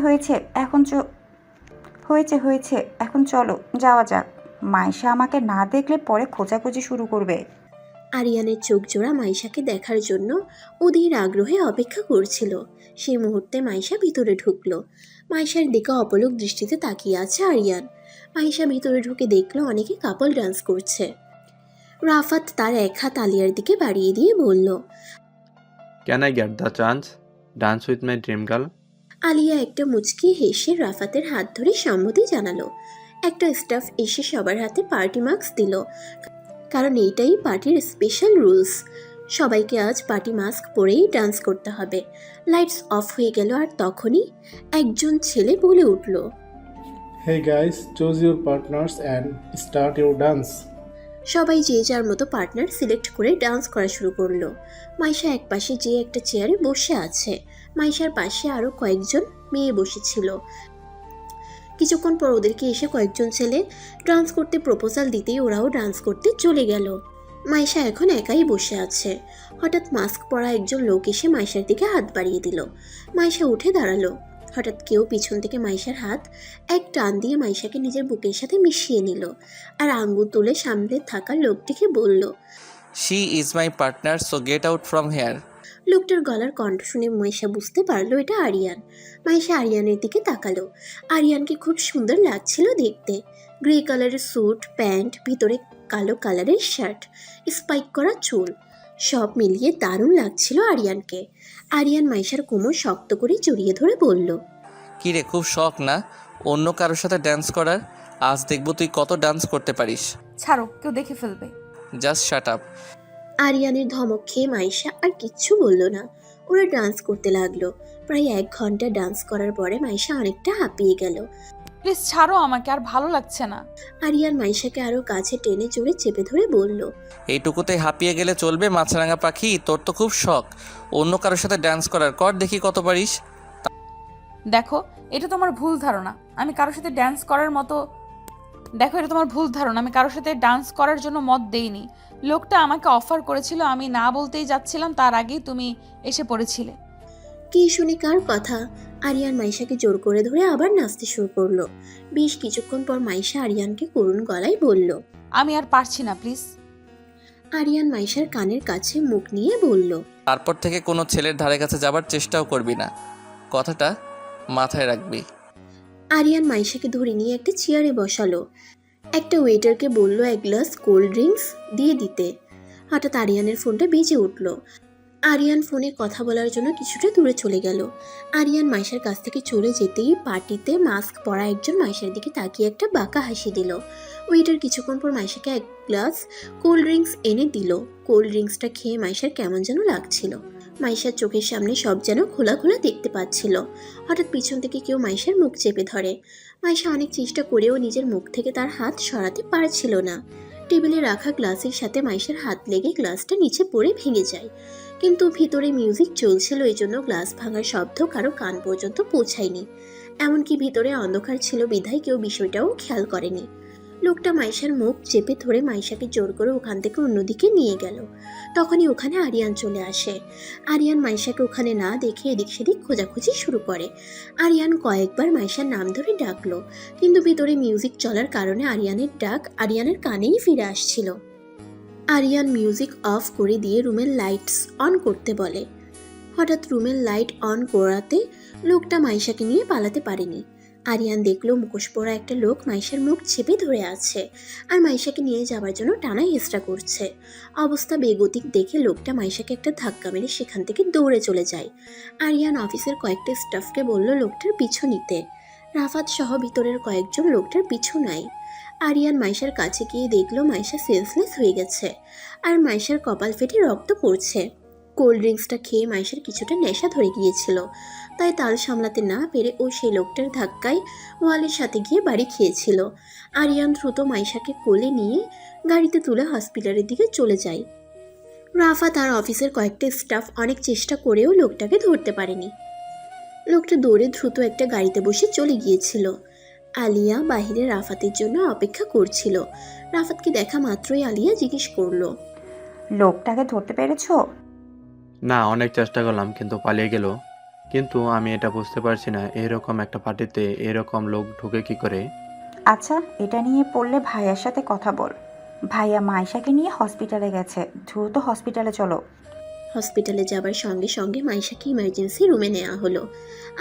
এখন চলো যাওয়া যাক। মাইশা আমাকে না দেখলে পরে খোঁজাখুঁজি শুরু করবে। আরিয়ানের চোখ জোড়া মাইশাকে দেখার জন্য অধীর আগ্রহে অপেক্ষা করছিল। সেই মুহূর্তে মাইশা ভিতরে ঢুকলো। মাইশার দিকে অপলক দৃষ্টিতে তাকিয়ে আছে আরিয়ান। মাইশা ভিতরে ঢুকে দেখলো অনেকে কাপল ডান্স করছে। রাফাত তার এক হাত আলিয়ার দিকে বাড়িয়ে দিয়ে বলল, can I get the chance dance with my dream girl? Alia একটা মুচকি হেসে রাফাতের হাত ধরে সম্মতি জানালো। একটা স্টাফ এসে সবার হাতে পার্টি মাস্ক দিল, কারণ এইটাই পার্টির স্পেশাল রুলস। সবাইকে আজ পার্টি মাস্ক পরেই ডান্স করতে হবে। লাইটস অফ হয়ে গেল, আর তখনই একজন ছেলে বলে উঠল, Hey guys, choose your partners and start your dance. সবাই যে যার মতো পার্টনার সিলেক্ট করে ডান্স করা শুরু করলো। মাইশা এক পাশে যে একটা চেয়ারে বসে আছে। মাইশার পাশে আরো কয়েকজন মেয়ে বসেছিল। কিছুক্ষণ পর ওদেরকে এসে কয়েকজন ছেলে ডান্স করতে প্রপোজাল দিতেই ওরাও ডান্স করতে চলে গেল। মাইশা এখন একাই বসে আছে। হঠাৎ মাস্ক পরা একজন লোক এসে মাইশার দিকে হাত বাড়িয়ে দিল। মাইশা উঠে দাঁড়ালো। হঠাৎ কেউ পিছন থেকে মাইশার হাত এক টান দিয়ে মাইশাকে নিজের বুকের সাথে মিশিয়ে নিল, আর আঙ্গুল তুলে সামনে থাকা লোকটিকে বলল, she is my partner, so get out from hair. লোকটার গলার কণ্ঠ শুনে মাইশা বুঝতে পারলো এটা আরিয়ান। মাইশা আরিয়ানের দিকে তাকালো। আরিয়ানকে খুব সুন্দর লাগছিল দেখতে। গ্রে কালারের স্যুট, প্যান্ট, ভিতরে কালো কালারের শার্ট, স্পাইক করা চুল, সব মিলিয়ে দারুণ লাগছিল আরিয়ানকে। আরিয়ান মাইশার কোমর শক্ত করে জড়িয়ে ধরে বলল, কি রে, খুব শখ না অন্য কারোর সাথে ডান্স করার? আজ দেখবো তুই কত ডান্স করতে পারিস। ছাড়ো, কেউ দেখে ফেলবে। Just shut up. আরিয়ানের ধমক খেয়ে মাইশা আর কিচ্ছু বলল না। ওরা ডান্স করতে লাগলো। প্রায় 1 ঘন্টা ডান্স করার পরে মাইশা অনেকটা হাঁপিয়ে গেল। প্লিজ ছাড়ো আমাকে, আর ভালো লাগছে না। আরিয়ান মাইশাকে আরো কাছে টেনে জোরে চেপে ধরে বলল, এইটুকুতে হাঁপিয়ে গেলে চলবে মাছরাঙা পাখি? তোর তো খুব শখ অন্য কারোর সাথে ডান্স করার, কর দেখি কত পারিস। দেখো, এটা তোমার ভুল ধারণা। আমি কারোর সাথে ডান্স করার মতো এটা তোমার ভুল ধারণা। আমি কারোর সাথে ডান্স করার জন্য মত দেইনি। লোকটা আমাকে অফার করেছিল, আমি না বলতেই যাচ্ছিলাম, তার আগেই তুমি এসে পড়েছিলে। কি শুনে কার কথা? আরিয়ান মাইশাকে জোর করে ধরে আবার নাচতে শুরু করলো। বেশ কিছুক্ষণ পর মাইশা আরিয়ানকে করুণ গলায় বলল। আমি আর পারছি না, প্লিজ। আরিয়ান মাইশার কানের কাছে মুখ নিয়ে বলল। তারপর থেকে কোনো ছেলের ধারে কাছে যাবার চেষ্টাও করবি না, কথাটা মাথায় রাখবি। আরিয়ান মাইশাকে ধরে নিয়ে একটা চেয়ারে বসালো। একটা ওয়েটারকে বলল এক গ্লাস কোল্ড ড্রিঙ্কস দিয়ে দিতে। হঠাৎ আরিয়ানের ফোনটা বেজে উঠল। আরিয়ান ফোনে কথা বলার জন্য কিছুটা দূরে চলে গেল। আরিয়ান মাইশার কাছ থেকে চলে যেতেই পার্টিতে মাস্ক পরা একজন মাইশার দিকে তাকিয়ে একটা বাঁকা হাসি দিল। ওয়েটার কিছুক্ষণ পর মাইশাকে এক গ্লাস কোল্ড ড্রিঙ্কস এনে দিল। কোল্ড ড্রিঙ্কসটা খেয়ে মাইশার কেমন যেন লাগছিল। মাইশার চোখের সামনে সব যেন খোলা খোলা দেখতে পাচ্ছিল। হঠাৎ পিছন থেকে কেউ মাইশার মুখ চেপে ধরে। মাইশা অনেক চেষ্টা করেও নিজের মুখ থেকে তার হাত সরাতে পারছিল না। টেবিলে রাখা গ্লাসের সাথে মাইশার হাত লেগে গ্লাসটা নিচে পড়ে ভেঙে যায়। কিন্তু ভিতরে মিউজিক চলছিল, এই জন্য গ্লাস ভাঙার শব্দ কারো কান পর্যন্ত পৌঁছায়নি। এমনকি ভিতরে অন্ধকার ছিল বিধায় কেউ বিষয়টাও খেয়াল করেনি। লোকটা মাইশার মুখ চেপে ধরে মাইশাকে জোর করে ওখান থেকে অন্যদিকে নিয়ে গেল। তখনই ওখানে আরিয়ান চলে আসে। আরিয়ান মাইশাকে ওখানে না দেখে এদিক সেদিক খোঁজাখুঁজি শুরু করে। আরিয়ান কয়েকবার মাইশার নাম ধরে ডাকলো, কিন্তু ভিতরে মিউজিক চলার কারণে আরিয়ানের ডাক আরিয়ানের কানেই ফিরে আসছিল। আরিয়ান মিউজিক অফ করে দিয়ে রুমের লাইটস অন করতে বলে। হঠাৎ রুমের লাইট অন করাতে লোকটা মাইশাকে নিয়ে পালাতে পারেনি। আরিয়ান দেখলো মুখোশ পরা একটা লোক মাইশার মুখ চেপে ধরে আছে আর মাইশাকে নিয়ে যাওয়ার জন্য টানা হেঁচড়া করছে। অবস্থা বেগতিক দেখে লোকটা মাইশাকে একটা ধাক্কা মেরে সেখান থেকে দৌড়ে চলে যায়। আরিয়ান অফিসের কয়েকটা স্টাফকে বলল লোকটার পিছু নিতে। রাফাত সহ ভিতরের কয়েকজন লোকটার পিছু নাই। আরিয়ান মাইশার কাছে গিয়ে দেখলো মাইশা সেন্সলেস হয়ে গেছে আর মাইশার কপাল ফেটে রক্ত পড়ছে। কোল্ড ড্রিঙ্কসটা খেয়ে মাইশার কিছুটা নেশা ধরে গিয়েছিল, তাই তাল সামলাতে না পেরে ও সেই লোকটার ধাক্কায় ওয়ালের সাথে গিয়ে বাড়ি খেয়েছিল। আরিয়ান দ্রুত মাইশাকে কোলে নিয়ে গাড়িতে তুলে হসপিটালের দিকে চলে যায়। রাফা তার অফিসের কয়েকটা স্টাফ অনেক চেষ্টা করেও লোকটাকে ধরতে পারেনি। লোকটা দৌড়ে দ্রুত একটা গাড়িতে বসে চলে গিয়েছিল। আলিয়া বাহিরে রাফাতের জন্য অপেক্ষা করছিল। রাফাতকে দেখা মাত্রই আলিয়া জিজ্ঞেস করলো, লোকটাকে ধরতে পেরেছো? না, অনেক চেষ্টা করলাম কিন্তু পালিয়ে গেল। কিন্তু আমি এটা বুঝতে পারছি না, এরকম একটা পার্টিতে এরকম লোক ঢুকে কি করে। আচ্ছা, এটা নিয়ে পড়লে ভাইয়ার সাথে কথা বল। ভাইয়া মাইশাকে নিয়ে হসপিটালে গেছে, দ্রুত হসপিটালে চলো। হসপিটালে যাবার সঙ্গে সঙ্গে মাইশাকে ইমার্জেন্সি রুমে নেওয়া হলো।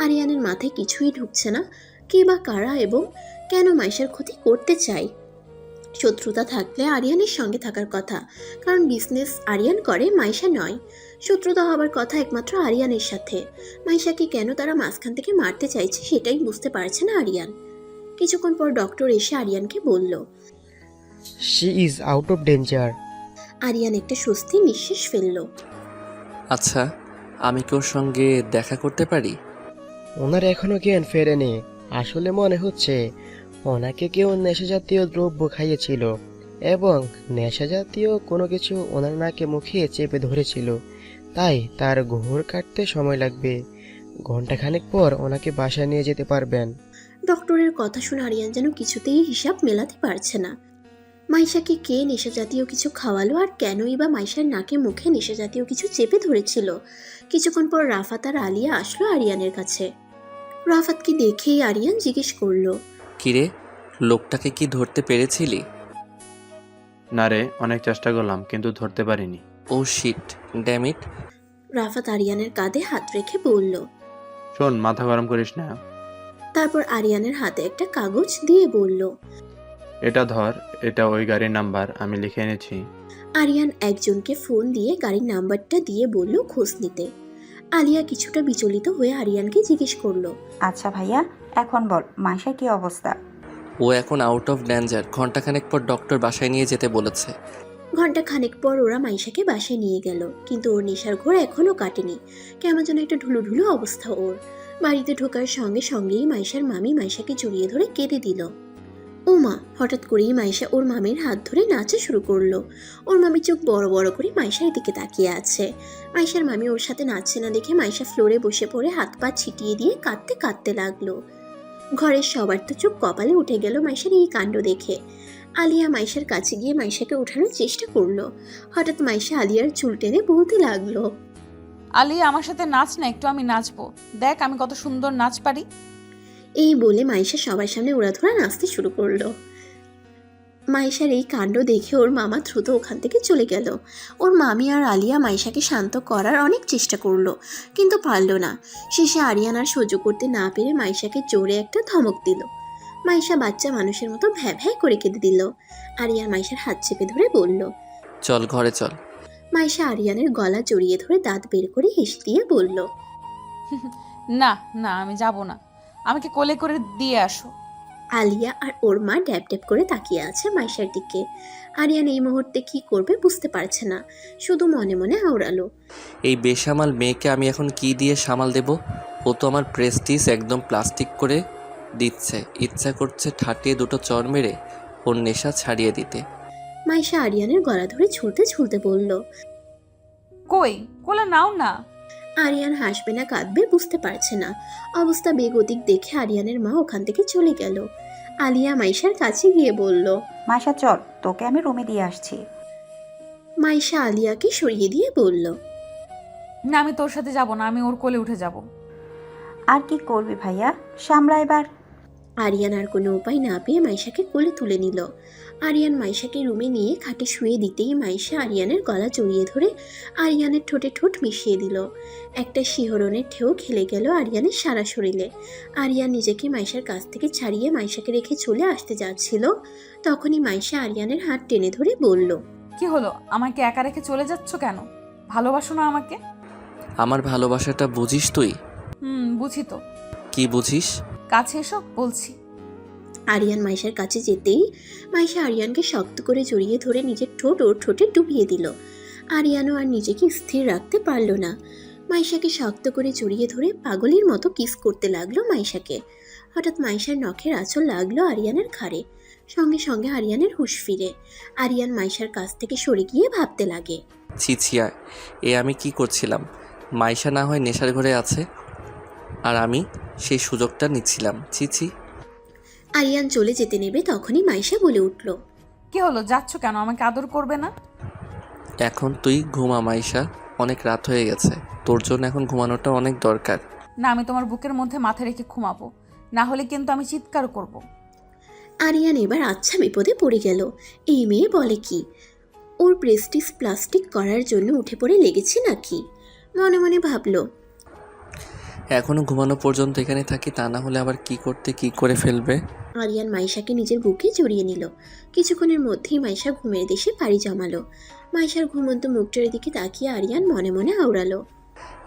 আরিয়ানের মাথায় কিছুই ঢুকছে না, কে বা কারা এবং কেন মাইশার ক্ষতি করতে চায়। শত্রুতা থাকলে আরিয়ানের সঙ্গে থাকার কথা, কারণ বিজনেস আরিয়ান করে, মাইশা নয়। শত্রুতা হবার কথা একমাত্র আরিয়ানের সাথে। মাইশাকে কেন তারা মাঝখান থেকে মারতে চাইছে সেটাই বুঝতে পারছে না আরিয়ান। কিছুক্ষণ পর ডক্টর এসে আরিয়ানকে বলল, she is out of danger. Aryan একটা স্বস্তি নিঃশ্বাস ফেলল। আচ্ছা, আমি কি ওর সঙ্গে দেখা করতে পারি? ওনার এখনো জ্ঞান ফেরেনি। আসলে মনে হচ্ছে ওনাকে কেউ নেশাজাতীয় দ্রব্য খাইয়েছিল এবং নেশাজাতীয় কোনো কিছু ওনার নাকে মুখে চেপে ধরেছিল, তাই তার ঘোর কাটতে সময় লাগবে। ঘন্টাখানেক পর ওনাকে বাসায় নিয়ে যেতে পারবেন। ডক্টরের কথা শুনে আরিয়ান যেন কিছুতেই হিসাব মেলাতে পারছে না। মাইশাকে কে নেশাজাতীয় কিছু খাওয়ালো আর কেনই বা মাইশার নাকে মুখে নেশাজাতীয় কিছু চেপে ধরেছিল। কিছুক্ষণ পর রাফাত আর আলিয়া আসলো আরিয়ানের কাছে। রাফাতকে দেখেই আরিয়ান জিজ্ঞেস করলো, কিরে, লোকটাকে কি ধরতে পেরেছিলি? না রে, অনেক চেষ্টা করলাম কিন্তু ধরতে পারিনি। ও শিট, ড্যাম ইট। রাফাত আরিয়ানের কাঁধে হাত রেখে বলল। শোন, মাথা গরম করিস না। তারপর আরিয়ানের হাতে একটা কাগজ দিয়ে বলল, এটা ধর, এটা ওই গাড়ির নাম্বার, আমি লিখে এনেছি। আরিয়ান একজনকে ফোন দিয়ে গাড়ির নাম্বারটা দিয়ে বলল খোঁজ নিতে। আলিয়া কিছুটা বিচলিত হয়ে আরিয়ানকে জিজ্ঞেস করলো, আচ্ছা ভাইয়া, এখন বল মাইশার কি অবস্থা? ও এখন আউট অফ ডেঞ্জার, ঘন্টাখানেক পর ডক্টর বাসায় নিয়ে যেতে বলেছে। ঘন্টা খানেক পর ওরা মাইশাকে বাসায় নিয়ে গেল, কিন্তু ওর নেশার ঘোর এখনো কাটেনি। কেমন যেন একটা ঢুলু ঢুলু অবস্থা ওর। বাড়িতে ঢোকার সঙ্গে সঙ্গেই মাইশার মামি মাইশাকে জড়িয়ে ধরে কেঁদে দিল। ও মা! হঠাৎ করেই মাইশা ওর মামির হাত ধরে নাচা শুরু করলো। ওর মামি চোখ বড় বড় করে মাইশার দিকে তাকিয়ে আছে। মাইশার মামি ওর সাথে নাচছে না দেখে মাইশা ফ্লোরে বসে পড়ে হাত পা ছিটিয়ে দিয়ে কাঁদতে কাঁদতে লাগলো। ঘরের সবার তো চোখ কপালে উঠে গেল মাইশার এই কাণ্ড দেখে। আলিয়া মাইশার কাছে গিয়ে মাইশাকে ওঠানোর চেষ্টা করলো। হঠাৎ মাইশা আলিয়ার চুল টেনে বলতে লাগলো, আলিয়া আমার সাথে নাচ না, একটু আমি নাচবো। দেখ আমি কত সুন্দর নাচ পারি। এই বলে মাইশা সবার সামনে উড়াধুরা নাচতে শুরু করলো। মাইশার এই কাণ্ড দেখে ওর মামা দ্রুত ওখান থেকে চলে গেল। ওর মামি আর আলিয়া মাইশাকে শান্ত করার অনেক চেষ্টা করলো, কিন্তু পারল না। শেষে আরিয়ান আর সহ্য করতে না পেরে মাইশাকে জোরে একটা ধমক দিল। মাইশা বাচ্চা মানুষের মতো ভ্যা ভ্যা করে কেঁদে দিল। আরিয়ান মাইশার হাত চেপে ধরে বলল। চল ঘরে চল। মাইশা আরিয়ানের গলা জড়িয়ে ধরে দাঁত বের করে হেসে দিয়ে বলল, না না, আমি যাব না, আমাকে কোলে করে দিয়ে আসো। আলিয়া আর ওর মা ড্যাব ড্যাব করে তাকিয়ে আছে মাইশার দিকে। আরিয়ান এই মুহূর্তে কি করবে বুঝতে পারছে না, শুধু মনে মনে আওড়ালো। এই বেসামাল মেয়েকে আমি এখন কি দিয়ে সামাল দেব? ও তো আমার প্রেস্টিজ একদম প্লাস্টিক করে দিচ্ছে। ইচ্ছা করছে ঠাটিয়ে দুটো চর মেরে ওর নেশা ছাড়িয়ে দিতে। মাইশা আরিয়ানের গলা ধরে ঝুলতে ঝুলতে বলল, কই, কোলে নাও না। আরিয়ান হাসবে না কাঁদবে বুঝতে পারছে না। অবস্থা বেগতিক দেখে আরিয়ানের মা ওখান থেকে চলে গেল। আলিয়া মাইশার কাছে গিয়ে বলল, মাইশা চল, তোকে আমি রুমে দিয়ে আসছি। মাইশা আলিয়াকে সরিয়ে দিয়ে বলল, না আমি তোর সাথে যাব না, আমি ওর কোলে উঠে যাব। আর কি করবি ভাইয়া, সামলা এবার। আরিয়ান আর কোনো উপায় না পেয়ে মাইশাকে কোলে তুলে নিল। আরিয়ান মাইশাকে রুমে নিয়ে খাটে শুয়ে দিতেই মাইশা আরিয়ানের গলা জড়িয়ে ধরে আরিয়ানের ঠোঁটে ঠোঁট মিশিয়ে দিল। একটা শিহরণের ঢেউ খেলে গেল আরিয়ানের সারা শরীরে। আরিয়ান নিজেকে মাইশার কাছ থেকে ছাড়িয়ে মাইশাকে রেখে চলে আসতে যাচ্ছিল, তখনই মাইশা আরিয়ানের হাত টেনে ধরে বলল, কি হলো, আমাকে একা রেখে চলে যাচ্ছ কেন? ভালোবাসো না আমাকে? আমার ভালোবাসাটা বুঝিস তুই? বুঝি তো। কি বুঝিস? কাছে এসো বলছি। আরিয়ান মাইশার কাছে যেতেই মাইশা আরিয়ানকে শক্ত করে জড়িয়ে ধরে নিজের ঠোঁট ওর ঠোঁটে ডুবিয়ে দিল। আরিয়ানও আর নিজেকে স্থির রাখতে পারল না। মাইশাকে শক্ত করে জড়িয়ে ধরে পাগলের মতো কিস করতে লাগলো মাইশাকে। হঠাৎ মাইশার নখের আঁচল লাগলো আরিয়ানের ঘাড়ে। সঙ্গে সঙ্গে আরিয়ানের হুঁশ ফিরে। আরিয়ান মাইশার কাছ থেকে সরে গিয়ে ভাবতে লাগে, ছিছিয়া, আমি কি করছিলাম? মাইশা না হয় নেশার ঘরে আছে, আর আমি সেই সুযোগটা নিচ্ছিলাম। ছিছি। আরিয়ান চলে যেতে নেবে তখনই মাইশা বলে উঠল, কি হলো, যাচ্ছ কেন? আমাকে আদর করবে না? এখন তুই ঘুমা মাইশা, অনেক রাত হয়ে গেছে। তোর জন্য এখন ঘুমানোটা অনেক দরকার। না, আমি তোমার বুকের মধ্যে মাথা রেখে ঘুমাবো, না হলে কিন্তু আমি চিৎকার করব। আরিয়ান এবার আচ্ছা বিপদে পড়ে গেল। এই মেয়ে বলে কি, ওর প্রেস্টিজ প্লাস্টিক করার জন্য উঠে পড়ে লেগেছে নাকি? মনে মনে ভাবলো। এখনো ঘুমানো পর্যন্ত এখানে থাকি, তা না হলে আবার কি করে ফেলবে। আরিয়ান মাইশাকে নিজের বুকে জড়িয়ে নিল। কিছুক্ষণের মধ্যেই মাইশা ঘুমের দেশে পাড়ি জমালো। মাইশার ঘুমন্ত মুখটার দিকে তাকিয়ে আরিয়ান মনে মনে আওড়ালো,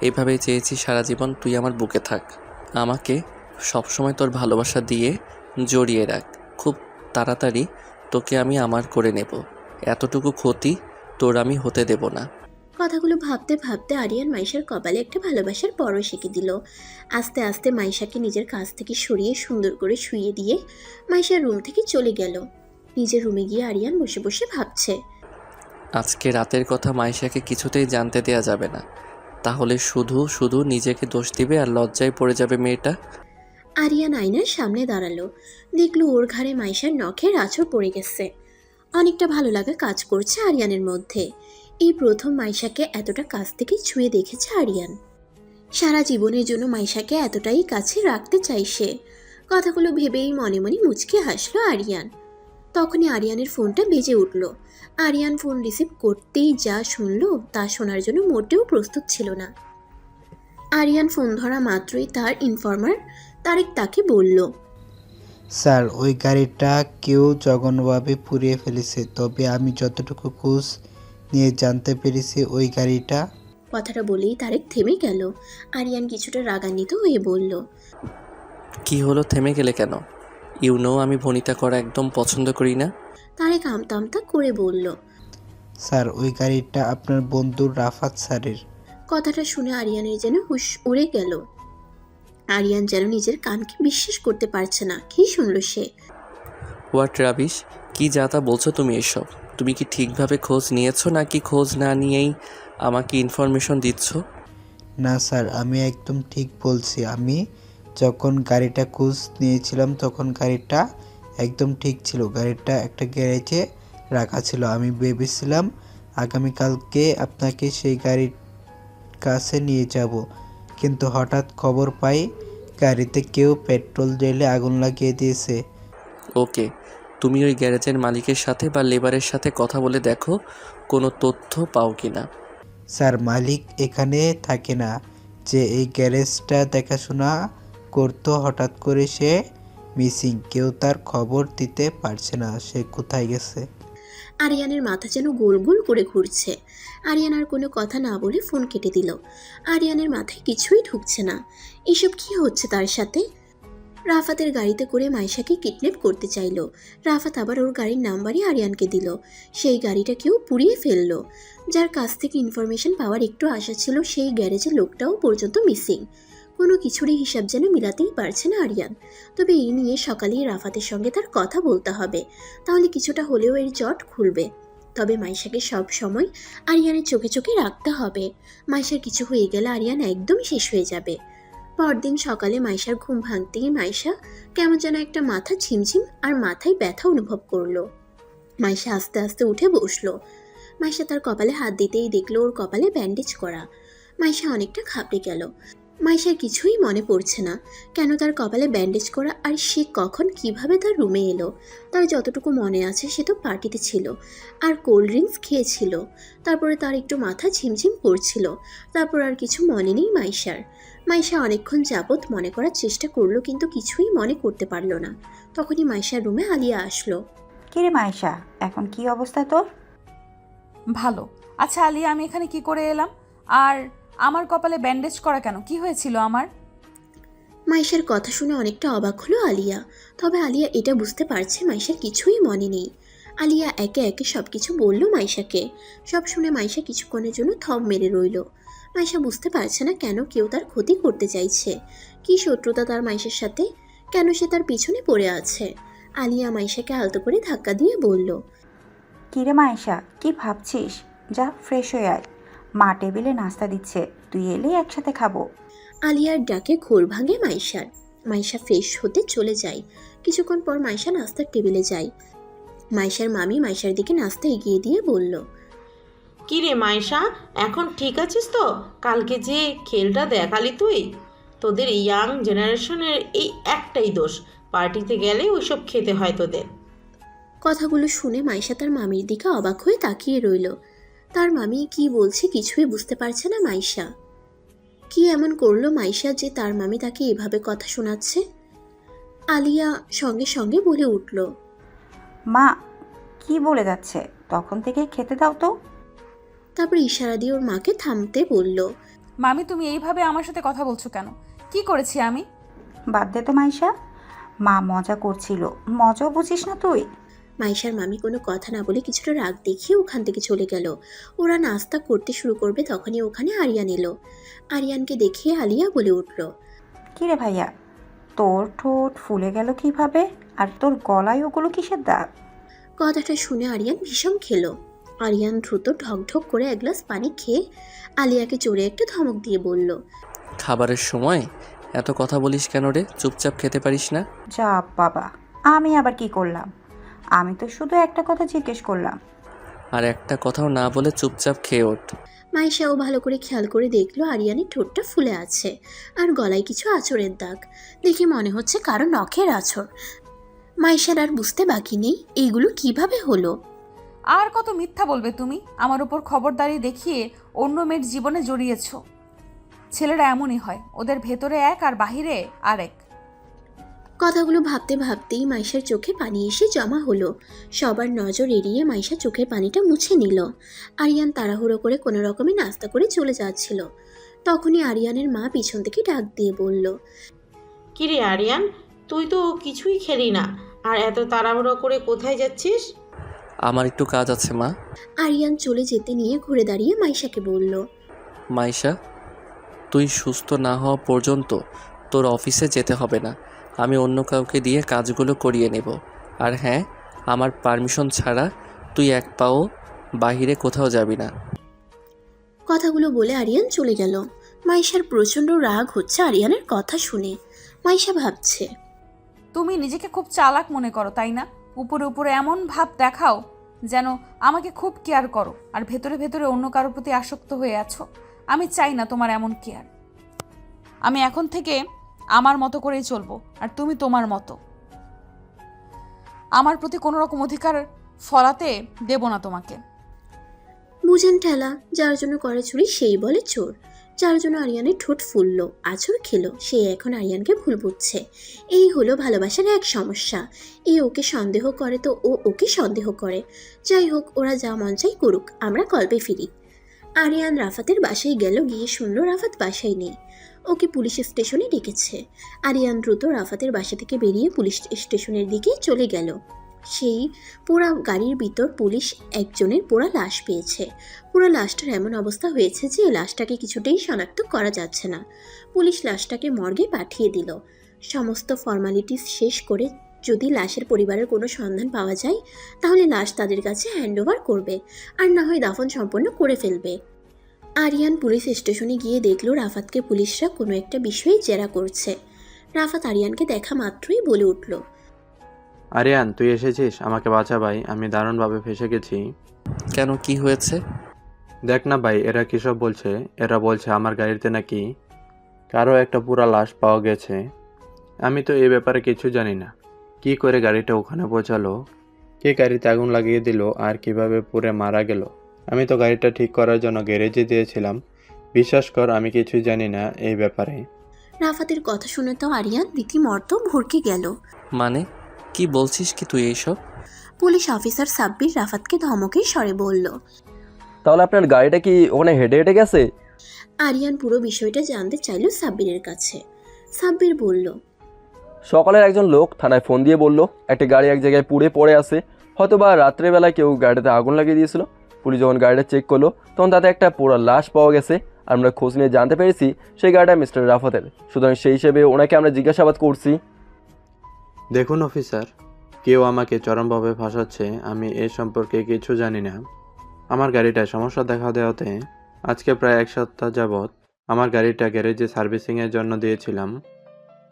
এইভাবেই চেয়েছি সারা জীবন তুই আমার বুকে থাক, আমাকে সবসময় তোর ভালোবাসা দিয়ে জড়িয়ে রাখ। খুব তাড়াতাড়ি তোকে আমি আমার করে নেব। এতটুকু ক্ষতি তোর আমি হতে দেব না। কথাগুলো ভাবতে ভাবতে আরিয়ান মাইশার কপালে একটা ভালোবাসার পরশ এঁকে দিল। আস্তে আস্তে মাইশাকে নিজের কাছ থেকে সরিয়ে সুন্দর করে শুইয়ে দিয়ে মাইশার রুম থেকে চলে গেল। নিজের রুমে গিয়ে আরিয়ান বসে বসে ভাবছে, আজকে রাতের কথা মাইশাকে কিছুতেই জানতে দেয়া যাবে না, তাহলে শুধু শুধু নিজেকে দোষ দিবে আর লজ্জায় পড়ে যাবে মেয়েটা। আরিয়ান আয়নার সামনে দাঁড়ালো, দেখলো ওর ঘাড়ে মাইশার নখের আঁচড় পড়ে গেছে। অনেকটা ভালো লাগা কাজ করছে আরিয়ানের মধ্যে। এই প্রথম মাইশাকে এতটা কাছ থেকে ছুঁয়ে দেখেছে আরিয়ান। সারা জীবনের জন্য মাইশাকে এতটাই কাছে রাখতে চাই সে। কথাগুলো ভেবেই মনে মনে মুচকে হাসলো আরিয়ান। তখনই আরিয়ানের ফোনটা বেজে উঠল। আরিয়ান ফোন রিসিভ করতেই যা শুনলো তা শোনার জন্য মোটেও প্রস্তুত ছিল না। আরিয়ান ফোন ধরা মাত্রই তার ইনফর্মার তারেক তাকে বলল, স্যার, ওই গাড়িটা কেউ জঘন্যভাবে পুড়িয়ে ফেলেছে, তবে আমি যতটুকু খোঁজ নিয়ে জানতে পেরেছি ওই গাড়িটা। কথাটা বলেই তারেক থেমে গেল। আরিয়ান কিছুটা রাগান্বিত হয়ে বলল, কি হলো, থেমে গেলে কেন? আমি ভনিতা করা একদম পছন্দ করি না। তারেক আমতা আমতা করে বলল, স্যার, ওই গাড়িটা আপনার বন্ধু রাফাত স্যারের। কথাটা শুনে আরিয়ানের যেন হুশ উড়ে গেল। আরিয়ান যেন নিজের কানকে বিশ্বাস করতে পারছে না। কি শুনলো সে? হোয়াট রাবিশ, কি যা তা বলছো তুমি এসব? তুমি কি ঠিকভাবে খোঁজ নিয়েছো নাকি খোঁজ না নিয়েই আমাকে ইনফরমেশন দিচ্ছ? না স্যার, আমি একদম ঠিক বলছি। আমি যখন গাড়িটা খোঁজ নিয়েছিলাম তখন গাড়িটা একদম ঠিক ছিল। গাড়িটা একটা গ্যারেজে রাখা ছিল। আমি ভেবেছিলাম আগামীকালকে আপনাকে সেই কাছে নিয়ে যাব, কিন্তু হঠাৎ খবর পাই গাড়িতে কেউ পেট্রোল ঢেলে আগুন লাগিয়ে দিয়েছে। ওকে, তুমি ওই গ্যারেজের মালিকের সাথে বা লেবারের সাথে কথা বলে দেখো কোনো তথ্য পাও কি না। স্যার, মালিক এখানে থাকে না, যে এই গ্যারেজটা দেখাশোনা করতো হঠাৎ করে সে মিসিং। কেউ তার খবর দিতে পারছে না সে কোথায় গেছে। আরিয়ানের মাথা যেন গোল গোল করে ঘুরছে। আরিয়ান আর কোনো কথা না বলে ফোন কেটে দিল। আরিয়ানের মাথায় কিছুই ঢুকছে না। এসব কি হচ্ছে তার সাথে? রাফাতের গাড়িতে করে মাইশাকে কিডন্যাপ করতে চাইলো। রাফাত আবার ওর গাড়ির নাম্বারই আরিয়ানকে দিল। সেই গাড়িটা কেউ পুড়িয়ে ফেললো। যার কাছ থেকে ইনফরমেশন পাওয়ার একটু আশা ছিল সেই গ্যারেজের লোকটাও পর্যন্ত মিসিং। কোনো কিছুরই হিসাব যেন মিলাতেই পারছে না আরিয়ান। তবে এই নিয়ে সকালেই রাফাতের সঙ্গে তার কথা বলতে হবে, তাহলে কিছুটা হলেও এর জট খুলবে। তবে মাইশাকে সব সময় আরিয়ানের চোখে চোখে রাখতে হবে। মাইশার কিছু হয়ে গেলে আরিয়ান একদম শেষ হয়ে যাবে। পরদিন সকালে মাইশার ঘুম ভাঙতেই মাইশা কেমন যেন একটা মাথা ঝিমঝিম আর মাথায় ব্যথা অনুভব করলো। মাইশা আস্তে আস্তে উঠে বসলো। মাইশা তার কপালে হাত দিতেই দেখলো ওর কপালে ব্যান্ডেজ করা। মাইশা অনেকটা ঘাবড়ে গেল। মাইশার কিছুই মনে পড়ছে না কেন তার কপালে ব্যান্ডেজ করা আর সে কখন কিভাবে তার রুমে এলো। তার যতটুকু মনে আছে সে তো পার্টিতে ছিল আর কোল্ড ড্রিঙ্কস খেয়েছিল। তারপরে তার একটু মাথা ঝিমঝিম করছিল। তারপর আর কিছু মনে নেই মাইশার। মাইশা অনেকক্ষণ যাবৎ মনে করার চেষ্টা করলো কিন্তু কিছুই মনে করতে পারলো না। তখনই মাইশার রুমে আলিয়া আসলো। কিরে মাইশা, এখন কি অবস্থা তোর? ভালো। আচ্ছা আলিয়া, আমি এখানে কি করে এলাম? আর আমার কপালে ব্যান্ডেজ করা কেন? কি হয়েছিল আমার? মাইশার কথা শুনে অনেকটা অবাক হলো আলিয়া। তবে আলিয়া এটা বুঝতে পারছে মাইশার কিছুই মনে নেই। আলিয়া একে একে সব কিছু বলল মাইশাকে। সব শুনে মাইশা কিছুক্ষণের জন্য থম মেরে রইল। মাইশা বুঝতে পারছে না কেন কেউ তার ক্ষতি করতে চাইছে। কি শত্রুতা তার মাইশার সাথে? কেন সে তার পিছনে পড়ে আছে? আলিয়া মাইশাকে আলতো করে ধাক্কা দিয়ে বলল, কিরে মাইশা, কি ভাবছিস? যা ফ্রেশ হয়ে আয়, মা টেবিলে নাস্তা দিচ্ছে, তুই এলেই একসাথে খাবো। আলিয়ার ডাকে ঘোর ভাঙে মাইশার। মাইশা ফ্রেশ হতে চলে যায়। কিছুক্ষণ পর মাইশা নাস্তার টেবিলে যায়। মাইশার মামি মাইশার দিকে নাস্তা এগিয়ে দিয়ে বলল, কি রে মাইশা, এখন ঠিক আছিস তো? কালকে যে খেলটা দেখালি তুই, তোদের ইয়াং জেনারেশনের এই একটাই দোষ, পার্টিতে গেলে ওইসব খেতে হয় তোদের। কথাগুলো শুনে মাইশা তার মামির দিকে অবাক হয়ে তাকিয়ে রইল। তার মামি কি বলছে কিছুই বুঝতে পারছে না মাইশা। কি এমন করলো মাইশা যে তার মামি তাকে এভাবে কথা শোনাচ্ছে? আলিয়া সঙ্গে সঙ্গে বলে উঠল, মা কি বলে যাচ্ছে, তখন থেকে খেতে দাও তো। তারপর ইশারা দিয়ে ওর মাকে থামতে বলল। মামি, তুমি এইভাবে আমার সাথে কথা বলছো কেন? কি করেছি আমি? বাদ দে তো মাইশা, মা মজা করছিল, মজাও বুঝিস না তুই। মাইশার মামি কোনো কথা না বলে কিছুটা রাগ দেখিয়ে ওখান থেকে চলে গেল। ওরা নাস্তা করতে শুরু করবে তখনই ওখানে আরিয়ান এলো। আরিয়ানকে দেখে আলিয়া বলে উঠল, কিরে ভাইয়া, তোর ঠোঁট ফুলে গেল কিভাবে? আর তোর গলায় ওগুলো কিসের দাগ? কথাটা শুনে আরিয়ান ভীষণ খেলো। আরিয়ান দ্রুত ঢকঢক করে এক গ্লাস পানি খেয়ে আলিয়াকে জোরে একটা ধমক দিয়ে বলল, খাবারের সময় এত কথা বলিস কেন রে? চুপচাপ খেতে পারিস না? যা বাবা, আমি আবার কি করলাম? আমি তো শুধু একটা কথা জিজ্ঞেস করলাম। আর একটা কথাও না বলে চুপচাপ খেয়ে ওঠ। মাইশাও ভালো করে খেয়াল করে দেখলো আরিয়ানের ঠোঁটটা ফুলে আছে আর গলায় কিছু আঁচড়ের দাগ। দেখে মনে হচ্ছে কারো নখের আঁচড়। মাইশার আর বুঝতে বাকি নেই এইগুলো কিভাবে হলো। আর কত মিথ্যা বলবে তুমি? আমার উপর খবরদারি দেখিয়ে অন্য মেয়ের জীবনে জড়িয়েছ। ছেলেরা এমনই হয়, ওদের ভেতরে এক আর বাহিরে আরেক। কথাগুলো ভাবতে ভাবতেই মাইশার চোখে পানি এসে জমা হলো। সবার নজর এড়িয়ে মাইশা চোখের পানিটা মুছে নিল। আরিয়ান তাড়াহুড়ো করে কোনো রকমে নাস্তা করে চলে যাচ্ছিল। তখনই আরিয়ানের মা পিছন থেকে ডাক দিয়ে বলল, কি রে আরিয়ান, তুই তো কিছুই খেলি না, আর এত তাড়াহুড়ো করে কোথায় যাচ্ছিস? আমার একটু কাজ আছে মা। আরিয়ান চলে যেতে নিয়ে ঘুরে দাঁড়িয়ে মাইশাকে বলল, মাইশা, তুই সুস্থ না হওয়া পর্যন্ত তোর অফিসে যেতে হবে না। আমি অন্য কাউকে দিয়ে কাজগুলো করিয়ে নেব। আর হ্যাঁ, আমার পারমিশন ছাড়া তুই এক পাও বাহিরে কোথাও যাবি না। কথাগুলো বলে আরিয়ান চলে গেল। মাইশার প্রচণ্ড রাগ হচ্ছে আরিয়ানের কথা শুনে। মাইশা ভাবছে, তুমি নিজেকে খুব চালাক মনে করো, তাই না? উপরে উপরে এমন ভাব দেখাও যেন আমাকে খুব কেয়ার করো, আর ভেতরে ভেতরে অন্য কারোর প্রতি আসক্ত হয়ে আছো। আমি চাই না তোমার এমন কেয়ার। আমি এখন থেকে আমার মতো করেই চলবো, আর তুমি তোমার মতো। আমার প্রতি কোনো রকম অধিকার ফলাতে দেব না তোমাকে। বুঝেন ঠেলা, যার জন্য করে চুরি সেই বলে চোর। যার জন্য আরিয়ানের ঠোঁট ফুললো, আছর খেলো, সে এখন আরিয়ানকে ভুল বুঝছে। এই হলো ভালোবাসার এক সমস্যা। এ ওকে সন্দেহ করে তো ও ওকে সন্দেহ করে। যাই হোক, ওরা যা মন চাই করুক, আমরা গল্পে ফিরি। আরিয়ান রাফাতের বাসায় গেল, গিয়ে শুনলো রাফাত বাসায় নেই। ওকে পুলিশ স্টেশনে ডেকেছে। আরিয়ান দ্রুত রাফাতের বাসা থেকে বেরিয়ে পুলিশ স্টেশনের দিকে চলে গেল। সেই পোড়া গাড়ির ভিতর পুলিশ একজনের পোড়া লাশ পেয়েছে। পুরো লাশটার এমন অবস্থা হয়েছে যে লাশটাকে কিছুতেই শনাক্ত করা যাচ্ছে না। পুলিশ লাশটাকে মর্গে পাঠিয়ে দিল। সমস্ত ফর্মালিটিস শেষ করে যদি লাশের পরিবারের কোনো সন্ধান পাওয়া যায় তাহলে লাশ তাদের কাছে হ্যান্ডওভার করবে, আর না হয় দাফন সম্পন্ন করে ফেলবে। আরিয়ান পুলিশ স্টেশনে গিয়ে দেখলো রাফাতকে পুলিশরা কোনো একটা বিষয়ে জেরা করছে। রাফাত আরিয়ানকে দেখা মাত্রই বলে উঠল, আরিয়ান, তুই এসেছিস? আমাকে বাঁচা ভাই, আমি দারুণভাবে ফেঁসে গেছি। কেন, কি হয়েছে? দেখ না ভাই, এরা কী সব বলছে। এরা বলছে আমার গাড়িতে নাকি কারো একটা পুরা লাশ পাওয়া গেছে। আমি তো এই ব্যাপারে কিছু জানি না। কি করে গাড়িটা ওখানে পৌঁছালো, কে গাড়িতে আগুন লাগিয়ে দিল, আর কিভাবে পুড়ে মারা গেল। আমি তো গাড়িটা ঠিক করার জন্য গ্যারেজে দিয়েছিলাম। বিশ্বাস কর, আমি কিছুই জানি না এই ব্যাপারে। রাফাতের কথা শুনে তো আরিয়ান রীতিমতো ভরকে গেল। মানে কি বলছিস কি তুই এইসব? পুলিশ অফিসার সাব্বির রাফাতকে ধমকের স্বরে বলল, তাহলে আপনার গাড়িটা কি ওখানে হেঁটে হেঁটে গেছে? আরিয়ান পুরো বিষয়টা জানতে চাইল সাব্বিরের কাছে। সাব্বির বলল, সকালের একজন লোক থানায় ফোন দিয়ে বলল একটা গাড়ি এক জায়গায় পুড়ে পড়ে আছে, হয়তো বা রাত্রেবেলায় কেউ গাড়িতে আগুন লাগিয়ে দিয়েছিল। পুলিশ যখন গাড়িটা চেক করলো তখন তাতে একটা পুরো লাশ পাওয়া গেছে। আর আমরা খোঁজ নিয়ে জানতে পেরেছি সেই গাড়িটা মিস্টার রাফাতের। সুতরাং সেই হিসেবে ওনাকে আমরা জিজ্ঞাসাবাদ করছি। দেখুন অফিসার, কেউ আমাকে চরমভাবে ফাঁসাচ্ছে। আমি এ সম্পর্কে কিছু জানি না। আমার গাড়িটায় সমস্যা দেখা দেওয়াতে আজকে প্রায় 1 সপ্তাহ যাবৎ আমার গাড়িটা গ্যারেজে সার্ভিসিংয়ের জন্য দিয়েছিলাম।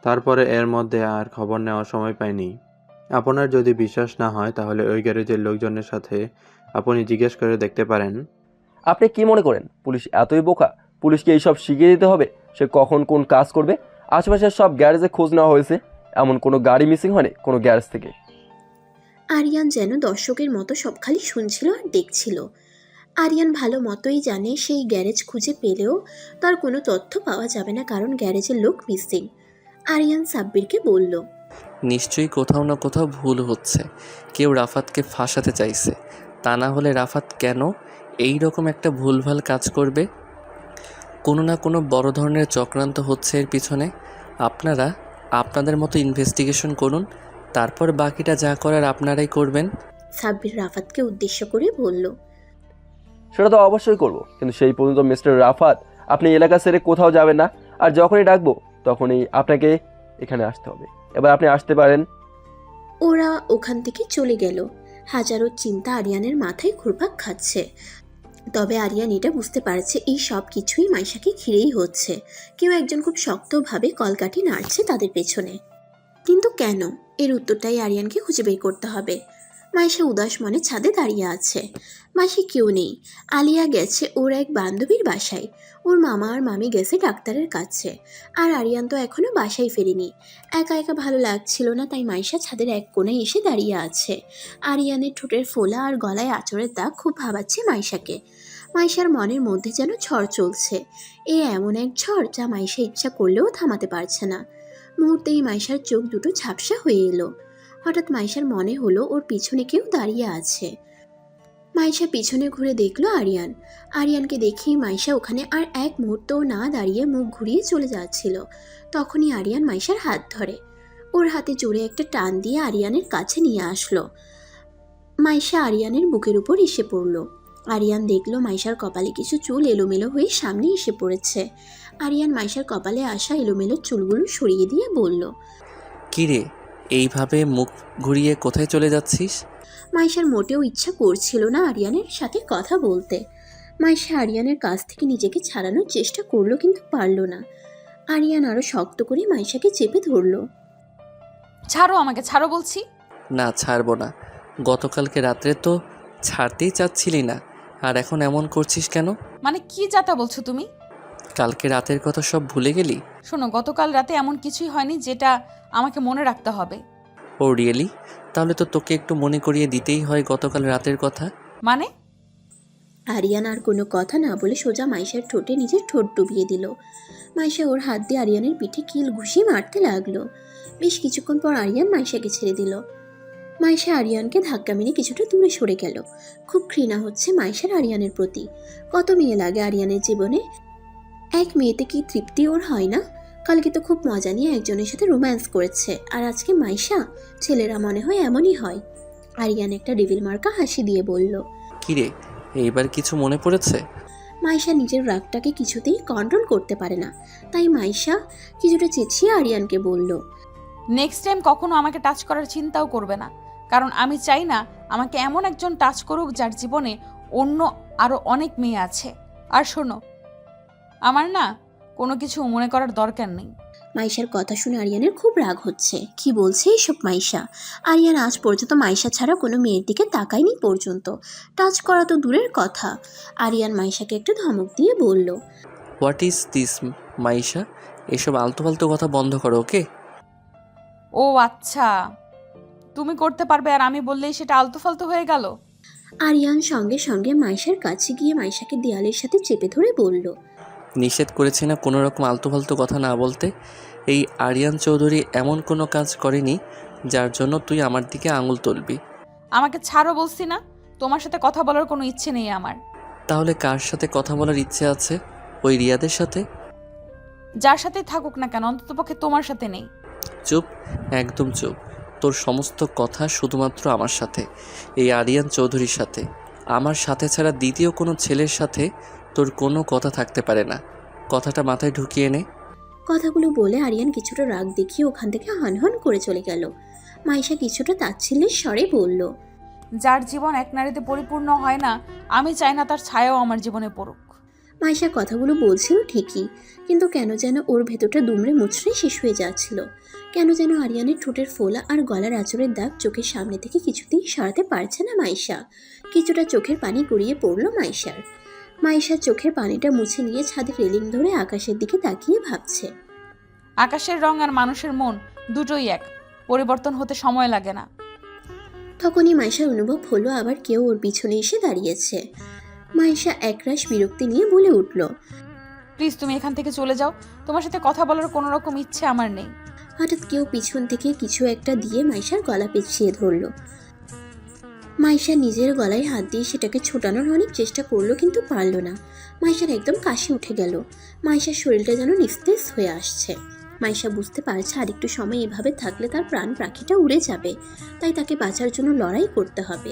তারপরে এর মধ্যে আর খবর নেওয়ার সময় পাইনি। আপনার যদি বিশ্বাস না হয় তাহলে ওই গ্যারেজের লোকজনের সাথে আপনি জিজ্ঞেস করে দেখতে পারেন। আপনি কি মনে করেন পুলিশ এতই বোকা? পুলিশকে এইসব শিখিয়ে দিতে হবে সে কখন কোন কাজ করবে? আশেপাশের সব গ্যারেজে খোঁজ নেওয়া হয়েছে, এমন কোনো গাড়ি মিসিং হয়নি কোনো গ্যারেজ থেকে। আরিয়ান যেন দর্শকের মতো সব খালি শুনছিল আর দেখছিল। আরিয়ান ভালো মতোই জানে সেই গ্যারেজ খুঁজে পেলেও তার কোনো তথ্য পাওয়া যাবে না, কারণ গ্যারেজের লোক মিসিং। আরিয়ান সাব্বিরকে বলল, নিশ্চয়ই কোথাও না কোথাও ভুল হচ্ছে। কেউ রাফাতকে ফাঁসাতে চাইছে। তা না হলে রাফাত কেন এই রকম একটা ভুলভাল কাজ করবে? কোনো না কোনো বড় ধরনের চক্রান্ত হচ্ছে এর পিছনে। আপনারা আপনাদের মতো ইনভেস্টিগেশন করুন, তারপর বাকিটা যা করার আপনারাই করবেন। সাব্বির রাফাতকে উদ্দেশ্য করে বলল, সেটা তো অবশ্যই করব, কিন্তু সেই পর্যন্ত মিস্টার রাফাত আপনি এলাকা ছেড়ে কোথাও যাবেন না। আর যখনই ডাকবো তখনই আপনাকে এখানে আসতে হবে। এবার আপনি আসতে পারেন। ওরা ওখান থেকে চলে গেল। হাজারো চিন্তা আরিয়ানের মাথায় ঘুরপাক খাচ্ছে। তবে আরিয়ান এটা বুঝতে পারছে এই সব কিছুই মাইশাকে ঘিরেই হচ্ছে। কেউ একজন খুব শক্তভাবে কলকাঠি নাড়ছে তাদের পেছনে। কিন্তু কেন, এর উত্তরটাই আরিয়ানকে খুঁজে বের করতে হবে। মাইশা উদাস মনে ছাদে দাঁড়িয়ে আছে। মাসি কেউ নেই। আলিয়া গেছে ওর এক বান্ধবীর বাসায়, ওর মামা আর মামি গেছে ডাক্তারের কাছে, আর আরিয়ান তো এখনো বাসায় ফেরেনি। একা একা ভালো লাগছিল না, তাই মাইশা ছাদের এক কোণায় এসে দাঁড়িয়ে আছে। আরিয়ানের ঠোঁটের ফোলা আর গলায় আঁচড়ের দাগ খুব ভাবাচ্ছে মাইশাকে। মাইশার মনের মধ্যে যেন ঝড় চলছে। এমন এক ঝড় যা মাইশা ইচ্ছা করলেও থামাতে পারছে না। মুহূর্তেই মাইশার চোখ দুটো ঝাপসা হয়ে এলো। হঠাৎ মাইশার মনে হলো ওর পিছনে কেউ দাঁড়িয়ে আছে। মাইশা পিছনে ঘুরে দেখলো আরিয়ান। আরিয়ানকে দেখেই মাইশা ওখানে আর এক মুহূর্তও না দাঁড়িয়ে মুখ ঘুরিয়ে চলে যাচ্ছিল। তখনই আরিয়ান মাইশার হাত ধরে ওর হাতে জোরে একটা টান দিয়ে আরিয়ানের কাছে নিয়ে আসলো। মাইশা আরিয়ানের বুকের উপর এসে পড়লো। আরিয়ান দেখলো মাইশার কপালে কিছু চুল এলোমেলো হয়ে সামনে এসে পড়েছে। আরিয়ান মাইশার কপালে আসা এলোমেলো চুলগুলো সরিয়ে দিয়ে বলল, কিরে, এইভাবে মুখ ঘুরিয়ে কোথায় চলে যাচ্ছিস? মাইশার মোটেও ইচ্ছা করছিল না আরিয়ানের সাথে কথা বলতে। মাইশা আরিয়ানের কাছ থেকে নিজেকে ছাড়ানোর চেষ্টা করলো, কিন্তু পারল না। আরিয়ান আরো শক্ত করে মাইশাকে চেপে ধরলো। ছাড়ো আমাকে, ছাড়ো বলছি। না, ছাড়বো না। গতকালকে রাত্রে তো ছাড়তেই চাচ্ছিলি না, আর এখন এমন করছিস কেন? মানে কি যাতা বলছো তুমি? কালকে রাতের কথা সব ভুলে গেলি? শোনো, গতকাল রাতে এমন কিছুই হয়নি যেটা আমাকে মনে রাখতে হবে। ও রিয়েলি? তাহলে তো তোকে একটু মনে করিয়ে দিতেই হয় গতকাল রাতের কথা। মানে? আরিয়ান আর কোনো কথা না বলে সোজা মাইশার ঠোঁটে নিজের ঠোঁট ডুবিয়ে দিল। মাইশা ওর হাত দিয়ে আরিয়ানের পিঠে কিল ঘুষি মারতে লাগলো। বেশ কিছুক্ষণ পর আরিয়ান মাইশাকে ছেড়ে দিল। মাইশা আরিয়ানকে ধাক্কা মেরে কিছুটা দূরে সরে গেল। খুব ঘৃণা হচ্ছে মাইশার আরিয়ানের প্রতি। কত মেয়ে লাগে আরিয়ানের জীবনে, এক মেয়েতে কি তৃপ্তি ওর হয় না? কালকে তো খুব মজা নিয়ে একজনের সাথে রোম্যান্স করেছে, আর আজকে মাইশা? ছেলেরা মনে হয় এমনই হয়। আরিয়ান একটা ডেভিল মার্কা হাসি দিয়ে বলল। কিরে, এইবার কিছু মনে পড়েছে? মাইশা নিজের রাগটাকে কিছুতেই কন্ট্রোল করতে পারে না, তাই মাইশা কিছুটা চেঁচিয়ে আরিয়ানকে বলল, নেক্সট টাইম কখনো আমাকে টাচ করার চিন্তাও করবে না, কারণ আমি চাই না আমাকে এমন একজন টাচ করুক যার জীবনে অন্য আরও অনেক মেয়ে আছে। আর শোনো, আমার না কোনো কিছু মনে করার দরকার নেই। মাইশার কথা শুনে আরিয়ানের খুব রাগ হচ্ছে। কি বলছে এইসব মাইশা? আরিয়ান আজ পর্যন্ত মাইশা ছাড়া কোনো মেয়ের দিকে তাকায়নি পর্যন্ত, টাচ করা তো দূরের কথা। আরিয়ান মাইশাকে একটা ধমক দিয়ে বলল, হোয়াট ইজ দিস মাইশা? এসব আলতু ফালতু কথা বন্ধ করো, ওকে? ও আচ্ছা, তুমি করতে পারবে আর আমি বললেই সেটা আলতু ফালতু হয়ে গেল? আরিয়ান সঙ্গে সঙ্গে মাইশার কাছে গিয়ে মাইশাকে দেয়ালের সাথে চেপে ধরে বলল, নিষেধ করেছি না কোনো রকম আলতু ফালতু কথা না বলতে? এই আরিয়ান চৌধুরী এমন কোনো কাজ করেনি যার জন্য তুই আমার দিকে আঙুল তুলবি। আমাকে ছাড়ো বলছি না, তোমার সাথে কথা বলার কোনো ইচ্ছে নেই আমার। তাহলে কার সাথে কথা বলার ইচ্ছে আছে? ওই রিয়াদের সাথে? যার সাথেই থাকুক না কেন, অন্ততপক্ষে তোমার সাথে নেই। চুপ, একদম চুপ। তোর সমস্ত কথা শুধুমাত্র আমার সাথে, এই আরিয়ান চৌধুরীর সাথে। আমার সাথে ছাড়া দ্বিতীয় কোনো ছেলের সাথে তোর কোনো কথা থাকতে পারে না। কথাটা মাথায় ঢুকিয়ে নে। কথাগুলো বলে আরিয়ান কিছুটা রাগ দেখিয়ে ওখান থেকে হনহন করে চলে গেল। মাইশা কিছুটা তাচ্ছিল্যের স্বরে বলল, যার জীবন এক নারীতে পরিপূর্ণ হয় না, আমি চাই না তার ছায়াও আমার জীবনে পড়ুক। মাইশা কথাগুলো বলছিল ঠিকই, কিন্তু কেন যেন ওর ভেতরটা দুমড়ে মুচড়ে শেষ হয়ে যাচ্ছিল। কেন যেন আরিয়ানের ঠোঁটের ফোলা আর গলার আঁচড়ের দাগ চোখের সামনে থেকে কিছুতেই সরাতে পারছে না মাইশা। কিছুটা চোখের পানি গড়িয়ে পড়ল মাইশার। মাইশা চোখের পানিটা মুছে নিয়ে ছাদের রেলিং ধরে আকাশের দিকে তাকিয়ে ভাবছে। আকাশের রং আর মানুষের মন দুটোই এক, পরিবর্তন হতে সময় লাগে না। তখনই মাইশার অনুভব হলো আবার কেউ ওর পিছনে এসে দাঁড়িয়েছে। মাইশা একরাশ বিরক্তি নিয়ে বলে উঠল, প্লিজ তুমি এখান থেকে চলে যাও, তোমার সাথে কথা বলার কোনো রকম ইচ্ছে আমার নেই। হঠাৎ কেউ পিছন থেকে কিছু একটা দিয়ে মাইশার গলা পেঁচিয়ে ধরল। মাইশা নিজের গলায় হাত দিয়ে সেটাকে ছোটানোর অনেক চেষ্টা করলো, কিন্তু পারল না। মাইশার একদম কাশি উঠে গেল। মাইশার শরীরটা যেন নিস্তেজ হয়ে আসছে। মাইশা বুঝতে পারছে আর একটু সময় এভাবে থাকলে তার প্রাণ পাখিটা উড়ে যাবে, তাই তাকে বাঁচার জন্য লড়াই করতে হবে।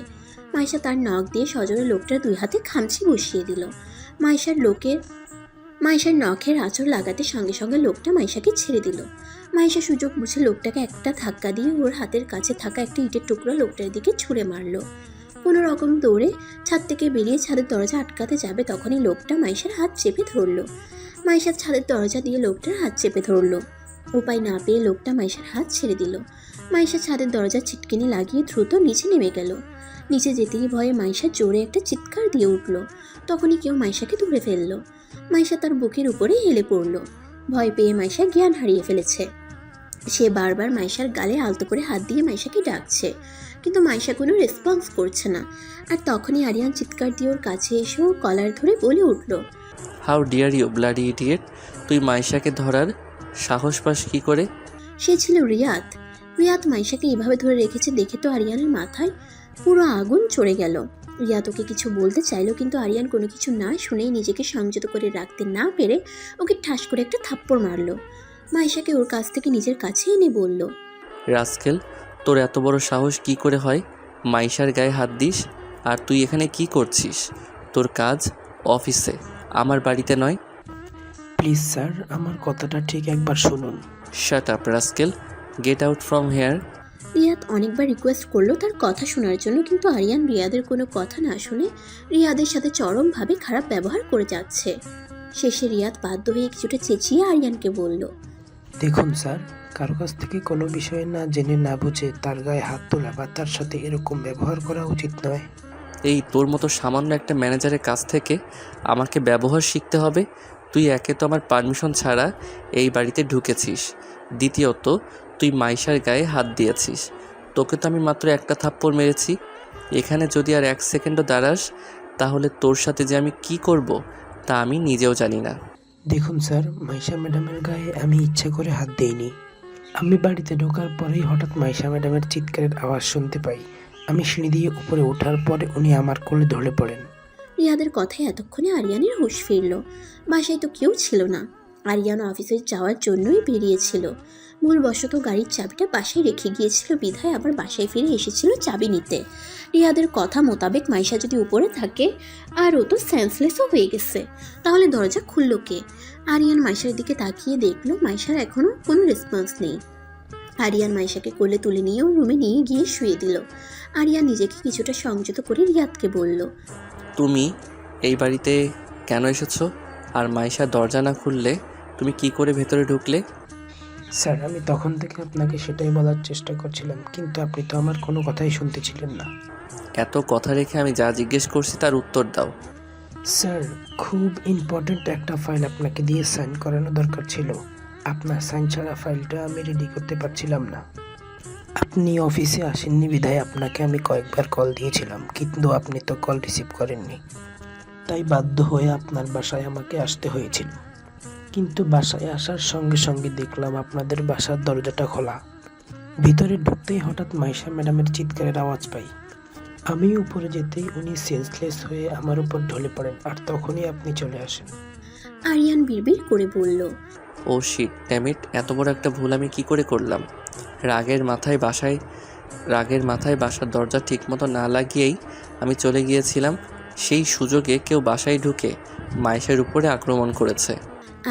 মাইশা তার নখ দিয়ে সজোরে লোকটার দুই হাতে খামচি বসিয়ে দিল। মাইশার নখের আঁচড় লাগাতে সঙ্গে সঙ্গে লোকটা মাইশাকে ছেড়ে দিল। মাইশা সুযোগ বুঝে লোকটাকে একটা ধাক্কা দিয়ে ওর হাতের কাছে থাকা একটা ইটের টুকরো লোকটার দিকে ছুঁড়ে মারলো। কোনো রকম দৌড়ে ছাদ থেকে বেরিয়ে ছাদের দরজা আটকাতে যাবে, তখনই লোকটা মাইশার হাত চেপে ধরলো। মাইশার ছাদের দরজা দিয়ে লোকটার হাত চেপে ধরলো। উপায় না পেয়ে লোকটা মাইশার হাত ছেড়ে দিল। মাইশা ছাদের দরজার ছিটকিনি লাগিয়ে দ্রুত নিচে নেমে গেল। নিচে যেতেই ভয়ে মাইশা জোরে একটা চিৎকার দিয়ে উঠল। তখনই কেউ মাইশাকে ধরে ফেলল। মাইশা তার বুকের উপরে হেলে পড়ল। ভয় পেয়ে মাইশা জ্ঞান হারিয়ে ফেলেছে। সে বারবার মাইশার গালে আলতো করে হাত দিয়ে মাইশাকে ডাকছে, কিন্তু মাইশা কোনো রেসপন্স করছে না। আর তখনই আরিয়ান চিৎকার দিয়ে ওর কাছে এসে ওর কলার ধরে বলে উঠল, how dare you bloody idiot! তুই মাইশাকে ধরার সাহস পাস কি করে? সে ছিল রিয়াদ। রিয়াদ মাইশাকে এভাবে ধরে রেখেছে দেখে তো আরিয়ানের মাথায় পুরো আগুন চড়ে গেল। রিয়াদ ওকে কিছু বলতে চাইলো, কিন্তু আরিয়ান কোনো কিছু না শুনেই নিজেকে সংযত করে রাখতে না পেরে ওকে ঠাস করে একটা থাপ্পড় মারলো। মাইশাকে ওর কাছ থেকে নিজের কাছে এনে বলল, রাস্কেল, তোর এত বড় সাহস কি করে হয় মাইশার গায়ে হাত দিস? আর তুই এখানে কি করছিস? তোর কাজ অফিসে, আমার বাড়িতে নয়। প্লিজ স্যার, আমার কথাটা ঠিক একবার শুনুন। Shut up rascal, get out from here. Riyad অনেকবার রিকোয়েস্ট করলো তার কথা শোনার জন্য, কিন্তু আরিয়ান রিয়াদের কোনো কথা না শুনে রিয়াদের সাথে চরমভাবে খারাপ ব্যবহার করে যাচ্ছে। শেষে রিয়াদ বাধ্য হয়ে কিছুটা চেঁচিয়ে আরিয়ানকে বলল, দেখুন স্যার, কারো কাছ থেকে কোনো বিষয়ে না জেনে না বুঝে তার গায়ে হাত তোলা বা তার সাথে এরকম ব্যবহার করা উচিত নয়। এই তোর মতো সামান্য একটা ম্যানেজারের কাছ থেকে আমাকে ব্যবহার শিখতে হবে? তুই একে তো আমার পারমিশন ছাড়া এই বাড়িতে ঢুকেছিস, দ্বিতীয়ত তুই মাইশার গায়ে হাত দিয়েছিস। তোকে তো আমি মাত্র একটা থাপ্পড় মেরেছি। এখানে যদি আর 1 সেকেন্ডও দাঁড়াস তাহলে তোর সাথে যে আমি কি করব তা আমি নিজেও জানি না। দেখুন স্যার, মাইশা ম্যাডামের গায়ে আমি ইচ্ছা করে হাত দেইনি। আমি বাড়িতে ঢোকার পরেই হঠাৎ মাইশা ম্যাডামের চিৎকারের আওয়াজ শুনতে পাই। আমি সিঁড়ি দিয়ে উপরে ওঠার পরে উনি আমার কোলে ধরে পড়েন। রিয়াদের কথায় এতক্ষণে আরিয়ানের হুঁশ ফিরল। বাসায় তো কেউ ছিল না। আরিয়ান অফিসে যাওয়ার জন্যই বেরিয়েছিল। ভুলবশত গাড়ির চাবিটা বাসায় রেখে গিয়েছিল বিধায় আবার বাসায় ফিরে এসেছিল চাবি নিতে। রিয়াদের কথা মোতাবেক মাইশা যদি উপরে থাকে আর ও তো সেন্সলেসও হয়ে গেছে, তাহলে দরজা খুলল কে? আরিয়ান মাইশার দিকে তাকিয়ে দেখলো মাইশার এখনও কোনো রেসপন্স নেই। আরিয়ান মাইশাকে কোলে তুলে নিয়ে ওর রুমে নিয়ে গিয়ে শুয়ে দিল। আরিয়ান নিজেকে কিছুটা সংযত করে রিয়াদকে বলল, তুমি এই বাড়িতে কেন এসেছো? আর মাইশা দরজা না খুললে তুমি কি করে ভেতরে ঢুকলে? স্যার, আমি তখন থেকে আপনাকে সেটাই বলার চেষ্টা করছিলাম, কিন্তু আপনি তো আমার কোনো কথাই শুনতেছিলেন না। এত কথা রেখে আমি যা জিজ্ঞেস করছি তার উত্তর দাও। স্যার, খুব ইম্পর্ট্যান্ট একটা ফাইল আপনাকে দিয়ে সাইন করানো দরকার ছিল। আপনার সাইন ছাড়া ফাইলটা আমি রেডি করতে পারছিলাম না। আপনি অফিসে আসেননি বিধায় আপনাকে আমি কয়েকবার কল দিয়েছিলাম, কিন্তু আপনি তো কল রিসিভ করেননি। তাই বাধ্য হয়ে আপনার বাসায় আমাকে আসতে হয়েছিল। কিন্তু বাসায় আসার সঙ্গে সঙ্গে দেখলাম আপনাদের বাসার দরজাটা খোলা। ভিতরে ঢুকতেই হঠাৎ মাইশা ম্যাডামের চিৎকারের আওয়াজ পাই। আমি উপরে যেতেই উনি সেন্সলেস হয়ে আমার উপর ঢলে পড়েন, আর তখনই আপনি চলে আসেন। আরিয়ান বিড়বিড় করে বলল, ও শিট ড্যামিট, এত বড় একটা ভুল আমি কি করে করলাম? রাগের মাথায় বাসার দরজা ঠিকমতো না লাগিয়েই আমি চলে গিয়েছিলাম। সেই সুযোগে কেউ বাসায় ঢুকে মাইশার উপরে আক্রমণ করেছে।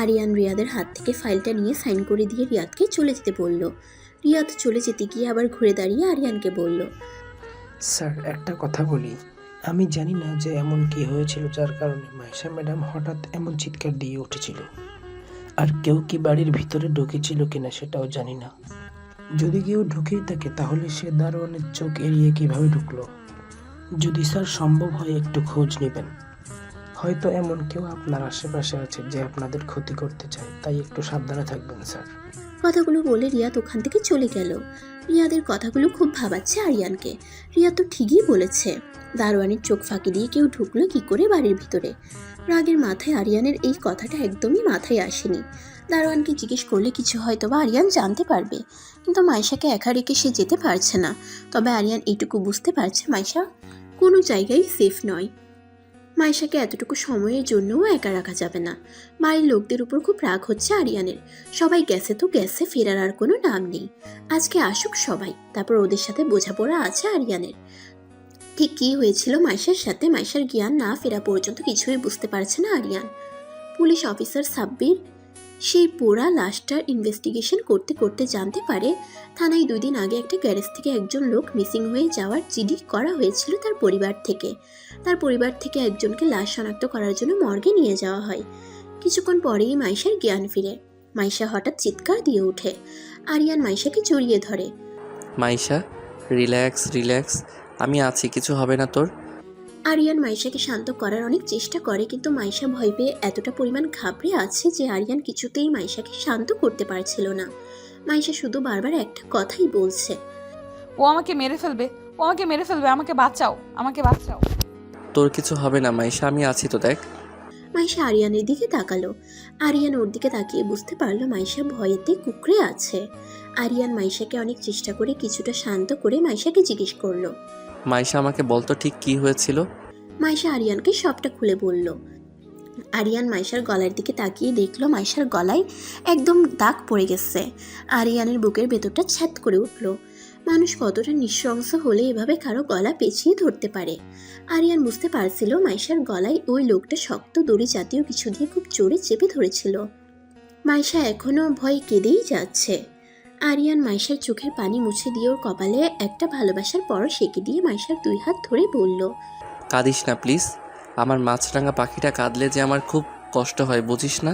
আরিয়ান রিয়াদের হাত থেকে ফাইলটা নিয়ে সাইন করে দিয়ে রিয়াদকে চলে যেতে বলল। রিয়াদ চলে যেতে গিয়ে আবার ঘুরে দাঁড়িয়ে আরিয়ানকে বলল, স্যার, একটা কথা বলি। আমি জানি না যে এমন কি হয়েছিল যার কারণে মাইশা ম্যাডাম হঠাৎ এমন চিৎকার দিয়ে উঠেছিল, আর কেউ কি বাড়ির ভিতরে ঢুকেছিল কিনা সেটাও জানি না। যদি কেউ ঢুকেই থাকে তাহলে সে দারোয়ানের চোখ এড়িয়ে কিভাবে ঢুকলো? যদি স্যার সম্ভব হয় একটু খোঁজ নেবেন। হয়তো এমন কেউ আপনার আশেপাশে আছে যে আপনাদের ক্ষতি করতে চায়, তাই একটু সাবধানে থাকবেন স্যার। কথাগুলো বলে রিয়াদ ওখান থেকে চলে গেল। রিয়াদের কথাগুলো খুব ভাবাচ্ছে আরিয়ানকে। রিয়াদ তো ঠিকই বলেছে, দারোয়ানের চোখ ফাঁকি দিয়ে কেউ ঢুকলো কি করে বাড়ির ভিতরে? রাগের মাথায় আরিয়ানের এই কথাটা একদমই মাথায় আসেনি। দারোয়ানকে জিজ্ঞেস করলে কিছু হয়তো বা আরিয়ান জানতে পারবে, কিন্তু মাইশাকে একা রেখে সে যেতে পারছে না। তবে আরিয়ান এইটুকু বুঝতে পারছে মাইশা কোনো জায়গায় সেফ নয়। মাইশাকে এতটুকু সময়ের জন্যও একা রাখা যাবে না। বাড়ির লোকদের উপর খুব রাগ হচ্ছে আরিয়ানের। সবাই গেছে তো গেছে, ফেরার আর কোনো নাম নেই। আজকে আসুক সবাই, তারপর ওদের সাথে বোঝাপড়া আছে আরিয়ানের। ঠিক কী হয়েছিল মাইশার সাথে, মাইশার জ্ঞান না ফেরা পর্যন্ত কিছুই বুঝতে পারছে না আরিয়ান। পুলিশ অফিসার সাব্বির সেই পোড়া লাশটার ইনভেস্টিগেশন করতে করতে জানতে পারে থানায় 2 দিন আগে একটা গ্যারেজ থেকে একজন লোক মিসিং হয়ে যাওয়ার জিডি করা হয়েছিল তার পরিবার থেকে একজনকে লাশ শনাক্ত করার জন্য মর্গে নিয়ে যাওয়া হয়। কিছুক্ষণ পরেই মাইশার জ্ঞান ফিরে। মাইশা হঠাৎ চিৎকার দিয়ে ওঠে। আরিয়ান মাইশাকে জড়িয়ে ধরে। মাইশা, রিল্যাক্স, আমি আছি, কিছু হবে না তোর। আরিয়ান মাইশাকে শান্ত করার অনেক চেষ্টা করে, কিন্তু মাইশা ভয় পেয়ে এতটা পরিমাণ ঘাবড়ে আছে যে আরিয়ান কিছুতেই মাইশাকে শান্ত করতে পারছিল না। মাইশা শুধু বারবার একটা কথাই বলছে, ও আমাকে মেরে ফেলবে, আমাকে বাঁচাও। তোর কিছু হবে না মাইশা, আমি আছি তো, দেখ। মাইশা আরিয়ানের দিকে তাকালো। আরিয়ান ওর দিকে তাকিয়ে বুঝতে পারলো মাইশা ভয়েতে কুকড়ে আছে। আরিয়ান মাইশাকে অনেক চেষ্টা করে কিছুটা শান্ত করে মাইশাকে জিজ্ঞেস করলো, মাইশা আমাকে বলতো ঠিক কি হয়েছিল। মাইশা আরিয়ানকে সবটা খুলে বলল। আরিয়ান মাইশার গলার দিকে তাকিয়ে দেখলো মাইশার গলায় একদম দাগ পড়ে গেছে। আরিয়ানের বুকের ভেতরটা ছ্যাদ করে উঠল। মানুষ কতটা নৃশংস হলে এভাবে কারো গলা পেঁচিয়ে ধরতে পারে। আরিয়ান বুঝতে পারছিল মাইশার গলায় ওই লোকটা শক্ত দড়ি জাতীয় কিছু দিয়ে খুব জোরে চেপে ধরেছিল। মাইশা এখনো ভয় কেঁদেই যাচ্ছে। আরিয়ান মাইশার চোখের পানি মুছে দিয়ে ওর কপালে একটা ভালোবাসার পরশ এঁকে দিয়ে মাইশার 2 হাত ধরে বলল, কাঁদিস না প্লিজ, আমার মাছরাঙা পাখিটা কাঁদলে যে আমার খুব কষ্ট হয়, বুঝিস না?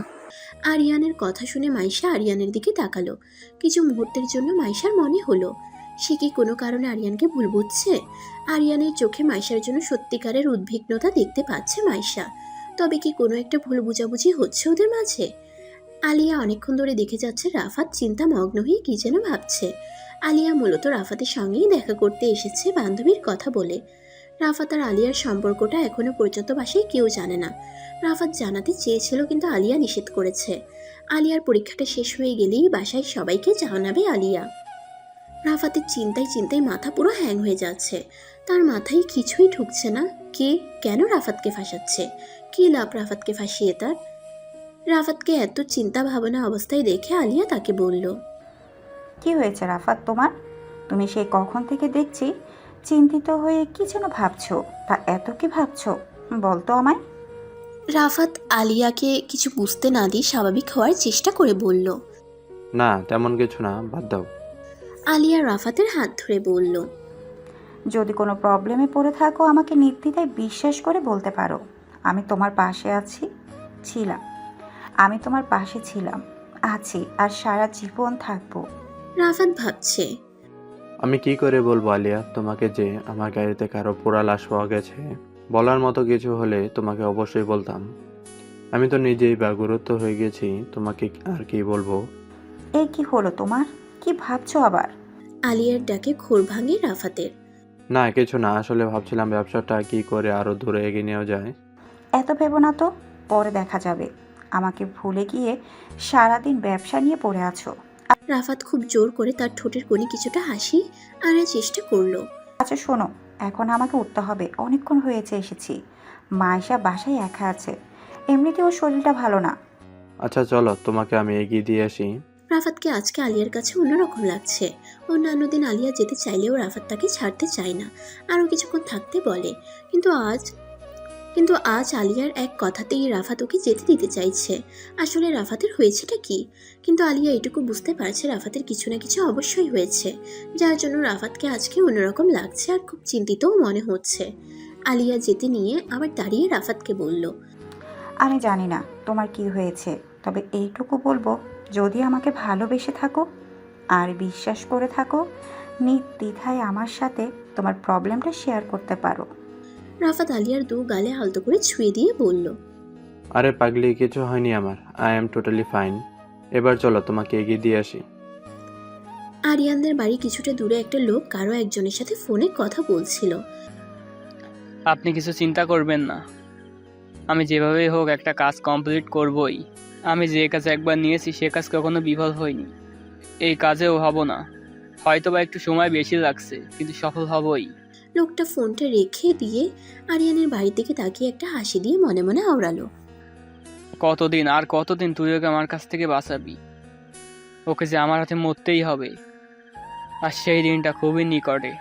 আরিয়ানের কথা শুনে মাইশা আরিয়ানের দিকে তাকালো। কিছু মুহূর্তের জন্য মাইশার মনে হলো সে কি কোনো কারণে আরিয়ানকে ভুল বুঝছে। আরিয়ানের চোখে মাইশার জন্য সত্যিকারের উদ্বিগ্নতা দেখতে পাচ্ছে মাইশা। তবে কি কোনো একটা ভুল বোঝাবুঝি হচ্ছে ওদের মাঝে? আলিয়া অনেকক্ষণ ধরে দেখে যাচ্ছে রাফাত চিন্তামগ্ন হয়ে কি যেন ভাবছে। আলিয়া মূলত রাফাতের সঙ্গেই দেখা করতে এসেছে বান্ধবীর কথা বলে। রাফাত আর আলিয়ার সম্পর্কটা এখনো পর্যন্ত বাসায় কেউ জানে না। রাফাত জানাতে চেয়েছিল কিন্তু আলিয়া নিষেধ করেছে। আলিয়ার পরীক্ষাটা শেষ হয়ে গেলেই বাসায় সবাইকে জানাবে আলিয়া। রাফাতের চিন্তায় চিন্তায় মাথা পুরো হ্যাং হয়ে যাচ্ছে। তার মাথায় কিছুই ঢুকছে না। কে কেন রাফাতকে ফাঁসাচ্ছে? কী লাভ রাফাতকে ফাঁসিয়ে তার? রাফাতকে এত চিন্তা ভাবনা অবস্থায় দেখে আলিয়া তাকে বলল, কি হয়েছে রাফাত তোমার? তুমি সেই কখন থেকে দেখছি চিন্তিত হয়ে কি যেন ভাবছো। তা এত কি ভাবছো বলতো আমায়? রাফাত আলিয়াকে কিছু বুঝতে না দিয়ে স্বাভাবিক হওয়ার চেষ্টা করে বলল। না তেমন কিছু না, বাদ দাও। আলিয়া রাফাতের হাত ধরে বলল, যদি কোনো প্রবলেমে পড়ে থাকো আমাকে নির্দ্বিধায় বিশ্বাস করে বলতে পারো। আমি তোমার পাশে ছিলাম, আমি তোমার পাশে ছিলাম, আছি আর সারা জীবন থাকবো। রাফাত ভাবছে, আমি কি করে বলবো আলিয়া তোমাকে যে আমার গাড়িতে কারো পোড়া লাশ পাওয়া গেছে? বলার মতো কিছু হলে তোমাকে অবশ্যই বলতাম। আমি তো নিজেই ব্যাগুরত্ব হয়ে গেছি, তোমাকে আর কি বলবো। এই কি হলো তোমার? কি ভাবছো আবার? আলিয়ার ডাকে ঘোর ভাঙে রাফাতের। না কিছু না, আসলে ভাবছিলাম ব্যবসাটা কি করে আরো দূরে এগিয়ে নেওয়া যায়। এত ভেবো না তো, পরে দেখা যাবে। আমাকে ভুলে গিয়ে সারাদিন ব্যবসা নিয়ে পড়ে আছো। রাফাত খুব জোর করে তার ঠোঁটের কোণে কিছুটা হাসি আনার চেষ্টা করলো। আচ্ছা শোনো, এখন আমাকে উঠতে হবে, অনেকক্ষণ হয়েছে এসেছি। মাইশা বাসায় একা আছে, এমনিতেও শরীরটা ভালো না। আচ্ছা চলো, তোমাকে আমি এগিয়ে দিয়ে আসি। রাফাতকে আজকে আলিয়ার কাছে অন্যরকম লাগছে। অন্যান্য দিন আলিয়া যেতে চাইলেও রাফাত তাকে ছাড়তে চায় না, আরও কিছুক্ষণ থাকতে বলে। কিন্তু আজ আলিয়ার এক কথাতেই রাফাত ওকে যেতে দিতে চাইছে। আসলে রাফাতের হয়েছেটা কি? কিন্তু আলিয়া এটুকু বুঝতে পারছে রাফাতের কিছু না কিছু অবশ্যই হয়েছে, যার জন্য রাফাতকে আজকে অন্যরকম লাগছে আর খুব চিন্তিতও মনে হচ্ছে। আলিয়া যেতে নিয়ে আবার দাঁড়িয়ে রাফাতকে বলল, আমি জানি না তোমার কি হয়েছে, তবে এইটুকু বলবো, যদি আমাকে ভালোবেসে থাকো আর বিশ্বাস করে থাকো, নির্দ্বিধায় আমার সাথে তোমার প্রবলেমটা শেয়ার করতে পারো। রাফাত আলিয়ার দু গালে আলতো করে ছুঁয়ে দিয়ে বলল, আরে পাগলি, কিছু হয়নি আমার, আই এম টোটালি ফাইন। এবার চলো তোমাকে এগিয়ে দিয়ে আসি। আরিয়ানদের বাড়ি কিছুটা দূরে একটা লোক কারো একজনের সাথে ফোনে কথা বলছিল। আপনি কিছু চিন্তা করবেন না, আমি যেভাবেই হোক একটা কাজ কমপ্লিট করবই। আমি যে কাজ একবার নিয়েছি সে কাজ কখনো বিফল হয়নি, এই কাজেও হব না। হয়তোবা একটু সময় বেশি লাগছে, কিন্তু সফল হবই। লোকটা ফোনটা রেখে দিয়ে আরিয়ানের বাড়ি থেকে তাকিয়ে একটা হাসি দিয়ে মনে মনে আওড়ালো, কতদিন তুই ওকে আমার কাছ থেকে বাঁচাবি? ওকে যে আমার হাতে মরতেই হবে, আর সেই দিনটা খুবই নিকটে।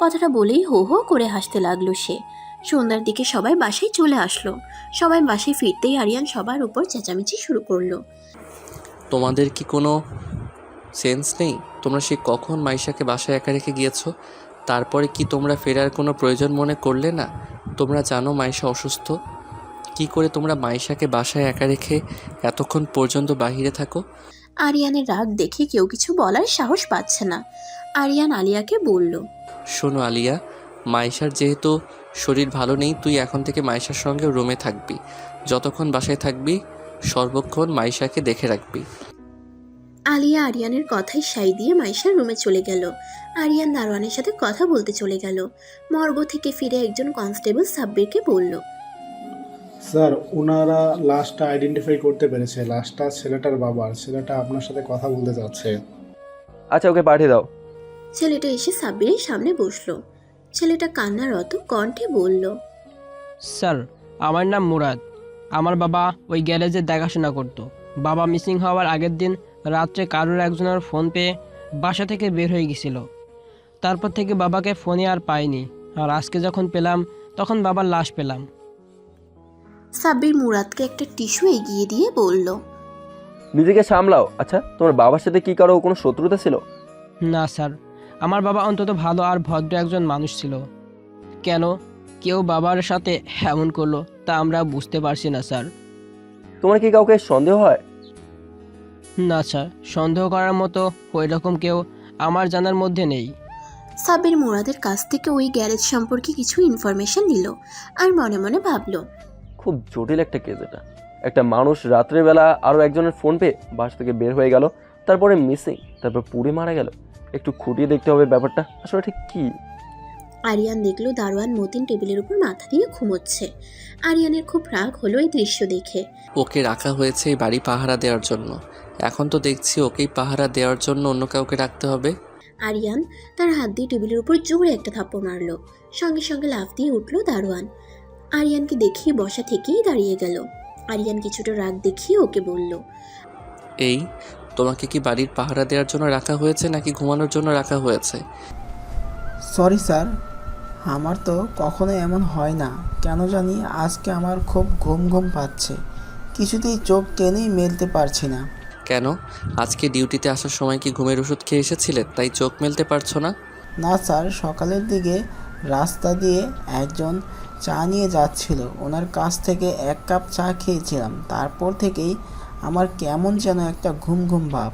কথাটা বলেই হো হো করে হাসতে লাগলো সে। সন্ধ্যার দিকে সবাই বাসায় চলে আসলো। সবাই বাসায় ফিরতেই আরিয়ান সবার উপর চেঁচামেচি শুরু করলো। তোমাদের কি কোনো সেন্স নেই? তোমরা সে কখন মাইশাকে বাসায় একা রেখে গিয়েছো? তারপরে কি তোমরা ফেরার কোনো প্রয়োজন মনে করলে না? তোমরা জানো মাইশা অসুস্থ। কি করে তোমরা মাইশাকে বাসায় একা রেখে এতক্ষণ পর্যন্ত বাহিরে থাকো? আরিয়ানের রাগ দেখে কেউ কিছু বলার সাহস পাচ্ছে না। আরিয়ান আলিয়াকে বলল, শোনো আলিয়া, মাইশার যেহেতু শরীর ভালো নেই, তুই এখন থেকে মাইশার সঙ্গে রুমে থাকবি। যতক্ষণ বাসায় থাকবি সর্বক্ষণ মাইশাকে দেখে রাখবি। আলিয়া আরিয়ানের কথায় সাই দিয়ে মাইশার রুমে চলে গেল। আরিয়ান দারোয়ানের সাথে কথা বলতে চলে গেল। মর্গ থেকে ফিরে একজন কনস্টেবল সাব্বিরকে বলল, স্যার ওনারা লাশটা আইডেন্টিফাই করতে পেরেছে। লাশটা ছেলেটার বাবার। ছেলেটা আপনার সাথে কথা বলতে যাচ্ছে। আচ্ছা ওকে পাঠিয়ে দাও। ছেলেটা এসে সাব্বিরের সামনে বসলো। ছেলেটা কান্নারত কণ্ঠে বলল, স্যার আমার নাম মুরাদ। আমার বাবা ওই গ্যারেজে দেখাশোনা করতো। বাবা মিসিং হওয়ার আগের দিন রাত্রে কারোর একজনের ফোন পেয়ে বাসা থেকে বের হয়ে গেছিল। তারপর থেকে বাবাকে ফোনে আর পাইনি, আর আজকে যখন পেলাম তখন বাবার লাশ পেলাম। সাব্বির মুরাদকে একটা টিস্যু এগিয়ে দিয়ে বলল, নিজেকে সামলাও। আচ্ছা তোমার বাবার সাথে কি কারো কোনো শত্রুতা ছিল? না স্যার, আমার বাবা অন্তত ভালো আর ভদ্র একজন মানুষ ছিল। কেন কেউ বাবার সাথে এমন করলো তা আমরা বুঝতে পারছি না স্যার। তোমার কি কাউকে সন্দেহ হয়? না স্যার, সন্দেহ করার মতো ওই রকম কেউ আমার জানার মধ্যে নেই। সাব্বির মুরাদের কাছ থেকে ওই গ্যারেজ সম্পর্কে কিছু ইনফরমেশন নিল আর মনে মনে ভাবল, খুব জটিল একটা কেস এটা। একটা মানুষ রাত্রেবেলা আরও একজনের ফোন পেয়ে বাসা থেকে বের হয়ে গেল, তারপরে মিসিং, তারপর পুড়ে মারা গেল। একটু খুঁটিয়ে দেখতে হবে ব্যাপারটা আসলে ঠিক কী। আরিয়ান দেখলো দারোয়ান মতিন টেবিলের উপর মাথা দিয়ে ঘুমোচ্ছে। আরিয়ানের খুব রাগ হলো এই দৃশ্য দেখে। ওকে রাখা হয়েছে এই বাড়ি পাহারা দেওয়ার জন্য, এখন তো দেখছি ওকেই পাহারা দেওয়ার জন্য অন্য কাউকে রাখতে হবে। আরিয়ান তার হাত দিয়ে টেবিলের উপর জোরে একটা থাপ্পড় মারলো। সঙ্গে সঙ্গে লাফ দিয়ে উঠলো দারোয়ান। আরিয়ানকে দেখিয়ে বসা থেকেই দাঁড়িয়ে গেল। আরিয়ান কিছুটা রাগ দেখিয়ে ওকে বলল, এই তোমাকে কি বাড়ির পাহারা দেওয়ার জন্য রাখা হয়েছে নাকি ঘুমানোর জন্য রাখা হয়েছে? সরি স্যার, আমার তো কখনো এমন হয় না, কেন জানি আজকে আমার খুব ঘুম ঘুম পাচ্ছে, কিছুতেই চোখ টেনেই মেলতে পারছি না। কেন, আজকে ডিউটিতে আসার সময় কি ঘুমের ওষুধ খেয়ে এসেছিলেন তাই চোখ মেলতে পারছো না? না স্যার, সকালের দিকে রাস্তা দিয়ে একজন চা নিয়ে যাচ্ছিল, ওনার কাছ থেকে 1 কাপ চা খেয়েছিলাম, তারপর থেকেই আমার কেমন যেন একটা ঘুম ঘুম ভাব।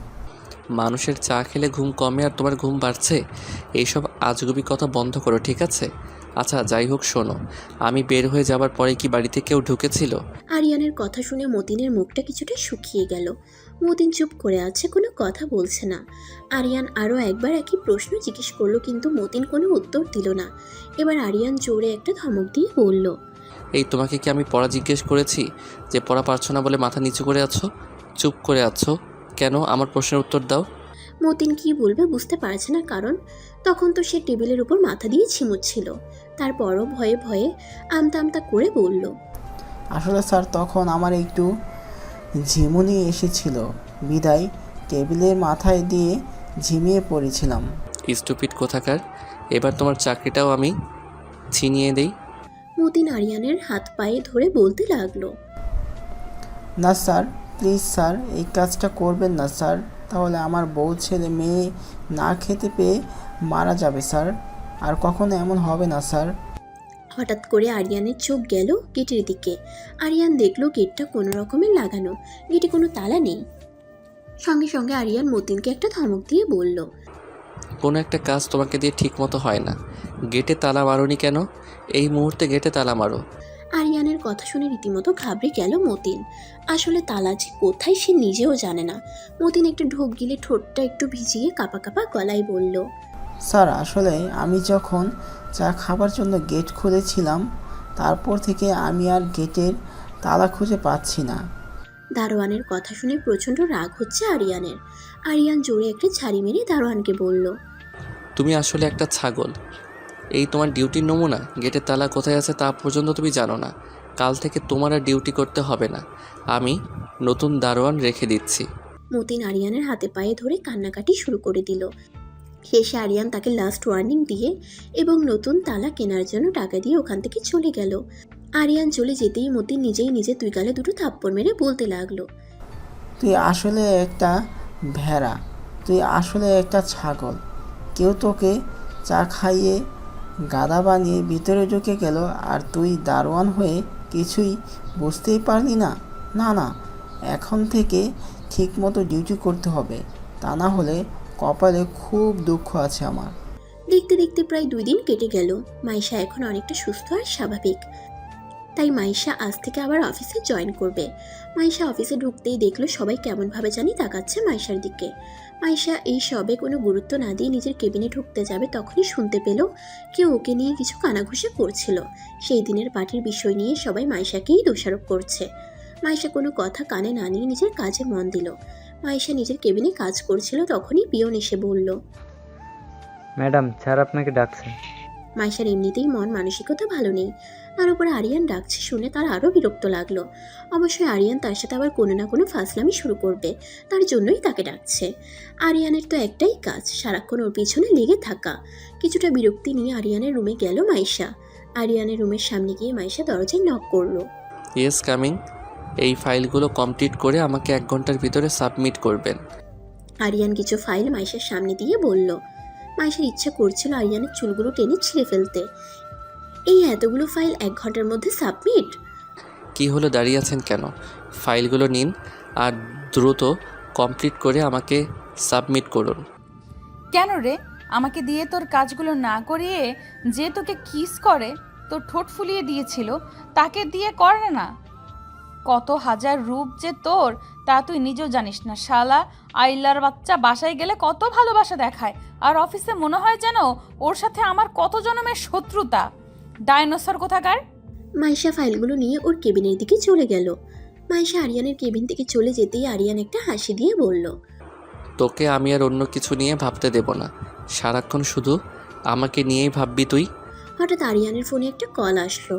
মানুষের চা খেলে ঘুম কমে আর তোমার ঘুম বাড়ছে? এইসব আজগুবি কথা বন্ধ করো, ঠিক আছে? আচ্ছা যাই হোক, শোনো, আমি বের হয়ে যাবার পরে কি বাড়িতে কেউ ঢুকেছিল? আরিয়ানের কথা শুনে মতিনের মুখটা কিছুটা শুকিয়ে গেল। মতিন চুপ করে আছে, কোনো কথা বলছে না। আরিয়ান আরও একবার একই প্রশ্ন জিজ্ঞেস করলো, কিন্তু মতিন কোনো উত্তর দিল না। এবার আরিয়ান জোরে একটা ধমক দিয়ে বলল, এই তোমাকে কি আমি পড়া জিজ্ঞেস করেছি যে পড়া পারছো না বলে মাথা নিচু করে আছো, চুপ করে আছো কেন? আমার প্রশ্নের উত্তর দাও। মতিন কি বলবে বুঝতে পারছে না, কারণ তখন তো সে টেবিলের উপর মাথা দিয়ে ঝিমুচ্ছিল। তারপরও ভয়ে ভয়ে আমতা আমতা করে বলল, আসলে স্যার তখন আমার একটু ঝিমুনি এসেছিল, বিদায় টেবিলের মাথায় দিয়ে ঝিমিয়ে পড়েছিলাম। স্টুপিড কোথাকার, এবার তোমার চাকরিটাও আমি ছিনিয়ে দেই। মতিন আরিয়ানের হাত পায়ে ধরে বলতে লাগলো, না স্যার, প্লিজ স্যার, এই কাজটা করবেন না স্যার, তাহলে আমার বউ ছেলে মেয়ে না খেতে পেয়ে মারা যাবে স্যার, আর কখনো এমন হবে না স্যার। হঠাৎ করে আরিয়ানের চোখ গেল গেটের দিকে। আরিয়ান দেখলো গেটটা কোনো রকমের লাগানো, গেটে কোনো তালা নেই। সঙ্গে সঙ্গে আরিয়ান মতিনকে একটা ধমক দিয়ে বলল, কোনো একটা কাজ তোমাকে দিয়ে ঠিক মতো হয় না, গেটে তালা মারোনি কেন? এই মুহূর্তে গেটে তালা মারো। আরিয়ানের কথা শুনে রীতিমতো ঘাবড়ে গেল মতিন। আসলে তালা যে কোথায় সে নিজেও জানে না। মতিন একটু ঢোক গিলে ঠোঁটটা একটু ভিজিয়ে কাঁপা কাঁপা গলায় বলল, স্যার আসলে আমি যখন চা খাবার জন্য গেট খুলেছিলাম, তারপর থেকে আমি আর গেটের তালা খুঁজে পাচ্ছি না। দারোয়ানের কথা শুনে প্রচণ্ড রাগ হচ্ছে আরিয়ানের। আরিয়ান জোরে একটা ঝাড়ি মেরে দারোয়ানকে বলল, তুমি আসলে একটা ছাগল। এই তোমার ডিউটির নমুনা, গেটের তালা কোথায় আছে তা পর্যন্ত তুমি জানো না। কাল থেকে তোমার আর ডিউটি করতে হবে না, আমি নতুন দারোয়ান রেখে দিচ্ছি। মতিন আরিয়ানের হাতে পায়ে ধরে কান্নাকাটি শুরু করে দিল। শেষে আরিয়ান তাকে লাস্ট ওয়ার্নিং দিয়ে এবং নতুন তালা কেনার জন্য টাকা দিয়ে ওখান থেকে চলে গেল। আরিয়ান চলে যেতেই মতিন নিজেই নিজে 2 গালে 2 থাপ্পড় মেরে বলতে লাগলো, তুই আসলে একটা ভেড়া, তুই আসলে একটা ছাগল, কেউ তোকে চা খাইয়ে গাদা বানিয়ে ভিতরে ঢুকে গেল, আর তুই দারোয়ান হয়ে কিছুই বুঝতেই পারলি না। না না, এখন থেকে ঠিক মতো ডিউটি করতে হবে, তা না হলে কপালে খুব দুঃখ আছে আমার। দেখতে দেখতে প্রায় 2 দিন কেটে গেল। মাইশা এখন অনেকটা সুস্থ আর স্বাভাবিক। তাই মাইশা আজ থেকে আবার অফিসে জয়েন করবে। মাইশা অফিসে ঢুকতেই দেখলো সবাই কেমনভাবে জানি তাকাচ্ছে মাইশার দিকে। মাইশা এই সবে কোনো গুরুত্ব না দিয়ে নিজের কেবিনে ঢুকতে যাবে, তখনই শুনতে পেল কেউ ওকে নিয়ে কিছু কানাঘুষা করছিল। সেই দিনের পার্টির বিষয় নিয়ে সবাই মাইশাকেই দোষারোপ করছে। মাইশা কোনো কথা কানে না নিয়ে নিজের কাজে মন দিল। মাইশা নিজের কেবিনে কাজ করছিল, তখনই পিয়ন এসে বলল, ম্যাডাম স্যার আপনাকে ডাকছে। মাইশার এমনিতেই মন মানসিকতা ভালো নেই, তার উপরে আরিয়ান ডাকছে শুনে তার আরও বিরক্ত লাগলো। অবশ্যই আরিয়ান তার সাথে আবার কোনো না কোনো ফাজলামি শুরু করবে, তার জন্যই তাকে ডাকছে। আরিয়ানের তো একটাই কাজ, সারাক্ষণ ওর পিছনে লেগে থাকা। কিছুটা বিরক্তি নিয়ে আরিয়ানের রুমে গেল মাইশা। আরিয়ানের রুমের সামনে গিয়ে মাইশা দরজায় নক করলো। Yes coming. এই ফাইলগুলো কমপ্লিট করে আমাকে 1 ঘন্টার ভিতরে সাবমিট করবেন। আরিয়ান কিছু ফাইল মাইশার সামনে দিয়ে বলল। মাইশার ইচ্ছা করছিল আরিয়ানের চুলগুলো টেনে ছিঁড়ে ফেলতে। এই এতগুলো ফাইল 1 ঘন্টার মধ্যে সাবমিট? কি হলো, দাঁড়িয়ে আছেন কেন? ফাইলগুলো নিন আর দ্রুত কমপ্লিট করে আমাকে সাবমিট করুন। কেন রে, আমাকে দিয়ে তোর কাজগুলো না করিয়ে যে তোকে কিস করে, তোর ঠোঁট ফুলিয়ে দিয়েছিল তাকে দিয়ে করে না। কত হাজার রূপ যে তোর তা তুই নিজেও জানিস না। শালা আইলার বাচ্চা বাসায় গেলে কত ভালোবাসা দেখায়, আর অফিসে মনে হয় যেন ওর সাথে আমার কত জন্মের শত্রুতা। ডাইনোসর কোথাকার। মাইশা ফাইলগুলো নিয়ে ওর কেবিনের দিকে চলে গেল। মাইশা আরিয়ানের কেবিন থেকে চলে যেতেই আরিয়ান একটা হাসি দিয়ে বলল, তোকে আমি আর অন্য কিছু নিয়ে ভাবতে দেব না, সারাক্ষণ শুধু আমাকে নিয়েই ভাববি তুই। হঠাৎ আরিয়ানের ফোনে একটা কল আসলো।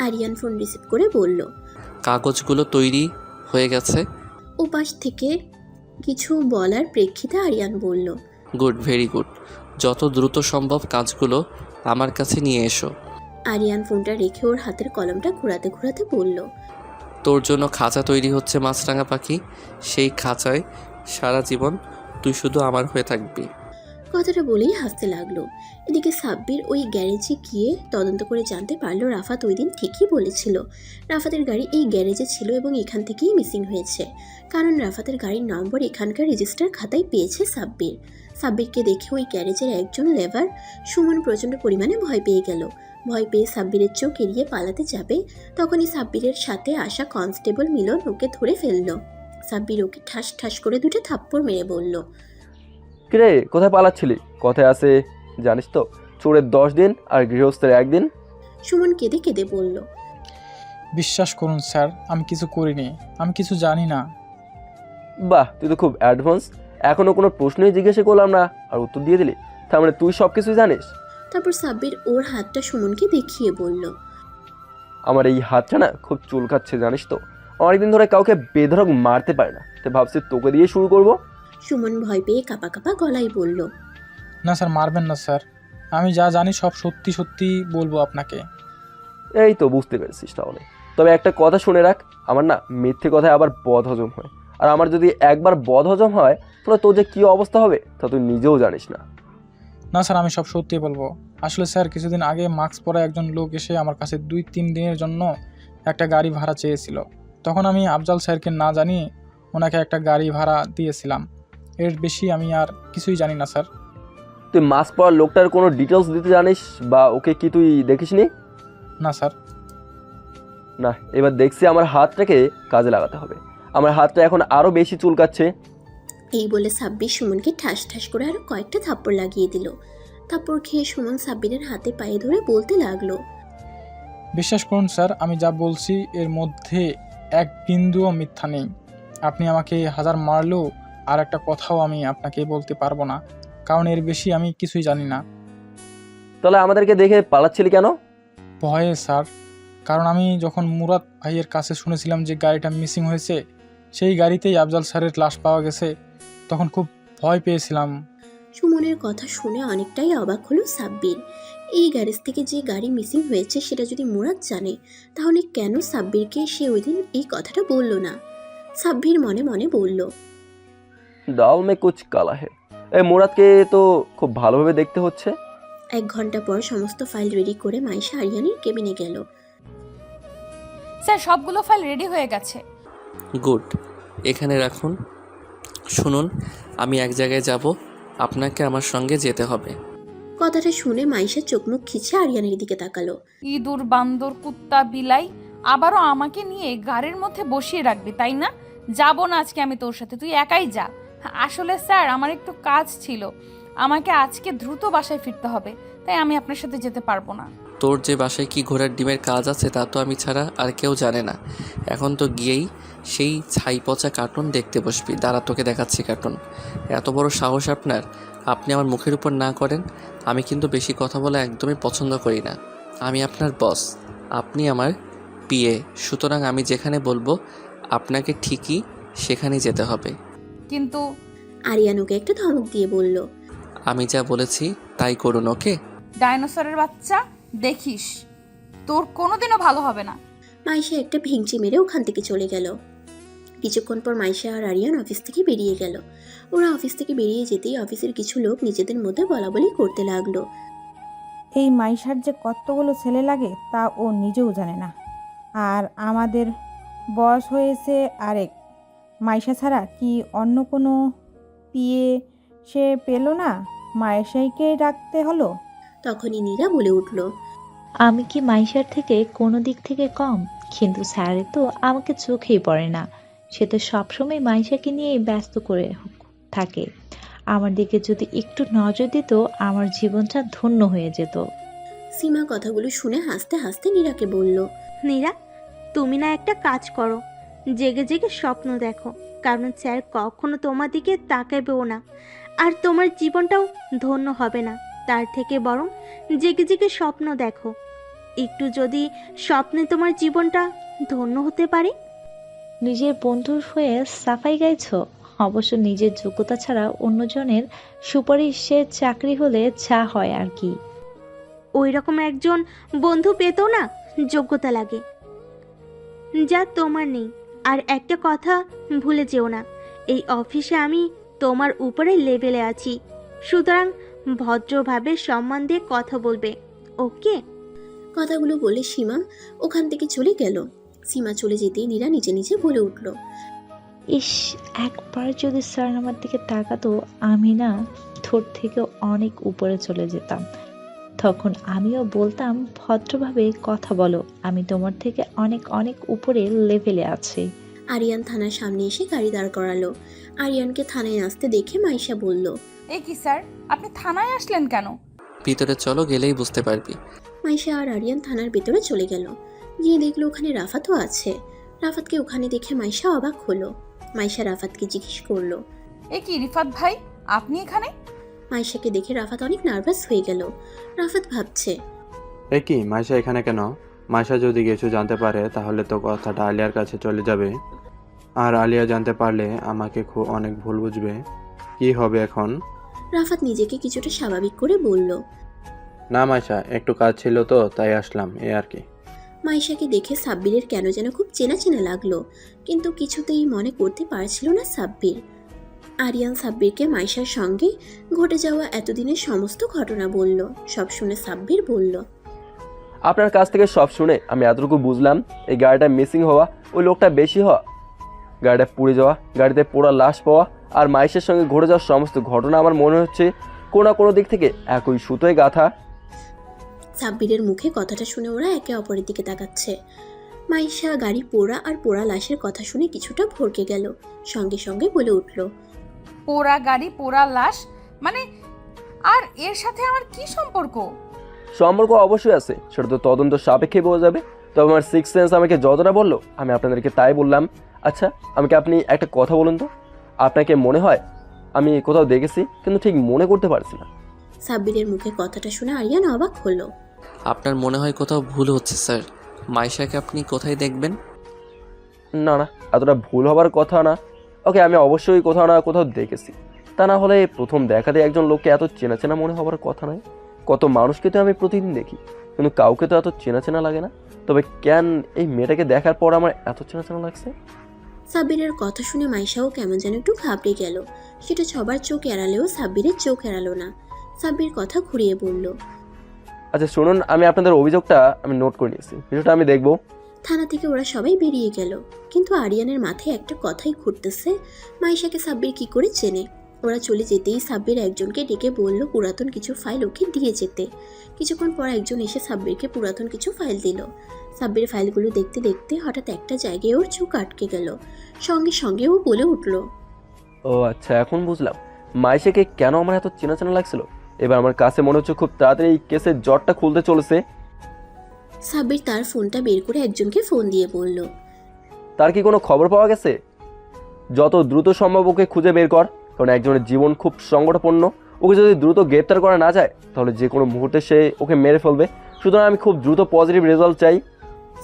আরিয়ান ফোন রিসিভ করে বলল, কাগজগুলো তৈরি হয়ে গেছে। ওপাশ থেকে কিছু বলার প্রেক্ষিতে আরিয়ান বলল, গুড, ভেরি গুড। যত দ্রুত সম্ভব কাজগুলো আমার কাছে নিয়ে এসো। আরিয়ান ফোনটা রেখে ওর হাতের কলমটা ঘোরাতে ঘোরাতে বলল, তোর জন্য খাঁচা তৈরি হচ্ছে মাছরাঙা পাখি, সেই খাঁচায় সারা জীবন তুই শুধু আমার হয়ে থাকবি। কথাটা বলেই হাসতে লাগলো। এদিকে সাব্বির ওই গ্যারেজে গিয়ে তদন্ত করে জানতে পারলো রাফাত ওই দিন ঠিকই বলেছিল। রাফাতের গাড়ি এই গ্যারেজে ছিল এবং এখান থেকেই মিসিং হয়েছে, কারণ রাফাতের গাড়ির নম্বর এখানকার রেজিস্টার খাতায় পেয়েছে সাব্বির। সাব্বিরকে দেখে ওই গ্যারেজের একজন লেবার সুমন প্রচণ্ড পরিমাণে ভয় পেয়ে গেল। ভয় পেয়ে সাব্বিরের চোখ এড়িয়ে পালাতে যাবে, তখনই সাব্বিরের সাথে আসা কনস্টেবল মিলন ওকে ধরে ফেলল। সাব্বির ওকে ঠাস ঠাস করে দুটো থাপ্পড় মেরে বলল, কিরে কোথায় পালাচ্ছিলি? কথায় আছে জানিস তো, চোরের 10 দিন আর গৃহস্থের 1 দিন। সুমন কেঁদে কেঁদে বলল, বিশ্বাস করুন স্যার, আমি কিছু করিনি, আমি কিছু জানি না। বাহ, তুই তো খুব অ্যাডভান্স। এখনো কোনো প্রশ্নই জিজ্ঞাসা করলাম না আর উত্তর দিয়ে দিলি, তার মানে তুই সব কিছুই জানিস। তারপর সাব্বির ওর হাতটা সুমনকে দেখিয়ে বলল, আমার এই হাতটা না খুব চুলকাচ্ছে জানিস তো, অনেকদিন ধরে কাউকে বেধড়ক মারতে পারে না, তো ভাবছি তোকে দিয়ে শুরু করব। সুমন ভয় পেয়ে কাঁপা কাঁপা গলায় বলল, না স্যার, মারবেন না স্যার, আমি যা জানি সব সত্যি সত্যি বলবো আপনাকে। এই তো বুঝতে পেরেছিস তাহলে। তবে একটা কথা শুনে রাখ, আমার না মিথ্যে কথায় আবার বদ হজম হয়, আর আমার যদি একবার বদ হজম হয় তাহলে তোর যে কী অবস্থা হবে তা তুই নিজেও জানিস না। না স্যার, আমি সব সত্যি বলবো। আসলে স্যার, কিছুদিন আগে মাস্ক পরা একজন লোক এসে আমার কাছে 2-3 দিনের জন্য একটা গাড়ি ভাড়া চেয়েছিল। তখন আমি আফজাল স্যারকে না জানিয়ে ওনাকে একটা গাড়ি ভাড়া দিয়েছিলাম। এর বেশি আমি আর কিছুই জানি না স্যার। তুই মাস্ক পরা লোকটার কোনো ডিটেলস দিতে জানিস বা ওকে কি তুই দেখিসনি? না স্যার। না, এবার দেখছি আমার হাতটাকে কাজে লাগাতে হবে। আমার হাতটা এখন আরও বেশি চুলকাচ্ছে। এই বলে সাব্বির সুমনকে ঠাস ঠাস করে আরো কয়েকটা থাপ্পড় লাগিয়ে দিল। থাপ্পড় খেয়ে সুমন সাব্বিরের হাতে পায়ে ধরে বলতে লাগলো, বিশ্বাস করুন স্যার, আমি যা বলছি এর মধ্যে এক বিন্দুও মিথ্যা নেই। আপনি আমাকে 1000 মারলেও আর একটা কথাও আমি আপনাকে বলতে পারবো না, কারণ এর বেশি আমি কিছুই জানি না। তাহলে আমাদেরকে দেখে পালাচ্ছিলি কেন? ভয়ে স্যার, কারণ আমি যখন মুরাদ ভাইয়ের কাছে শুনেছিলাম যে গাড়িটা মিসিং হয়েছে, সেই গাড়িতেই আফজাল স্যারের লাশ পাওয়া গেছে, তখন খুব ভয় পেয়েছিলাম। সুমনের কথা শুনে অনেকটাই অবাক হলো সাব্বির। এই গ্যারেজ থেকে যে গাড়ি মিসিং হয়েছে সেটা যদি মুরাদ জানে, তাহলে কেন সাব্বিরকে সে ওই দিন এই কথাটা বলল না? সাব্বির মনে মনে বলল, দাল মে কুছ কালা হে। এই মুরাদকে তো খুব ভালোভাবে দেখতে হচ্ছে। 1 ঘন্টা পর সমস্ত ফাইল রেডি করে মাইশা আরিয়ানের কেবিনে গেল। স্যার, সবগুলো ফাইল রেডি হয়ে গেছে। গুড, এখানে রাখুন। শুনুন, আমি এক জায়গায় যাব, আপনাকে আমার সঙ্গে যেতে হবে। কথাটা শুনে মাইশা চোখ মুখ খিচে আরিয়ানের দিকে তাকালো। ইঁদুর, বান্দর, কুত্তা, বিলাই আবারও আমাকে নিয়ে গাড়ির মধ্যে বসিয়ে রাখবি, তাই না? যাব না আজকে আমি তোর সাথে, তুই একাই যা। আসলে স্যার, আমার একটু কাজ ছিল, আমাকে আজকে দ্রুত বাসায় ফিরতে হবে, তাই আমি আপনার সাথে যেতে পারবো না। তোর যে বাসায় কি ঘোড়ার ডিমের কাজ আছে তা তো আমি ছাড়া আর কেউ জানে না। এখন তো গিয়েই সেই ছাই পচা কার্টুন দেখতে বসবি। দাঁড়া, তোকে দেখাচ্ছি কার্টুন। এত বড় সাহস আপনার, আপনি আমার মুখের উপর না করেন। আমি কিন্তু বেশি কথা বলা একদমই পছন্দ করি না। আমি আপনার বস, আপনি আমার পিএ, সুতরাং আমি যেখানে বলবো আপনাকে ঠিকই সেখানেই যেতে হবে। কিন্তু আরিয়ানুকে একটা ধমক দিয়ে বলল, আমি যা বলেছি তাই করুন, ওকে? ডাইনোসরের বাচ্চা, দেখিস তোর কোনোদিনও ভালো হবে না। মাইশা একটা ভেঙচি মেরে ওখান থেকে চলে গেল। কিছুক্ষণ পর মাইশা আর আরিয়ান অফিস থেকে বেরিয়ে গেল। ওরা অফিস থেকে বেরিয়ে যেতেই অফিসের কিছু লোক নিজেদের মধ্যে বলাবলি করতে লাগলো, এই মাইশার যে কতগুলো ছেলে লাগে তা ও নিজেও জানে না, আর আমাদের বয়স হয়েছে আরেক। মাইশা ছাড়া কি অন্য কোনো পিয়ে সে পেল না, মাইশাইকেই রাখতে হলো। তখনই নীরা বলে উঠল, আমি কি মাইশার থেকে কোনো দিক থেকে কম? কিন্তু স্যারের তো আমাকে চোখেই পড়ে না। সে তো সবসময় মাইশাকে নিয়েই ব্যস্ত করে থাকে। আমার দিকে যদি একটু নজর দিত, আমার জীবনটা ধন্য হয়ে যেত। সীমা কথাগুলো শুনে হাসতে হাসতে নীরাকে বলল, নীরা, তুমি না একটা কাজ করো, জেগে জেগে স্বপ্ন দেখো, কারণ স্যার কখনো তোমার দিকে তাকাবেও না, আর তোমার জীবনটাও ধন্য হবে না। তার থেকে বরং জেগে জেগে স্বপ্ন দেখো, একটু যদি স্বপ্নে তোমার জীবনটা ধন্য হতে পারে। নিজের বন্ধুর হয়ে সাফাই গাইছো? অবশ্য নিজের যোগ্যতা ছাড়া অন্যজনের সুপারিশে চাকরি হলে যা হয় আর কি। ওই রকম একজন বন্ধু পেতেও না যোগ্যতা লাগে, যা তোমার নেই। আর একটা কথা ভুলে যেও না, এই অফিসে আমি তোমার উপরে লেভেলে আছি, সুতরাং ভদ্রভাবে সম্মান দিয়ে কথা বলবে, ওকে? কথাগুলো বলে সীমা ওখান থেকে চলে গেল। সীমা চলে যেতেই নীরা নিজে নিজে বলে উঠল, ইস, একবার যদি স্যার আমার দিকে তাকাতো, আমি না তোর থেকে অনেক উপরে চলে যেতাম। তখন আমিও বলতাম, ভদ্রভাবে কথা বলো, আমি তোমার থেকে অনেক অনেক উপরে লেভেলে আছি। আরিয়ান থানার সামনে এসে গাড়ি দাঁড় করালো। আরিয়ানকে থানায় আসতে দেখে মাইশা বলল, এ কি স্যার, আপনি থানায় আসলেন কেন? ভিতরে চলো, গেলেই বুঝতে পারবি। মাইশা আর আরিয়ান থানার ভেতরে চলে গেল। গিয়ে দেখলো ওখানে রাফাতও আছে। রাফাতকে ওখানে দেখে মাইশা অবাক হলো। মাইশা রাফাতকে জিজ্ঞেস করলো, এ কি রিফাত ভাই, আপনি এখানে? মাইশাকে দেখে রাফাত অনেক নার্ভাস হয়ে গেল। রাফাত ভাবছে, এ কি মাইশা এখানে কেন? মাইশা যদি কিছু জানতে পারে তাহলে তো কথাটা আলিয়ার কাছে চলে যাবে, আর আলিয়া জানতে পারলে আমাকে অনেক ভুল বুঝবে। কি হবে এখন? রাফাত নিজেকে কিছুটা স্বাভাবিক করে বলল, না মাইশা, একটু কাজ ছিল তো তাই আসলাম, এ আর কি। মাইশাকে দেখে সাব্বিরের কেন যেন খুব চেনা চেনা লাগলো, কিন্তু কিছুতেই মনে করতে পারছিল না সাব্বির। আরিয়ান সাব্বিরকে মাইশার সঙ্গে ঘটে যাওয়া এতদিনের সমস্ত ঘটনা বলল। সব শুনে সাব্বির বলল, আপনার কাছ থেকে সব শুনে আমি এতটুকু বুঝলাম, এই গাড়িটা মিসিং হওয়া, ওই লোকটা বেশি হওয়া, গাড়িটা পুড়ে যাওয়া, গাড়িতে পোড়া লাশ পাওয়া, আর মাইশের সঙ্গে ঘটে যাওয়ার সমস্ত ঘটনা আমার মনে হচ্ছে কোনো না কোনো দিক থেকে একই সুতোয় গাঁথা। সাব্বিরের মুখে কথাটা শুনে ওরা একে অপরের দিকে তাকাচ্ছে। মাইশা গাড়ি পোড়া আর পোড়া লাশের কথা শুনে কিছুটা ভরকে গেল। সঙ্গে সঙ্গে বলে উঠল, পোড়া গাড়ি, পোড়া লাশ মানে? আর এর সাথে আমার কি সম্পর্ক? সম্পর্ক অবশ্যই আছে, সেটা তো তদন্ত সাপেক্ষে বোঝা যাবে। তবে আমার সিক্স সেন্স আমাকে যতটা বললো আমি আপনাদেরকে তাই বললাম। আচ্ছা, আমাকে আপনি একটা কথা বলুন তো, আপনাকে মনে হয় আমি কোথাও দেখেছি, কিন্তু ঠিক মনে করতে পারছি না। সাব্বিরের মুখে কথাটা শুনে আরিয়ান অবাক হলো। আপনার মনে হয় কোথাও ভুল হচ্ছে স্যার। মাইশাকে আপনি কোথায় দেখবেন? না না, এতটা ভুল হবার কথা না। ওকে, আমি অবশ্যই কোথাও না কোথাও দেখেছি, তা না হলে প্রথম দেখাতে একজন লোককে এত চেনা চেনা মনে হবার কথা নয়। কত মানুষকে তো আমি প্রতিদিন দেখি, কিন্তু কাউকে তো এত চেনা চেনা লাগে না। তবে কেন এই মেয়েটাকে দেখার পর আমার এত চেনা চেনা লাগছে? সাব্বিরের কথা শুনে মাইশাও কেমন যেন একটু ঘাবড়ে গেল। সেটা সবার চোখ এড়ালেও সাব্বিরের চোখ এড়ালো না। সাব্বির কথা ঘুরিয়ে বলল, আচ্ছা শুনুন, আমি আপনাদের অভিযোগটা আমি নোট করে নিয়েছি, বিষয়টা আমি দেখবো। থানা থেকে ওরা সবাই বেরিয়ে গেল, কিন্তু আরিয়ানের মাথায় একটা কথাই ঘুরতেছে, মাইশাকে সাব্বির কি করে চেনে। ওরা চলে যেতেই সাব্বির একজনকে ডেকে বলল পুরাতন কিছু ফাইল ওকে দিয়ে যেতে। কিছুক্ষণ পর একজন এসে সাব্বিরকে পুরাতন কিছু ফাইল দিল। সাব্বির ফাইলগুলো দেখতে দেখতে হঠাৎ একটা জায়গায় ওর চোখ আটকে গেল। সঙ্গে সঙ্গে ও বলে উঠল, ও আচ্ছা, এখন বুঝলাম মাইশাকে কেন আমার এত চেনা চেনা লাগছিল। এবার আমার কাছে মনে হচ্ছে খুব তাড়াতাড়ি এই কেসের জটটা খুলতে চলেছে। সাব্বির তার ফোনটা বের করে একজনকে ফোন দিয়ে বলল, তার কি কোনো খবর পাওয়া গেছে? যত দ্রুত সম্ভব ওকে খুঁজে বের কর, কারণ একজনের জীবন খুব সংকটাপন্ন। ওকে যদি দ্রুত গ্রেপ্তার করা না যায় তাহলে যে কোনো মুহূর্তে সে ওকে মেরে ফেলবে। সুতরাং আমি খুব দ্রুত পজিটিভ রেজাল্ট চাই।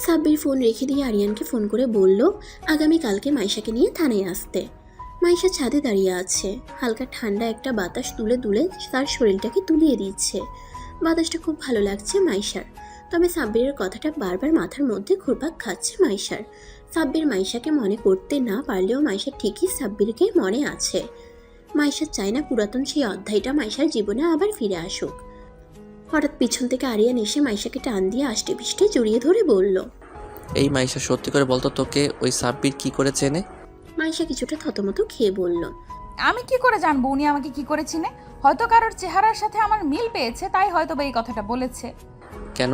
সাব্বির ফোন রেখে দিয়ে আরিয়ানকে ফোন করে বলল আগামীকালকে মাইশাকে নিয়ে থানায় আসতে। মাইশা ছাদে দাঁড়িয়ে আছে, হালকা ঠান্ডা একটা বাতাস তুলে তুলে তার শরীরটাকে তুলিয়ে দিচ্ছে। বাতাসটা খুব ভালো লাগছে মাইশার। তবে সাব্বিরের কথাটা বারবার মাথার মধ্যে ঘুরপাক খাচ্ছে মাইশার। সাব্বির মাইশাকে মনে করতে না পারলেও মাইশা ঠিকই সাব্বিরকে মনে আছে। মাইশা চায় না পুরাতন সেই অধ্যায়টা মাইশার জীবনে আবার ফিরে আসুক। হঠাৎ পিছন থেকে আরিয়ান এসে মাইশাকে টান দিয়ে আষ্টে পিষ্টে জড়িয়ে ধরে বলল, এই মাইশা, সত্যি করে বলতো, তোকে ওই সাব্বির কি করে চেনে? মাইশা কিছুটা থতমত খেয়ে বলল, আমি কি করে জানবো উনি আমাকে কি করে চিনে? হয়তো কারোর চেহারার সাথে আমার মিল পেয়েছে, তাই হয়তো বা এই কথাটা বলেছে। কেন?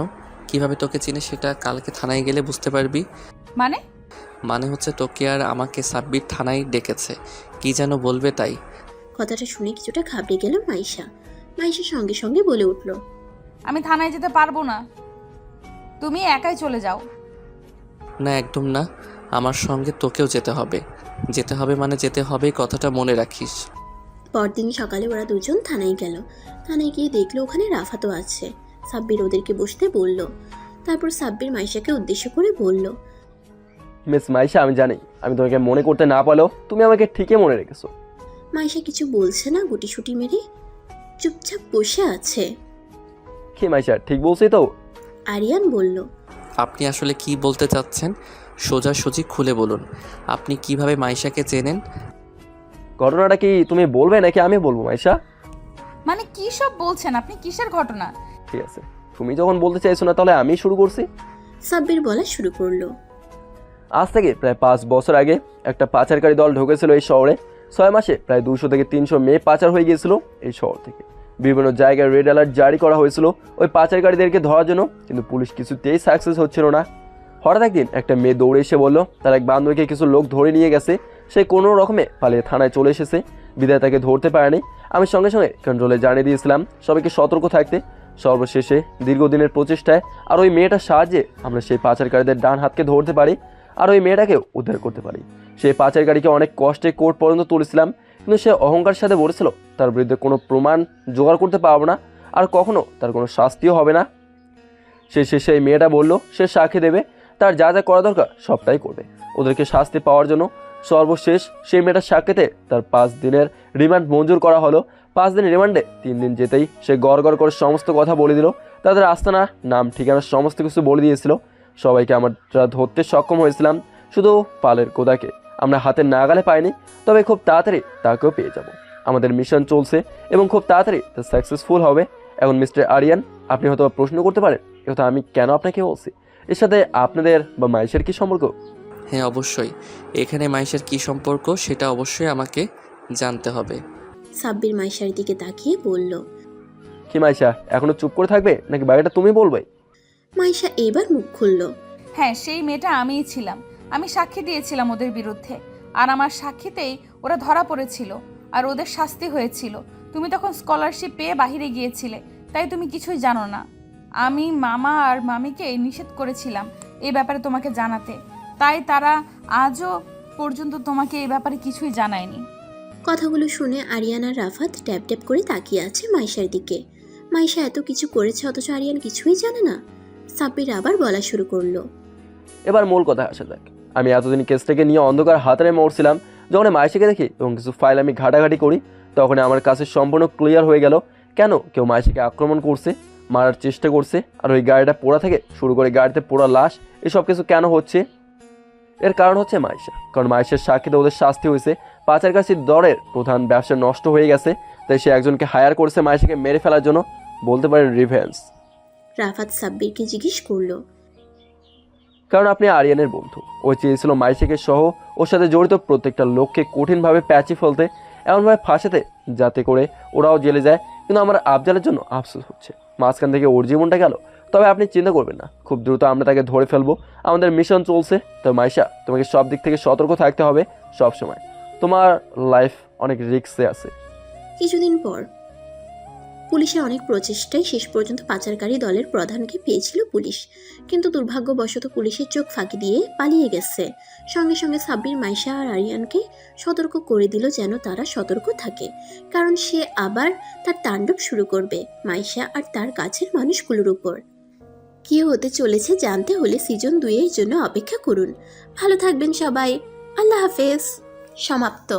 কিভাবে তোকে চিনি সেটা কালকে থানায় গেলে বুঝতে পারবি। মানে হচ্ছে তোকে আর আমাকে সাব্বির থানায় ডেকেছে, কি যেন বলবে তাই। কথাটা শুনে কিছুটা ঘাবড়ে গেল মাইশা। মাইশা সঙ্গে সঙ্গে বলে উঠল, আমি থানায় যেতে পারবো না, তুমি একাই চলে যাও। না একদম না, আমার সঙ্গে তোকেও যেতে হবে। যেতে হবে মানে যেতে হবে, কথাটা মনে রাখিস। পরদিন সকালে ওরা দুজন থানায় গেল। থানায় গিয়ে দেখলো ওখানে রাফাতও আছে। সাব্বির ওদেরকে বসতে বলল। তারপর সাব্বির মাইশাকে উদ্দেশ্য করে বলল, মিস মাইশা, আমি জানি আমি তোমাকে মনে করতে না পারলেও তুমি আমাকে ঠিকই মনে রেখেছো। মাইশা কিছু বলছে না, গুটিসুটি মেরে চুপচাপ বসে আছে। কি মাইশা, ঠিক বলছি তো? আরিয়ান বলল, আপনি আসলে কি বলতে চাচ্ছেন সোজাসুজি খুলে বলুন। আপনি কিভাবে মাইশাকে চেনেন? ঘটনাটা কি তুমি বলবে নাকি আমি বলবো মাইশা? মানে কি সব বলছেন আপনি, কিসের ঘটনা? ঠিক আছে, তুমি যখন বলতে চাইছো না তাহলে আমি শুরু করছি। সাব্বির বলা শুরু করলো। আজ থেকে প্রায় 5 বছর আগে একটা পাচারকারী দল ঢুকেছিল এই শহরে। 6 মাসে প্রায় 200 থেকে 300 মেয়ে পাচার হয়ে গিয়েছিল এই শহর থেকে। বিভিন্ন জায়গায় রেড অ্যালার্ট জারি করা হয়েছিল ওই পাচারকারীদেরকে ধরার জন্য, কিন্তু পুলিশ কিছুতেই সাকসেস হচ্ছিল না। হঠাৎ একদিন একটা মেয়ে দৌড়ে এসে বলল তার এক বান্ধবীকে কিছু লোক ধরে নিয়ে গেছে। সে কোনো রকমে পালিয়ে থানায় চলে এসেছে, বিদায় তাকে ধরতে পারেনি। আমি সঙ্গে সঙ্গে কন্ট্রোলে জানিয়ে দিয়েছিলাম সবাইকে সতর্ক থাকতে। সর্বশেষে দীর্ঘদিনের প্রচেষ্টায় আর ওই মেয়েটার সাহায্যে আমরা সেই পাচারকারীদের ডান হাতকে ধরতে পারি আর ওই মেয়েটাকেও উদ্ধার করতে পারি। সেই পাচারকারীকে অনেক কষ্টে কোর্ট পর্যন্ত তুলেছিলাম, কিন্তু সে অহংকারের সাথে বলেছিল তার বিরুদ্ধে কোনো প্রমাণ জোগাড় করতে পারবো না আর কখনো তার কোনো শাস্তিও হবে না। শেষে এই মেয়েটা বলল সে সাক্ষী দেবে, তার যা যা করা দরকার সবটাই করবে ওদেরকে শাস্তি পাওয়ার জন্য। সর্বশেষ সেই মেয়েটার সাক্ষীতে তার 5 দিনের রিমান্ড মঞ্জুর করা হলো। 5 দিন রিমান্ডে 3 দিন যেতেই সে গড় করে সমস্ত কথা বলে দিল। তাদের আস্তানা, নাম, ঠিকানা সমস্ত কিছু বলে দিয়েছিল। সবাইকে আমরা ধরতে সক্ষম হয়েছিলাম, শুধু পালের কোদাকে আমরা হাতের নাগালে পাইনি। তবে খুব তাড়াতাড়ি তাকেও পেয়ে যাব। আমাদের মিশন চলছে এবং খুব তাড়াতাড়ি তা সাকসেসফুল হবে। এখন মিস্টার আরিয়ান, আপনি হয়তো প্রশ্ন করতে পারেন এটা আমি কেন আপনাকে বলছি, এর সাথে আপনাদের বা মাইশের কি সম্পর্ক? হ্যাঁ অবশ্যই, এখানে মাইশার কি সম্পর্ক সেটা অবশ্যই আমাকে জানতে হবে। সাব্বির মাইশার দিকে তাকিয়ে বলল, কি মাইশা এখনো চুপ করে থাকবে নাকি বাকিটা তুমি বলবে? মাইশা এবার মুখ খুলল। হ্যাঁ, সেই মেয়েটা আমিই ছিলাম। আমি সাক্ষী দিয়েছিলাম ওদের বিরুদ্ধে, আর আমার সাক্ষীতেই ওরা ধরা পড়েছিল আর ওদের শাস্তি হয়েছিল। তুমি তখন স্কলারশিপ পেয়ে বাহিরে গিয়েছিলে, তাই তুমি কিছুই জানো না। আমি মামা আর মামিকে নিষেধ করেছিলাম এই ব্যাপারে তোমাকে জানাতে, তাই তারা আজও পর্যন্ত তোমাকে এই ব্যাপারে কিছুই জানায়নি। কথাগুলো শুনে আরিয়ান আর রাফাত ট্যাপ ট্যাপ করে তাকিয়ে আছে মাইশার দিকে। মাইশা এত কিছু করেছে অথচ আরিয়ান কিছুই জানে না। সাব্বির আবার বলা শুরু করলো, এবার মূল কথা আসা যাক। আমি এতদিন কেসটাকে নিয়ে অন্ধকার হাতারে মরছিলাম। যখন মাইশাকে দেখি এবং কিছু ফাইল আমি ঘাটাঘাটি করি, তখন আমার কাছে সম্পূর্ণ ক্লিয়ার হয়ে গেল কেন কেউ মাইশাকে আক্রমণ করছে, মারার চেষ্টা করছে, আর ওই গাড়িটা পোড়া থেকে শুরু করে গাড়িতে পোড়া লাশ এসব কিছু কেন হচ্ছে। এর কারণ হচ্ছে মাইশা, কারণ মাইশার সাক্ষীতে ওদের শাস্তি হয়েছে। পাচারকারীর দলের প্রধান ব্যবসা নষ্ট হয়ে গেছে, তাই সে একজনকে হায়ার করেছে মাইশাকে মেরে ফেলার জন্য, বলতে পারেন রিভেঞ্জ। রাফাত সাব্বিরকে জিজ্ঞেস করলো, কারণ আপনি আরিয়ানের বন্ধু, ও চেয়েছিল মাইশাকে সহ ওর সাথে জড়িত প্রত্যেকটা লোককে কঠিনভাবে প্যাচে ফেলতে, এমনভাবে ফাঁসাতে যাতে করে ওরাও জেলে যায়। কিন্তু আমার আফজালের জন্য আফসোস হচ্ছে, মাঝখান থেকে ওর জীবনটা গেল। তবে আপনি চিন্তা করবেন না, খুব দ্রুত আমরা তাকে ধরে ফেলবো। আমাদের মিশন চলছে। তো মাইশা, তোমাকে সব দিক থেকে সতর্ক থাকতে হবে সব সময়। তোমার লাইফ অনেক রিস্কে আছে। কিছুদিন পর পুলিশের অনেক প্রচেষ্টায় শেষ পর্যন্ত পাচারকারী দলের প্রধানকে পেয়েছিল পুলিশ, কিন্তু দুর্ভাগ্যবশত পুলিশের চোখ ফাঁকি দিয়ে পালিয়ে গেছে। সঙ্গে সঙ্গে সাব্বির মাইশা আর আরিয়ানকে সতর্ক করে দিল যেন তারা সতর্ক থাকে, কারণ সে আবার তার তাণ্ডব শুরু করবে মাইশা আর তার কাছের মানুষগুলোর উপর। কি হতে চলেছে জানতে হলে সিজন 2 এর জন্য অপেক্ষা করুন। ভালো থাকবেন সবাই। আল্লাহ হাফেজ। সমাপ্ত।